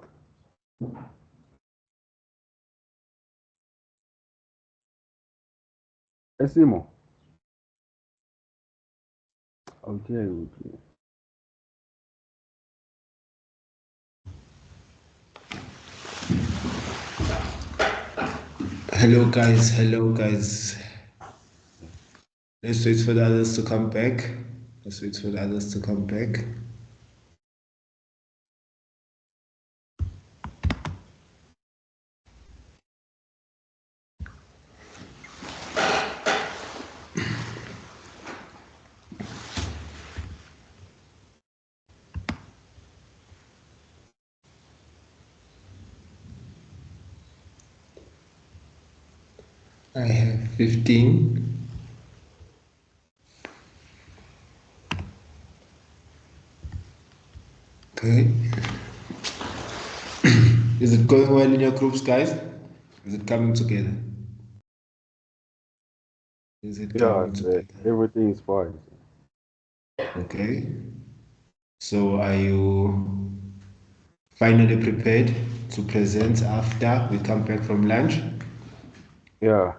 Speaker 3: Simo. Okay, okay.
Speaker 1: Hello, guys. Hello, guys. Let's wait for the others to come back. Let's wait for the others to come back. I have 15. Okay. Is it going well in your groups, guys? Is it coming together? Is it
Speaker 3: Yeah,
Speaker 1: coming together?
Speaker 3: everything is fine.
Speaker 1: Okay. So are you finally prepared to present after we come back from lunch?
Speaker 3: Yeah.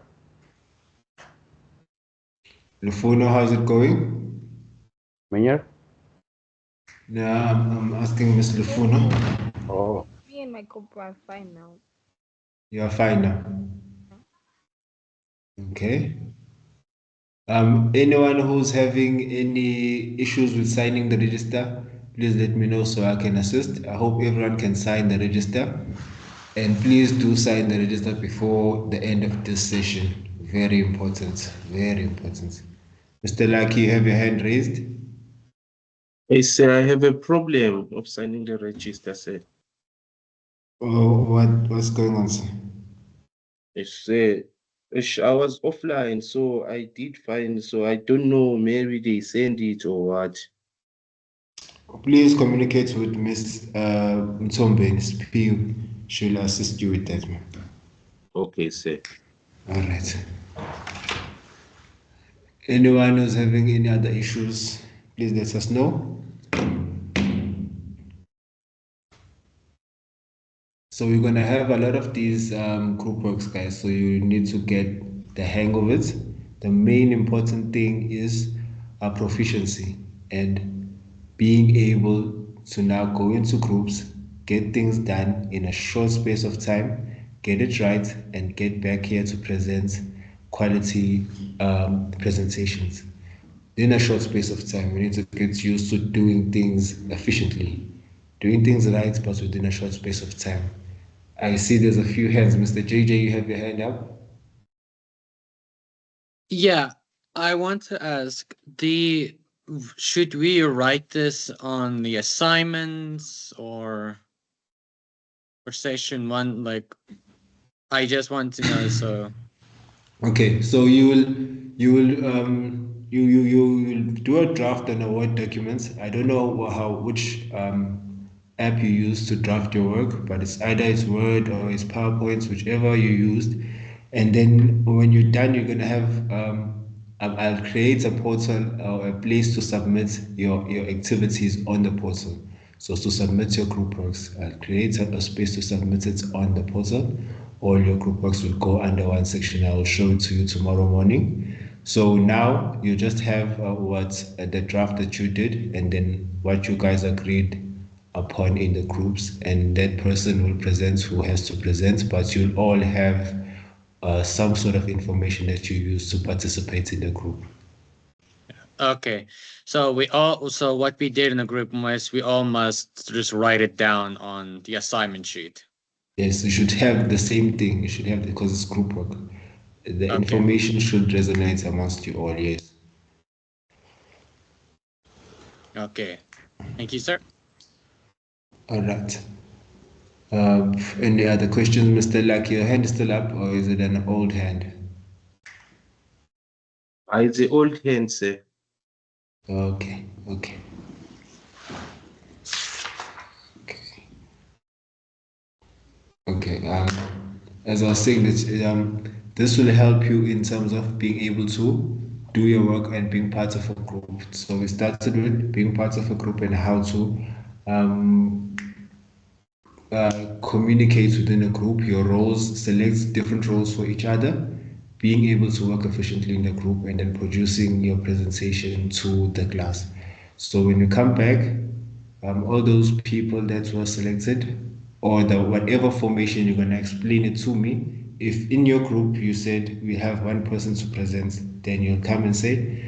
Speaker 1: Lufuno, how's it going?
Speaker 3: Meyer?
Speaker 1: Yeah, I'm asking Miss Lufuno.
Speaker 3: Oh.
Speaker 7: Me and my group are fine now.
Speaker 1: You are fine now. Okay. Anyone who's having any issues with signing the register, please let me know so I can assist. I hope everyone can sign the register. And please do sign the register before the end of this session. Very important. Very important. Mr. Lucky, you have your hand raised.
Speaker 15: I say I have a problem of signing the register, sir.
Speaker 1: Oh, what's going on, sir?
Speaker 15: I was offline, so I did find, so I don't know, maybe they send it or what.
Speaker 1: Please communicate with Miss Mtombe, Spiu. She'll assist you with that, ma'am.
Speaker 15: Okay, sir.
Speaker 1: All right. Anyone who's having any other issues, please let us know. So we're gonna have a lot of these group works, guys. So you need to get the hang of it. The main important thing is proficiency and being able to now go into groups, get things done in a short space of time, get it right, and get back here to present quality presentations. In a short space of time, we need to get used to doing things efficiently, doing things right, but within a short space of time. I see there's a few hands. Mr. JJ, you have your hand up.
Speaker 4: Yeah. I want to ask should we write this on the assignments or for session one? Like, I just want to know. So
Speaker 1: Okay, so you will do a draft on a Word documents. I don't know which app you use to draft your work, but it's Word or it's PowerPoint, whichever you used. And then when you're done, you're gonna have I'll create a portal or a place to submit your activities on the portal. So to submit your group works, I'll create a space to submit it on the portal. All your group works will go under one section. I will show it to you tomorrow morning. So now you just have the draft that you did and then what you guys agreed upon in the groups, and that person will present who has to present, but you'll all have some sort of information that you use to participate in the group.
Speaker 4: okay, so what we did in the group was we all must just write it down on the assignment sheet.
Speaker 1: Yes, you should have the same thing. You should have, because it's group work. The
Speaker 4: Okay.
Speaker 1: information should resonate amongst you all. Yes.
Speaker 4: Okay. Thank you, sir.
Speaker 1: All right. Any other questions, Mr. Luck? Your hand is still up, or is it an old hand?
Speaker 15: It's the old hand, sir.
Speaker 1: Okay. Okay. Okay. As I was saying, that this will help you in terms of being able to do your work and being part of a group. So we started with being part of a group and how to um, communicate within a group, your roles, select different roles for each other, being able to work efficiently in the group, and then producing your presentation to the class. So when you come back, all those people that were selected, or the whatever formation you're gonna explain it to me. If in your group you said we have one person to present, then you'll come and say,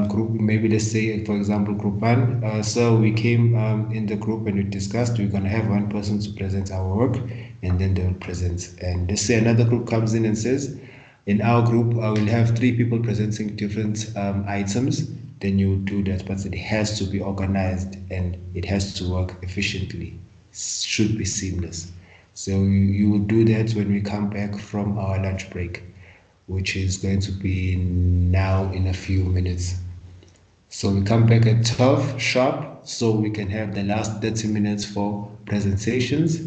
Speaker 1: group, maybe let's say, for example, group one. So we came in the group and we discussed we're going to have one person to present our work, and then they will present. And let's say another group comes in and says, in our group, I will have three people presenting different items. Then you do that, but it has to be organized and it has to work efficiently. Should be seamless. So you will do that when we come back from our lunch break, which is going to be now in a few minutes. So we come back at 12 sharp so we can have the last 30 minutes for presentations,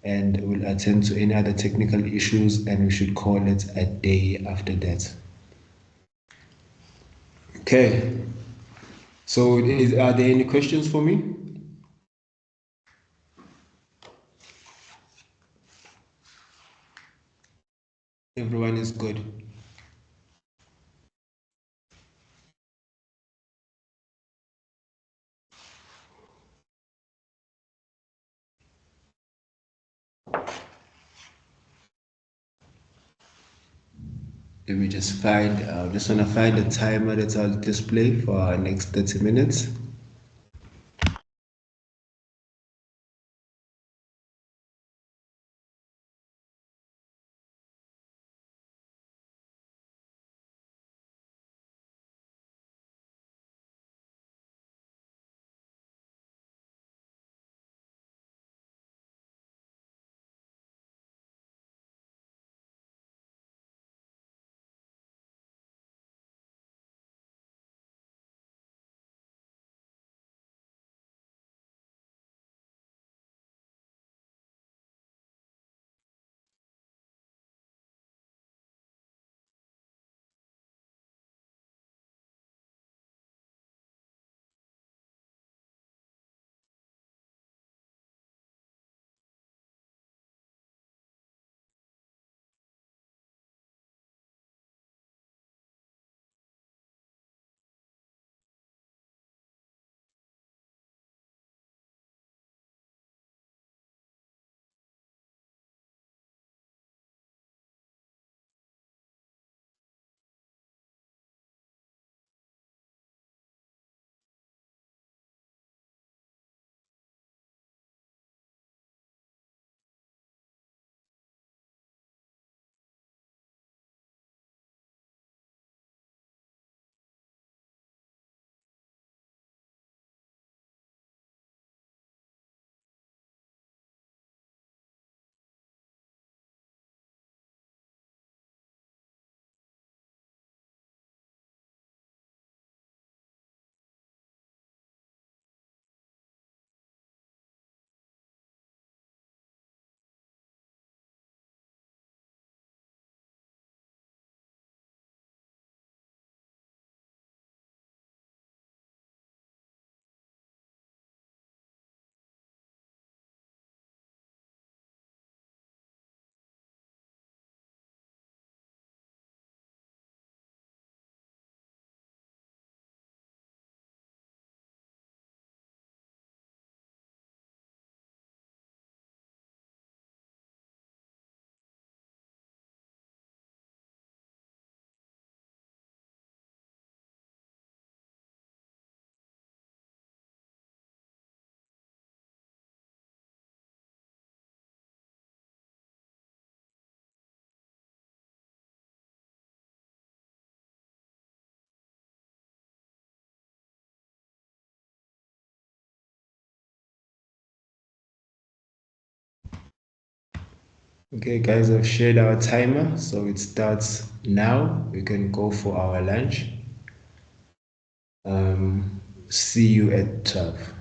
Speaker 1: and we'll attend to any other technical issues, and we should call it a day after that. Okay. So are there any questions for me? Everyone is good. Let me just just want to find a timer that I'll display for our next 30 minutes. Okay, guys, I've shared our timer, so it starts now. We can go for our lunch. See you at 12.